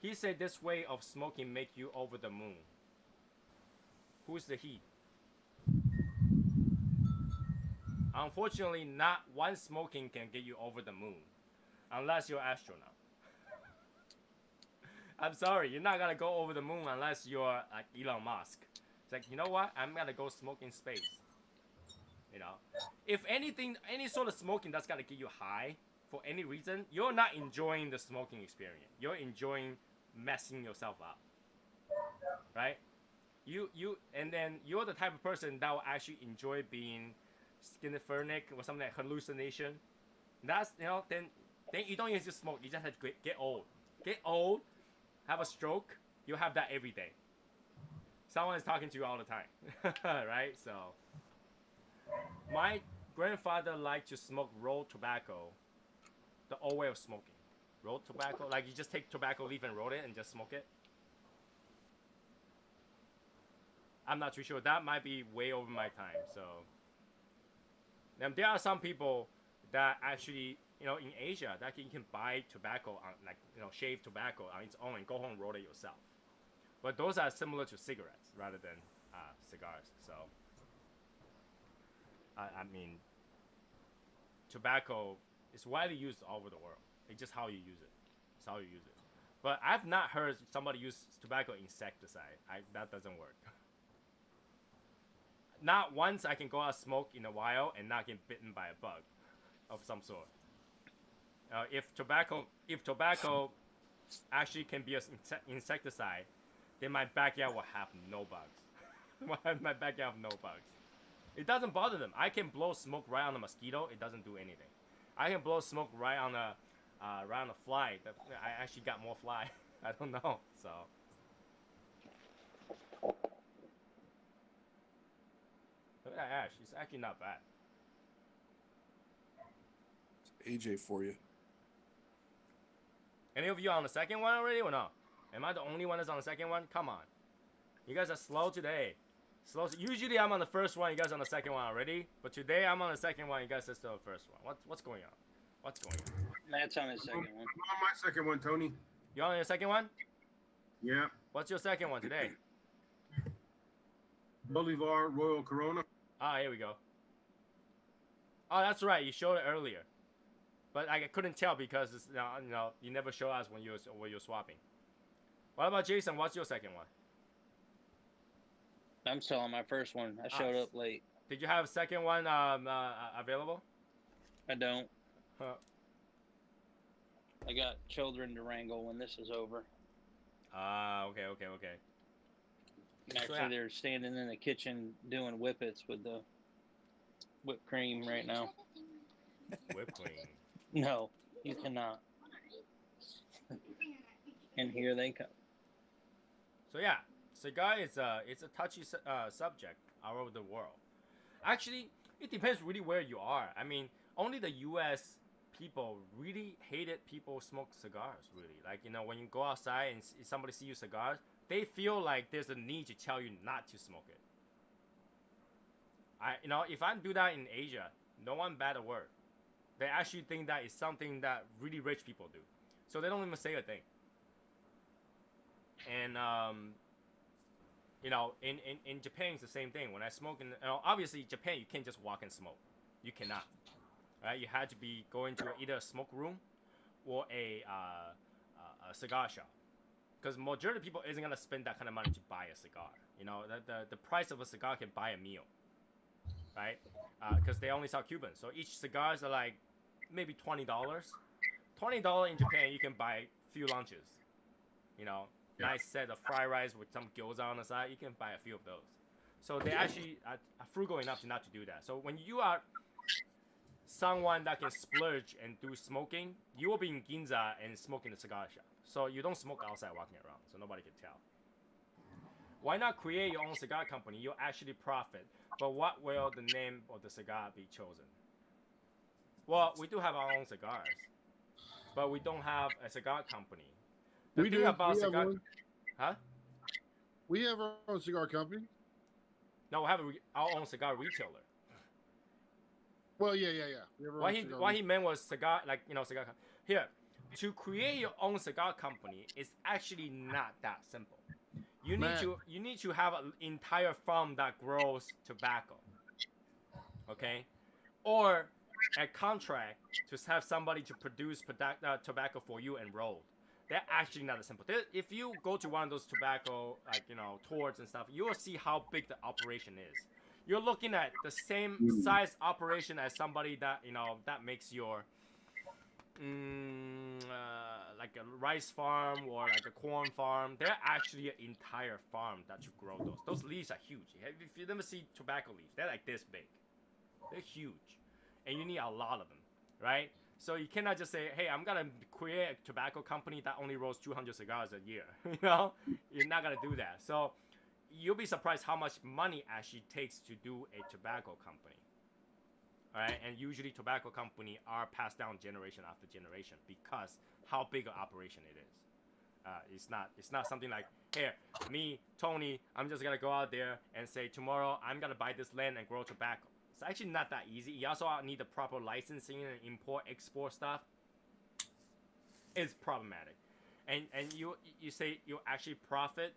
he said this way of smoking make you over the moon. Who's the he? Unfortunately, not one smoking can get you over the moon, unless you're an astronaut. I'm sorry, you're not gonna go over the moon unless you're like Elon Musk. It's like, you know what? I'm gonna go smoke in space. You know, if anything, any sort of smoking that's gonna get you high, for any reason, you're not enjoying the smoking experience. You're enjoying messing yourself up, right? And then you're the type of person that will actually enjoy being schizophrenic or something like hallucination. That's, then you don't even just smoke. You just have to get old. Get old, have a stroke. You'll have that every day. Someone is talking to you all the time, right? So, my grandfather liked to smoke rolled tobacco, the old way of smoking. Rolled tobacco, like you just take tobacco leaf and roll it and just smoke it. I'm not too sure. That might be way over my time. So, there are some people that actually, in Asia, that you can buy tobacco on, like, shaved tobacco on its own and go home and roll it yourself. But those are similar to cigarettes rather than cigars. So, I mean, tobacco is widely used all over the world. It's just how you use it. It's how you use it. But I've not heard somebody use tobacco insecticide. That doesn't work. Not once I can go out smoke in a while and not get bitten by a bug of some sort. If tobacco actually can be an insecticide, then my backyard will have no bugs. My backyard have no bugs. It doesn't bother them. I can blow smoke right on a mosquito. It doesn't do anything. I can blow smoke right on a fly. I actually got more fly. I don't know. So. Look at that ash. It's actually not bad. It's AJ for you. Any of you on the second one already or no? Am I the only one that's on the second one? Come on. You guys are slow today. Slow. Usually I'm on the first one. You guys are on the second one already. But today I'm on the second one. You guys are still on the first one. What's going on? What's going on? Matt's on his second one. I'm on my second one, Tony. You on your second one? Yeah. What's your second one today? Bolivar Royal Corona. Ah, here we go. Oh, that's right. You showed it earlier, but I couldn't tell because it's, you never show us when you're swapping. What about Jason? What's your second one? I'm still on my first one. I showed up late. Did you have a second one available? I don't. Huh. I got children to wrangle when this is over. Ah, okay. Actually, they're standing in the kitchen doing whippets with the whipped cream right now. Whipped cream? No, you cannot. And here they come. So yeah, cigar is it's a touchy subject all over the world. Actually, it depends really where you are. I mean, only the U.S. people really hated people smoke cigars. Really, like when you go outside and somebody see you cigars, they feel like there's a need to tell you not to smoke it. If I do that in Asia, no one bat a word. They actually think that is something that really rich people do, so they don't even say a thing. And in Japan it's the same thing. When I smoke obviously Japan, you can't just walk and smoke. You cannot. Right? You had to be going to either a smoke room or a cigar shop. Because majority of people isn't gonna spend that kind of money to buy a cigar. The price of a cigar can buy a meal, right? Because they only sell Cuban, so each cigars are like maybe $20. $20 in Japan, you can buy a few lunches. Nice set of fried rice with some gyoza on the side. You can buy a few of those. So they actually are frugal enough to not to do that. So when you are someone that can splurge and do smoking, you will be in Ginza and smoking the cigar shop. So you don't smoke outside walking around, so nobody can tell. Why not create your own cigar company? You'll actually profit. But what will the name of the cigar be chosen? Well, we do have our own cigars, but we don't have a cigar company. We do. About cigar... Huh? We have our own cigar company. No, we have our own cigar retailer. Well, yeah. What he meant was cigar, cigar. Here, to create your own cigar company is actually not that simple. You need to have an entire farm that grows tobacco. Okay, or a contract to have somebody to produce tobacco for you and roll. They're actually not that simple. If you go to one of those tobacco, tours and stuff, you will see how big the operation is. You're looking at the same size operation as somebody that that makes your like a rice farm or like a corn farm, they're actually an entire farm that you grow those. Those leaves are huge. If you never see tobacco leaves, they're like this big. They're huge, and you need a lot of them, right? So you cannot just say, hey, I'm gonna create a tobacco company that only rolls 200 cigars a year. You know, you're not gonna do that. So you'll be surprised how much money actually takes to do a tobacco company. All right, and usually tobacco company are passed down generation after generation because how big an operation it is. It's not something like, here, me, Tony, I'm just gonna go out there and say tomorrow I'm gonna buy this land and grow tobacco. It's actually not that easy. You also need the proper licensing and import export stuff. It's problematic, and you say you actually profit.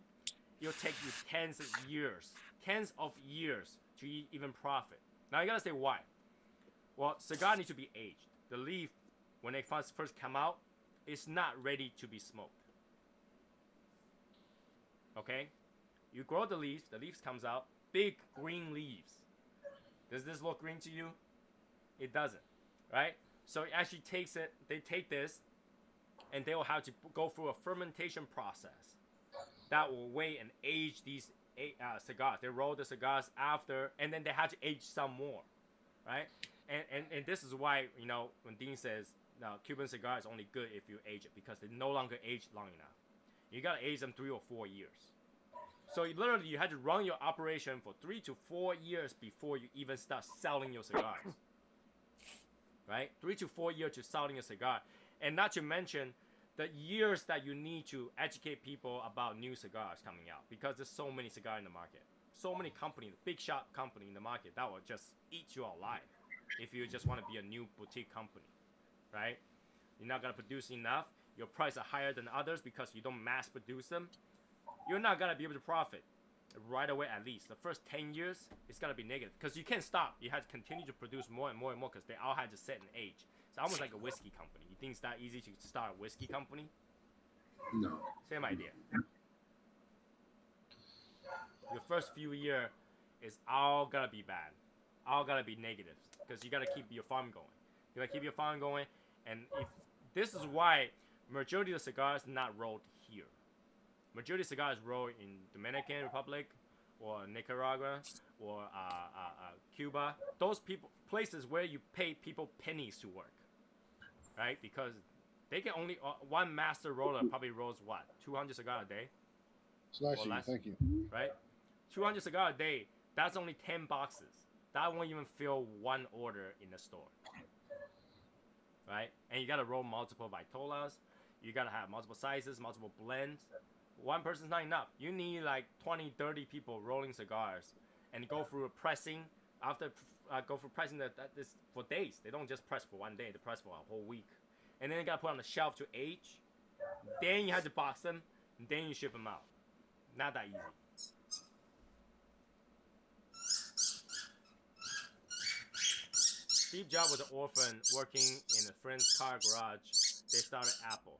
It'll take you tens of years to even profit. Now you gotta say why. Well, cigar needs to be aged. The leaf, when they first come out, is not ready to be smoked. Okay? You grow the leaves comes out, big green leaves. Does this look green to you? It doesn't, right? So it actually takes it, they take this, and they will have to go through a fermentation process that will wait and age these cigars. They roll the cigars after, and then they have to age some more, right? And this is why, you know, when Dean says, no, Cuban cigar is only good if you age it, because they no longer age long enough. You gotta age them 3 or 4 years. So literally, you had to run your operation for 3 to 4 years before you even start selling your cigars. Right? 3 to 4 years to selling a cigar. And not to mention the years that you need to educate people about new cigars coming out, because there's so many cigars in the market. So many companies, big shop company in the market that will just eat you alive if you just want to be a new boutique company, right? You're not going to produce enough. Your prices are higher than others because you don't mass produce them. You're not going to be able to profit right away. At least the first 10 years, it's going to be negative because you can't stop. You have to continue to produce more and more and more because they all had to set an age. It's almost like a whiskey company. You think it's that easy to start a whiskey company? No. Same idea. Your first few years is all going to be bad. All going to be negative because you got to keep your farm going. You got to keep your farm going. And if this is why majority of cigars not rolled here. Majority of cigars rolled in Dominican Republic or Nicaragua or Cuba. Those places where you pay people pennies to work, right? Because they can only one master roller probably rolls what, 200 cigars a day. It's nice of you. Thank you. Right, 200 cigars a day. That's only 10 boxes. That won't even fill one order in the store. Right? And you gotta roll multiple vitolas. You gotta have multiple sizes, multiple blends. One person's not enough. You need like 20, 30 people rolling cigars and go through a pressing. After go through pressing this for days. They don't just press for one day. They press for a whole week. And then you gotta put on the shelf to age. Then you have to box them. And then you ship them out. Not that easy. Steve Jobs was an orphan working in a friend's car garage. They started Apple.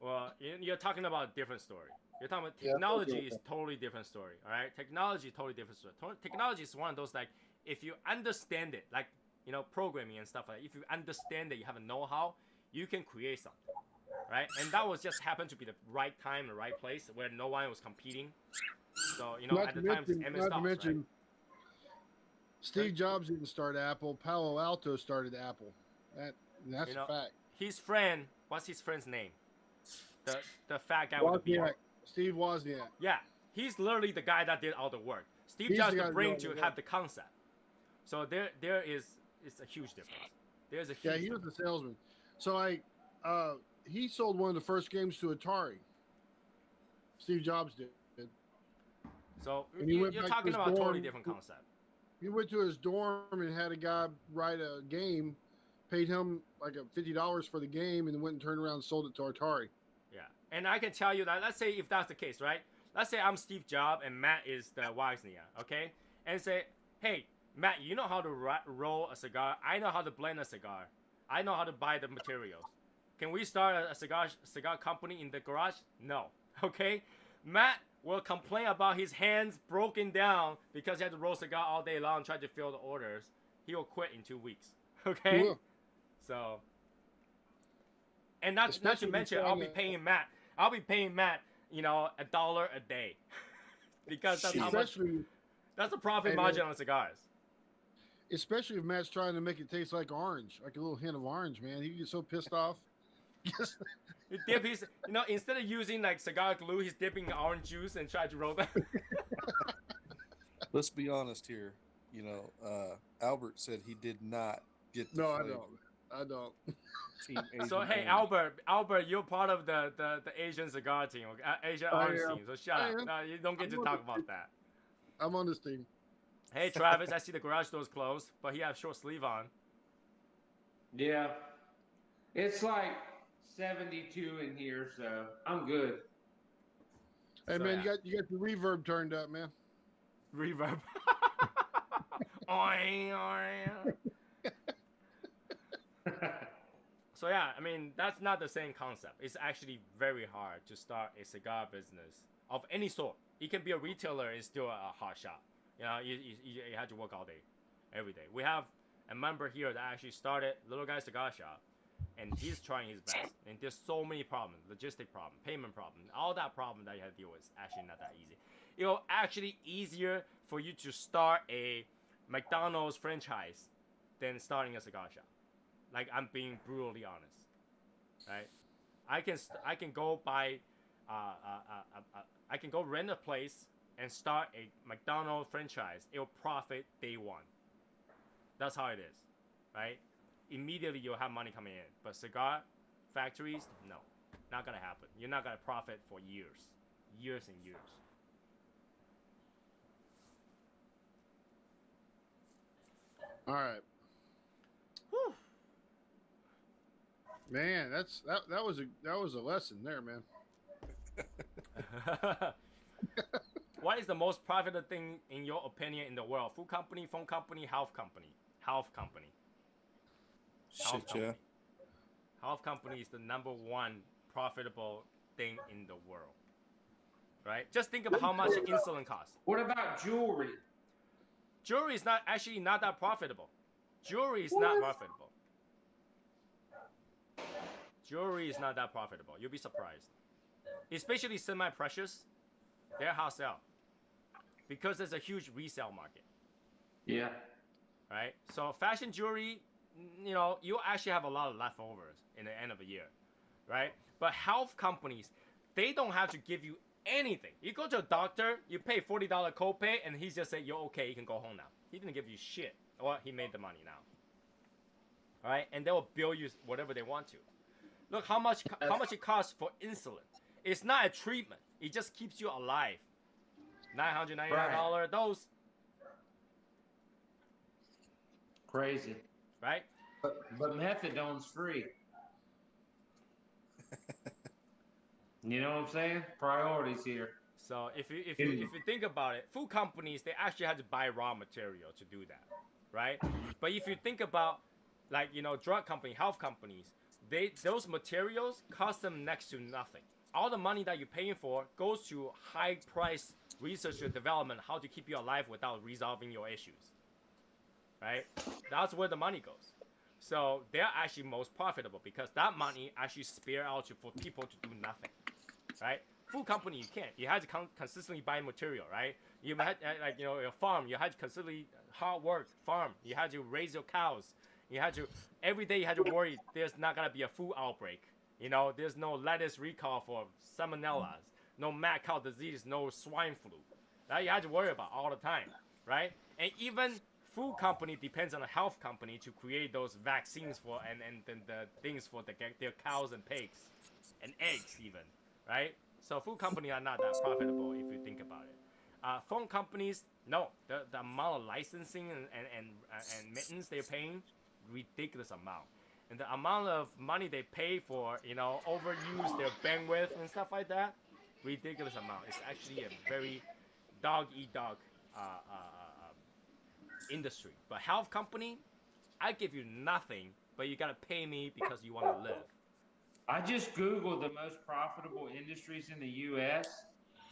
Well, you're talking about a different story. You're talking about technology is totally different story. All right, technology is totally different story. Technology is one of those, like, if you understand it, like, you know, programming and stuff like that. If you understand it, you have a know-how, you can create something, right? And that was just happened to be the right time, the right place where no one was competing. So, you know, at the time, MS DOS, right? Steve Jobs didn't start Apple. Palo Alto started Apple. That's a fact. His friend, what's his friend's name? The fat guy with the beard. Steve Wozniak. Yeah, he's literally the guy that did all the work. Steve Jobs the brain to have the concept. So there is it's a huge difference. There's a huge he was a salesman. So he sold one of the first games to Atari. Steve Jobs did. So you're talking about a totally different concept. He went to his dorm and had a guy write a game, paid him like $50 for the game, and then went and turned around and sold it to Atari. Yeah, and I can tell you that, let's say if that's the case, right? Let's say I'm Steve Jobs and Matt is the Wozniak, okay? And say, hey, Matt, you know how to roll a cigar. I know how to blend a cigar. I know how to buy the materials. Can we start a cigar company in the garage? No, okay? Matt will complain about his hands broken down because he had to roll cigar all day long, try to fill the orders. He will quit in 2 weeks. Okay? Cool. So And not to Especially mention, I'll be paying Matt. You know, $1 a day, because that's how much. That's the profit margin on cigars. Especially if Matt's trying to make it taste like orange, like a little hint of orange, man. He gets so pissed off. He dip his, you know, instead of using like cigar glue, he's dipping orange juice and try to roll that. Let's be honest here. You know, Albert said he did not get the No, flavor. I don't. Team So Asian hey, orange. Albert, you're part of the Asian cigar team, okay? Asian orange team. So shut up. No, you don't get to talk about that. I'm on this team. Hey Travis, I see the garage door's closed, but he has short sleeve on. Yeah. It's like 72 in here, so I'm good. Hey So, man, yeah. you got your reverb turned up, man. Reverb. Oing, oing. So yeah, I mean, that's not the same concept. It's actually very hard to start a cigar business of any sort. You can be a retailer and still a hot shop. You know, you have to work all day, every day. We have a member here that actually started Little Guy Cigar Shop, and he's trying his best. And there's so many problems, logistic problem, payment problem, all that problem that you have to deal with is actually not that easy. It'll actually easier for you to start a McDonald's franchise than starting a cigar shop. Like, I'm being brutally honest, right? I can go buy, I can go rent a place and start a McDonald's franchise. It'll profit day one. That's how it is, right? Immediately you'll have money coming in. But cigar factories, no, not gonna happen. You're not gonna profit for years and years. All right. Whew. Man, that was a lesson there, man. What is the most profitable thing in your opinion in the world? Food company, phone company, health company? Health company. Shit, yeah. Health company is the #1 profitable thing in the world. Right? Just think about how much insulin costs. What about jewelry? Jewelry is not that profitable. Jewelry is not profitable. Jewelry is not that profitable. You'll be surprised. Especially semi-precious, they're hard sell. Because there's a huge resale market. Yeah. Right? So fashion jewelry, you know, you actually have a lot of leftovers in the end of the year. Right? But health companies, they don't have to give you anything. You go to a doctor, you pay $40 copay, and he just say, you're okay, you can go home now. He didn't give you shit. Well, he made the money now. Alright? And they will bill you whatever they want to. Look how much it costs for insulin. It's not a treatment. It just keeps you alive. $999 dose. Crazy. Right? But methadone's free. You know what I'm saying? Priorities here. So if you think about it, food companies, they actually have to buy raw material to do that, right? But if you think about, like, you know, drug company, health companies, those materials cost them next to nothing. All the money that you're paying for goes to high price research and development, how to keep you alive without resolving your issues, right? That's where the money goes. So they're actually most profitable because that money actually spare out for people to do nothing, right? Food company, you can't. You had to consistently buy material, right? You had, like, you know, your farm, you had to consistently hard work farm. You had to raise your cows. You had to, every day you had to worry there's not going to be a food outbreak. You know, there's no lettuce recall for salmonellas, no mad cow disease, no swine flu. That you had to worry about all the time, right? And even food company depends on a health company to create those vaccines for and the things for their cows and pigs and eggs even, right? So food companies are not that profitable if you think about it. Phone companies, no, the amount of licensing and maintenance they're paying, ridiculous amount. And the amount of money they pay for, you know, overuse their bandwidth and stuff like that, ridiculous amount. It's actually a very dog-eat-dog industry. But health company, I give you nothing, but you gotta pay me because you want to live. I just Googled the most profitable industries in the U.S.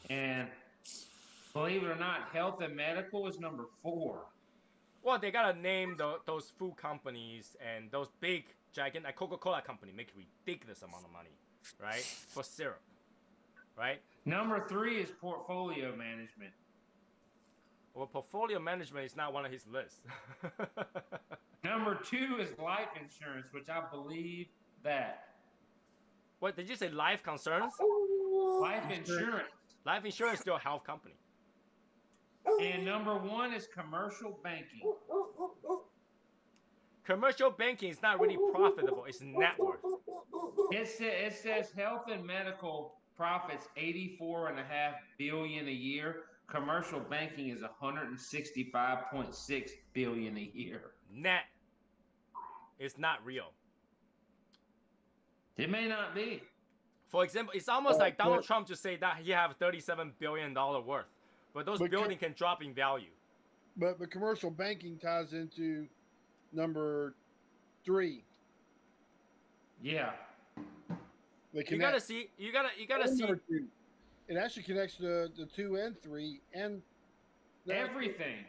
and believe it or not, health and medical is #4. Well, they gotta name those food companies and those big, gigantic Coca-Cola company make ridiculous amount of money, right? For syrup, right? Number 3 is portfolio management. Well, portfolio management is not one of his lists. Number 2 is life insurance, which I believe that. What did you say? Life concerns? Life insurance. Life insurance is still a health company. And number 1 is commercial banking. Commercial banking is not really profitable. It's net worth. It says health and medical profits 84.5 billion a year. Commercial banking is 165.6 billion a year. Net. It's not real. It may not be. For example, it's almost like Donald Trump to say that he have $37 billion worth, but those buildings can drop in value. But commercial banking ties into number 3. Yeah. You gotta see. You gotta see. It actually connects to the 2 and 3 and everything.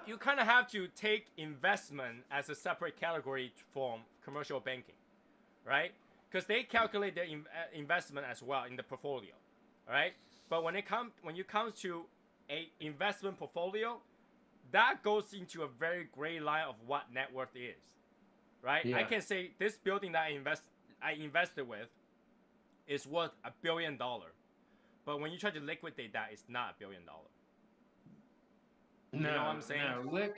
You kind of have to take investment as a separate category from commercial banking, right? Because they calculate their investment as well in the portfolio, all right? But when you come to a investment portfolio, that goes into a very gray line of what net worth is, right? Yeah. I can say this building that I invested with is worth $1 billion, but when you try to liquidate that, it's not $1 billion. You know what I'm saying? No,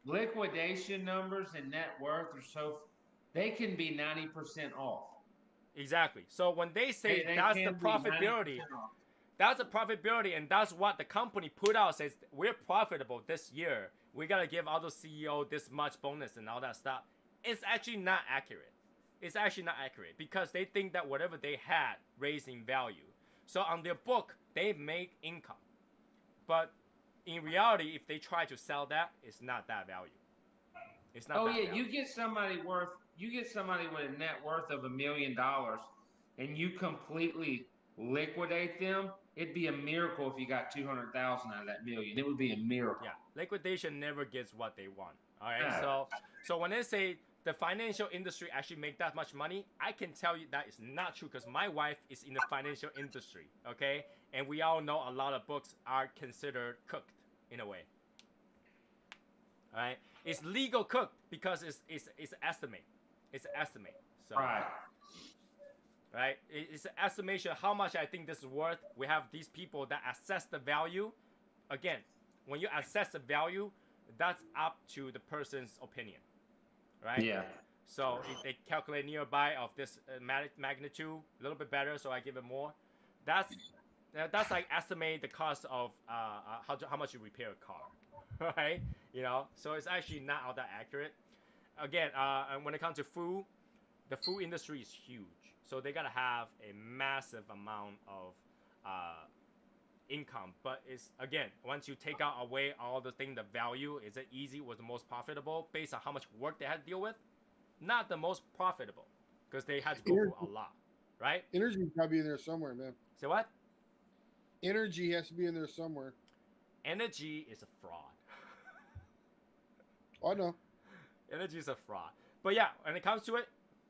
liquidation numbers and net worth are they can be 90% off. Exactly. So when they say that's the profitability, and that's what the company put out, says we're profitable this year, we gotta give other CEO this much bonus and all that stuff. It's actually not accurate. It's actually not accurate because they think that whatever they had raised in value. So on their book, they make income. But in reality, if they try to sell that, it's not that value. It's not. Oh that yeah, value. you get somebody with a net worth of $1 million, and you completely liquidate them. It'd be a miracle if you got 200,000 out of that million. It would be a miracle. Yeah, liquidation never gets what they want. All right, Yeah. so when they say the financial industry actually make that much money, I can tell you that is not true because my wife is in the financial industry. Okay, and we all know a lot of books are considered cooked in a way. All right, it's legal cooked because it's estimate. It's an estimate. So, right. It's an estimation of how much I think this is worth. We have these people that assess the value. Again, when you assess the value, that's up to the person's opinion, right? Yeah. So if they calculate nearby of this magnitude, a little bit better, so I give it more. That's like estimate the cost of how much you repair a car, right? You know, so it's actually not all that accurate. Again, and when it comes to food, the food industry is huge. So they gotta have a massive amount of income. But it's, again, once you take out away all the thing, the value, is it easy, was the most profitable based on how much work they had to deal with? Not the most profitable because they had to go through a lot, right? Energy's got to be in there somewhere, man. Say what? Energy has to be in there somewhere. Energy is a fraud. I know. Energy is a fraud. But yeah, when it comes to it,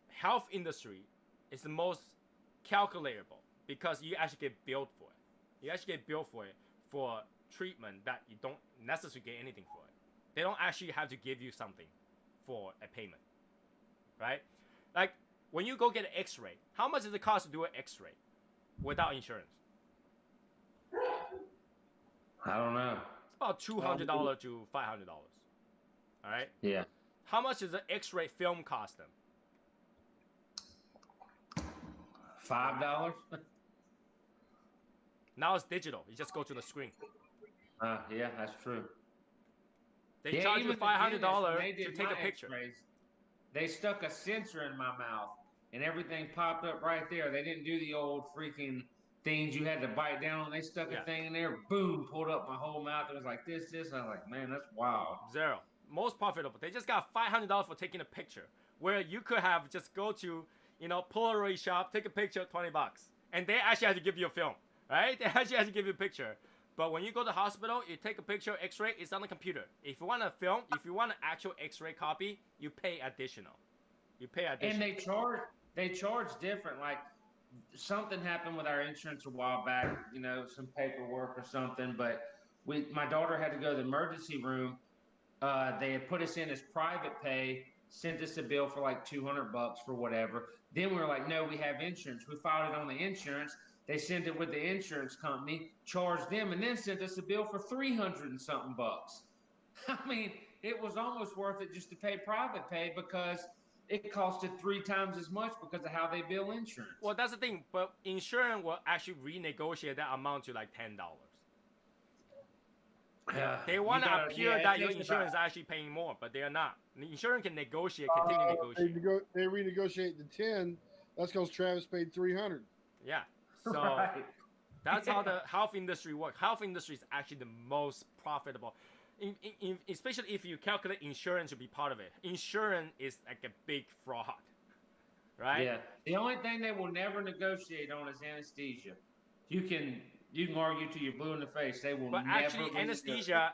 health industry is the most calculatable because you actually get billed for it. You actually get billed for it for treatment that you don't necessarily get anything for it. They don't actually have to give you something for a payment, right? Like when you go get an X-ray, how much does it cost to do an X-ray without insurance? I don't know. It's about $200 to $500. All right. Yeah. How much does an X-ray film cost them? $5. Now it's digital. You just go to the screen. Yeah, that's true. They charge you $500 to take a picture. They stuck a sensor in my mouth, and everything popped up right there. They didn't do the old freaking things you had to bite down on. They stuck a thing in there, boom, pulled up my whole mouth. It was like this. And I was like, man, that's wild. Zero. Most profitable. They just got $500 for taking a picture, where you could have just go to, Polaroid shop, take a picture, $20, and they actually have to give you a film, right? They actually have to give you a picture. But when you go to the hospital, you take a picture, X-ray, it's on the computer. If you want a film, if you want an actual X-ray copy, you pay additional. You pay additional. And they charge different. Like something happened with our insurance a while back, you know, some paperwork or something. But my daughter had to go to the emergency room. They had put us in as private pay, sent us a bill for like $200 for whatever. Then we were like, no, we have insurance. We filed it on the insurance. They sent it with the insurance company, charged them, and then sent us a bill for 300 and something bucks. I mean, it was almost worth it just to pay private pay because it costed 3 times as much because of how they bill insurance. Well, that's the thing. But insurance will actually renegotiate that amount to like $10. They want to appear that your insurance is actually paying more, but they are not. The insurance can negotiate, continue negotiating. They renegotiate the 10. That's because Travis paid 300. Yeah. So that's how the health industry works. Health industry is actually the most profitable, especially if you calculate insurance to be part of it. Insurance is like a big fraud, right? Yeah. The only thing they will never negotiate on is anesthesia. You can argue till you're blue in the face. They will But never. actually, anesthesia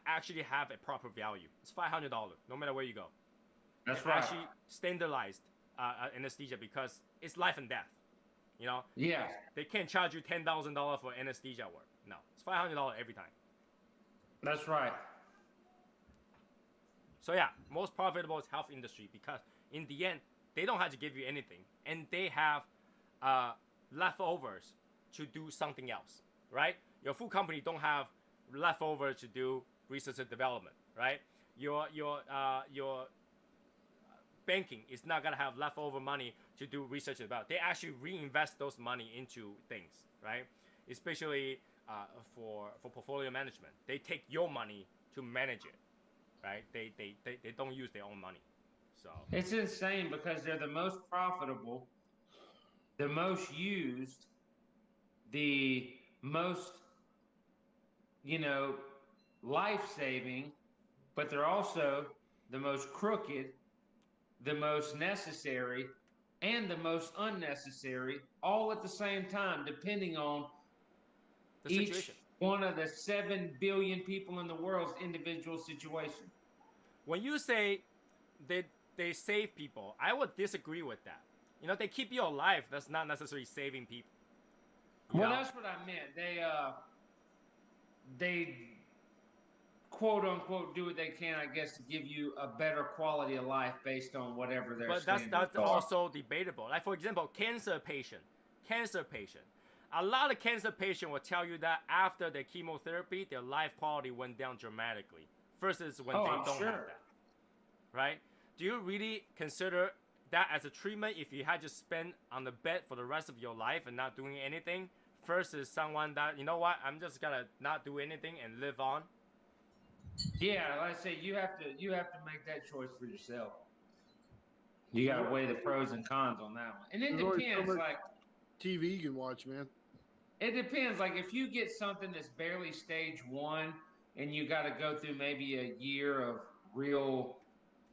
actually have a proper value. It's $500 no matter where you go. That's They right. Actually standardized anesthesia because it's life and death. You know. Yeah. They can't charge you $10,000 for anesthesia work. No, it's $500 every time. That's right. So yeah, most profitable is health industry because in the end they don't have to give you anything and they have leftovers to do something else, right? Your food company don't have leftovers to do research and development, right? Your banking is not gonna have leftover money to do research and development. They actually reinvest those money into things, right? Especially for portfolio management, they take your money to manage it, right? They don't use their own money, so It's insane because they're the most profitable, the most used, the most, life-saving, but they're also the most crooked, the most necessary, and the most unnecessary, all at the same time, depending on the each situation. one of the 7 billion people in the world's individual situation. When you say they save people, I would disagree with that. You know, they keep you alive. That's not necessarily saving people. Well, that's what I meant. They quote unquote do what they can, I guess, to give you a better quality of life based on whatever their But standards that's are. also debatable. Like for example, cancer patient. A lot of cancer patients will tell you that after their chemotherapy, their life quality went down dramatically versus when they don't have that. Right? Do you really consider that as a treatment if you had to spend on the bed for the rest of your life and not doing anything versus someone that, you know what, I'm just gonna not do anything and live on? Yeah, like I say, you have to make that choice for yourself. You gotta weigh the pros and cons on that one. And it There's always so depends, much like TV you can watch, man. it depends. Like if you get something that's barely stage 1 and you gotta go through maybe a year of real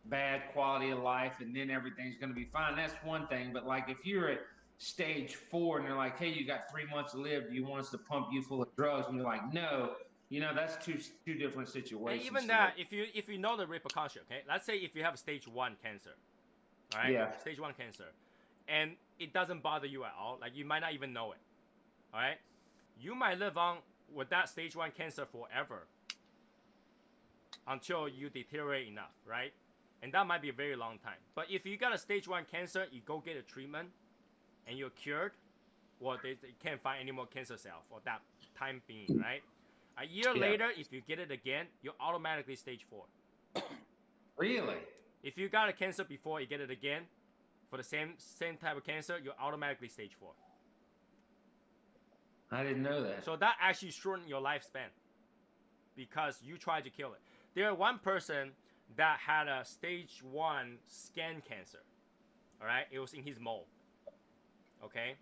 bad quality of life and then everything's going to be fine, that's one thing. But like if you're at stage 4 and they're like, hey, you got 3 months to live, do you want us to pump you full of drugs? And you're like, no, that's two different situations. And even that, if you know the repercussion, okay, let's say if you have stage 1 cancer, all right? Yeah. Stage 1 cancer, and it doesn't bother you at all, like you might not even know it, all right? You might live on with that stage 1 cancer forever until you deteriorate enough, right? And that might be a very long time. But if you got a stage 1 cancer, you go get a treatment, and you're cured, well, they can't find any more cancer cells for that time being, right? A year later, if you get it again, you're automatically stage 4. Really? If you got a cancer before, you get it again, for the same type of cancer, you're automatically stage 4. I didn't know that. So that actually shortened your lifespan because you tried to kill it. There one person that had a stage 1 skin cancer. All right, it was in his mole. Okay,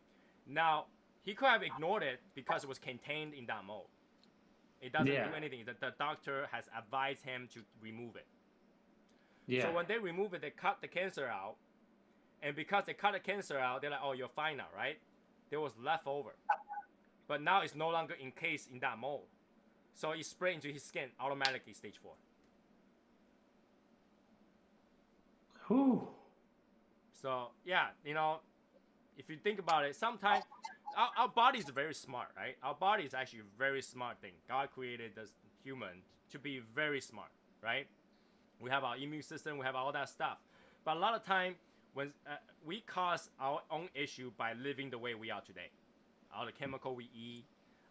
now he could have ignored it because it was contained in that mole. It doesn't do anything. The doctor has advised him to remove it. Yeah. So when they remove it, they cut the cancer out, and because they cut the cancer out, they're like, "Oh, you're fine now, right?" There was leftover. but now it's no longer encased in that mold. So it spread into his skin automatically, stage 4. Whew. So yeah, if you think about it, sometimes our body is very smart, right? Our body is actually a very smart thing. God created this human to be very smart, right? We have our immune system, we have all that stuff. But a lot of time, when we cause our own issue by living the way we are today, all the chemical we eat,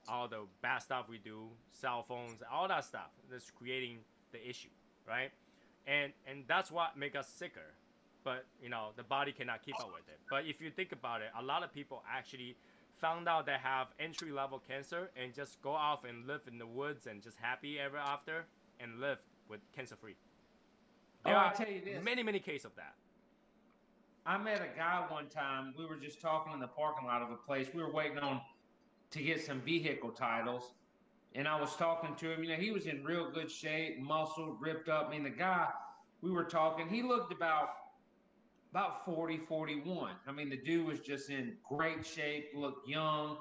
all the bad stuff we do, cell phones, all that stuff that's creating the issue, right? And that's what makes us sicker. But the body cannot keep up with it. But if you think about it, a lot of people actually found out they have entry-level cancer and just go off and live in the woods and just happy ever after and live with cancer-free. There I'll are tell you this. many cases of that. I met a guy one time. We were just talking in the parking lot of a place. We were waiting on to get some vehicle titles. And I was talking to him. He was in real good shape, muscled, ripped up. The guy, we were talking, he looked about 40, 41. The dude was just in great shape, looked young.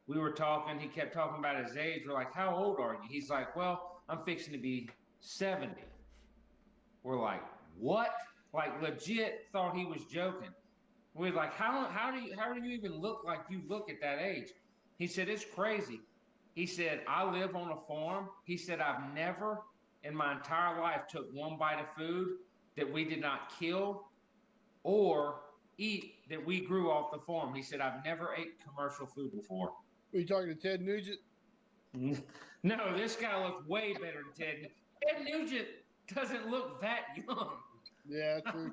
We were talking. He kept talking about his age. We're like, how old are you? He's like, well, I'm fixing to be 70. We're like, what? Like, legit thought he was joking. We're like, how do you even look like you look at that age? He said, it's crazy. He said, I live on a farm. He said, I've never in my entire life took one bite of food that we did not kill or eat that we grew off the farm. He said, I've never ate commercial food before. Were you talking to Ted Nugent? No, this guy looks way better than Ted. Ted Nugent doesn't look that young. Yeah, true.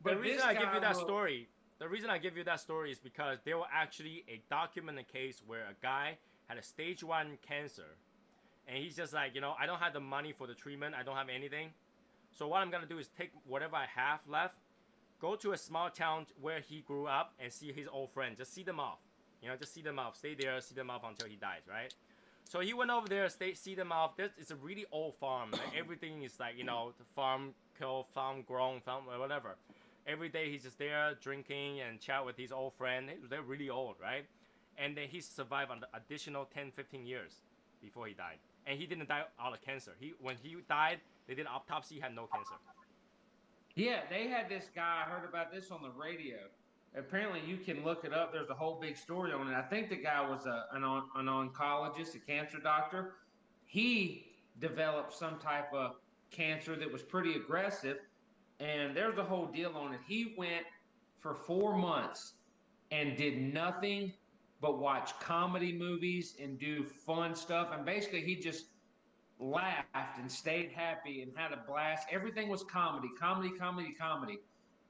The reason I give you that story is because there was actually a documented case where a guy had a stage 1 cancer, and he's just like, I don't have the money for the treatment. I don't have anything. So what I'm gonna do is take whatever I have left, go to a small town where he grew up and see his old friends. Just see them off. Just see them off. Stay there, see them off until he dies, right? So he went over there, see them off. It's a really old farm. Like, everything is like, the farm killed, farm grown, farm whatever. Every day he's just there drinking and chat with his old friend. They're really old, right? And then he survived an additional 10, 15 years before he died. And he didn't die out of cancer. When he died, they did an autopsy, he had no cancer. Yeah, they had this guy. I heard about this on the radio. Apparently, you can look it up. There's a whole big story on it. I think the guy was an oncologist, a cancer doctor. He developed some type of cancer that was pretty aggressive, and there's a whole deal on it. He went for 4 months and did nothing but watch comedy movies and do fun stuff. And basically, he just laughed and stayed happy and had a blast. Everything was comedy.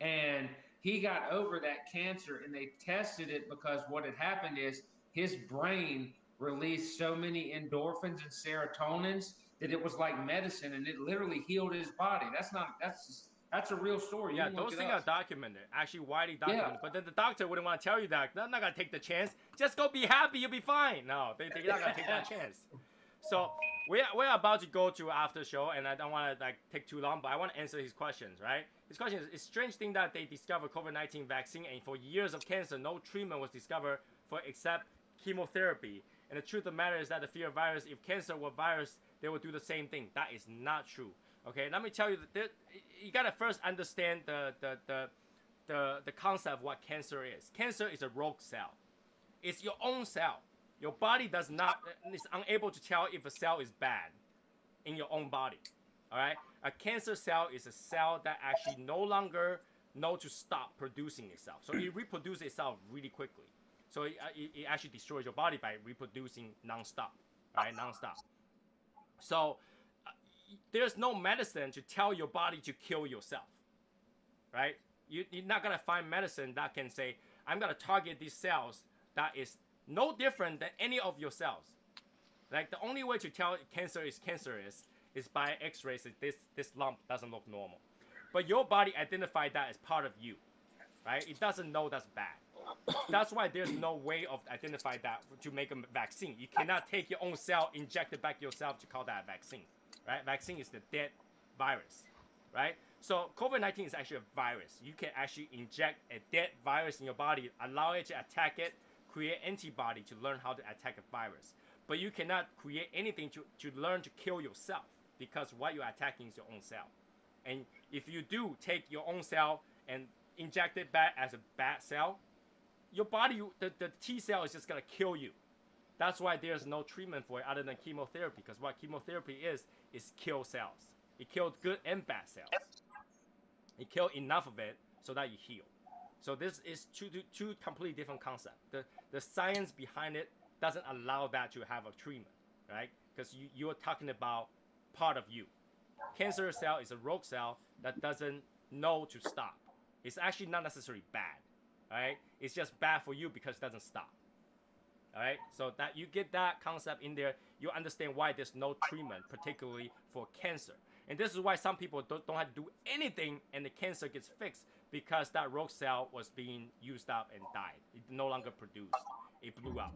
And he got over that cancer, and they tested it because what had happened is his brain released so many endorphins and serotonins that it was like medicine, and it literally healed his body. That's a real story. Yeah, those things are documented, actually widely documented. Yeah. But then the doctor wouldn't want to tell you that. They're not gonna take the chance. Just go be happy, you'll be fine. No, they're not gonna take that chance. So we're about to go to after show, and I don't want to take too long, but I want to answer his questions, right? His question is, it's a strange thing that they discovered COVID-19 vaccine, and for years of cancer, no treatment was discovered for except chemotherapy. And the truth of the matter is that the fear of virus, if cancer were virus, they would do the same thing. That is not true. Okay, let me tell you that you gotta first understand the concept of what cancer is. Cancer is a rogue cell. It's your own cell. Your body is unable to tell if a cell is bad in your own body. All right, a cancer cell is a cell that actually no longer know to stop producing itself. So it reproduces itself really quickly. So it actually destroys your body by reproducing nonstop. All right, nonstop. So there's no medicine to tell your body to kill yourself, right? You're not gonna find medicine that can say, I'm gonna target these cells that is no different than any of your cells. Like, the only way to tell cancer is cancerous is by x-rays. This lump doesn't look normal. But your body identified that as part of you, right? It doesn't know that's bad. That's why there's no way of identifying that to make a vaccine. You cannot take your own cell, inject it back yourself to call that a vaccine, right? Vaccine is the dead virus, right? So COVID-19 is actually a virus. You can actually inject a dead virus in your body, allow it to attack it, create antibody to learn how to attack a virus. But you cannot create anything to learn to kill yourself, because what you're attacking is your own cell. And if you do take your own cell and inject it back as a bad cell, your body, the T cell is just going to kill you. That's why there's no treatment for it other than chemotherapy, because what chemotherapy is kill cells. It kills good and bad cells. It kills enough of it so that you heal. So this is two completely different concepts. The science behind it doesn't allow that to have a treatment, right? Because you're talking about part of you. Cancer cell is a rogue cell that doesn't know to stop. It's actually not necessarily bad, right? It's just bad for you because it doesn't stop. All right, so that you get that concept in there, you understand why there's no treatment, particularly for cancer. And this is why some people don't have to do anything and the cancer gets fixed, because that rogue cell was being used up and died. It no longer produced. It blew up.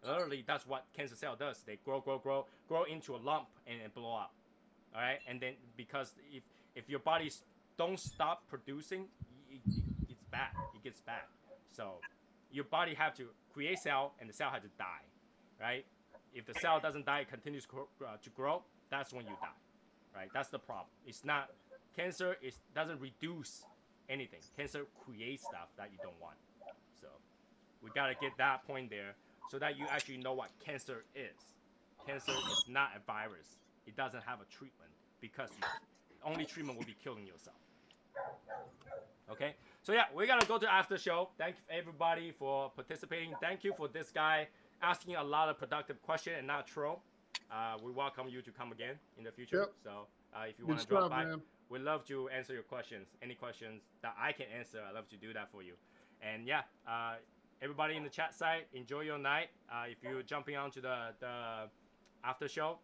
Literally, that's what cancer cell does. They grow into a lump and blow up. All right, and then because if your body don't stop producing, it's bad. It gets bad. So your body have to create cell, and the cell has to die, right? If the cell doesn't die, it continues to grow, that's when you die, right? That's the problem. It's not, cancer doesn't reduce anything. Cancer creates stuff that you don't want. So we got to get that point there so that you actually know what cancer is. Cancer is not a virus. It doesn't have a treatment, because only treatment will be killing yourself. Okay, so yeah, we're gonna go to after show. Thank everybody for participating. Thank you for this guy asking a lot of productive questions and not troll. We welcome you to come again in the future. Yep. So if you want to Good drop stuff, by, man. we'd love to answer your questions. Any questions that I can answer, I'd love to do that for you. And yeah, everybody in the chat side, enjoy your night. If you're jumping onto the after show,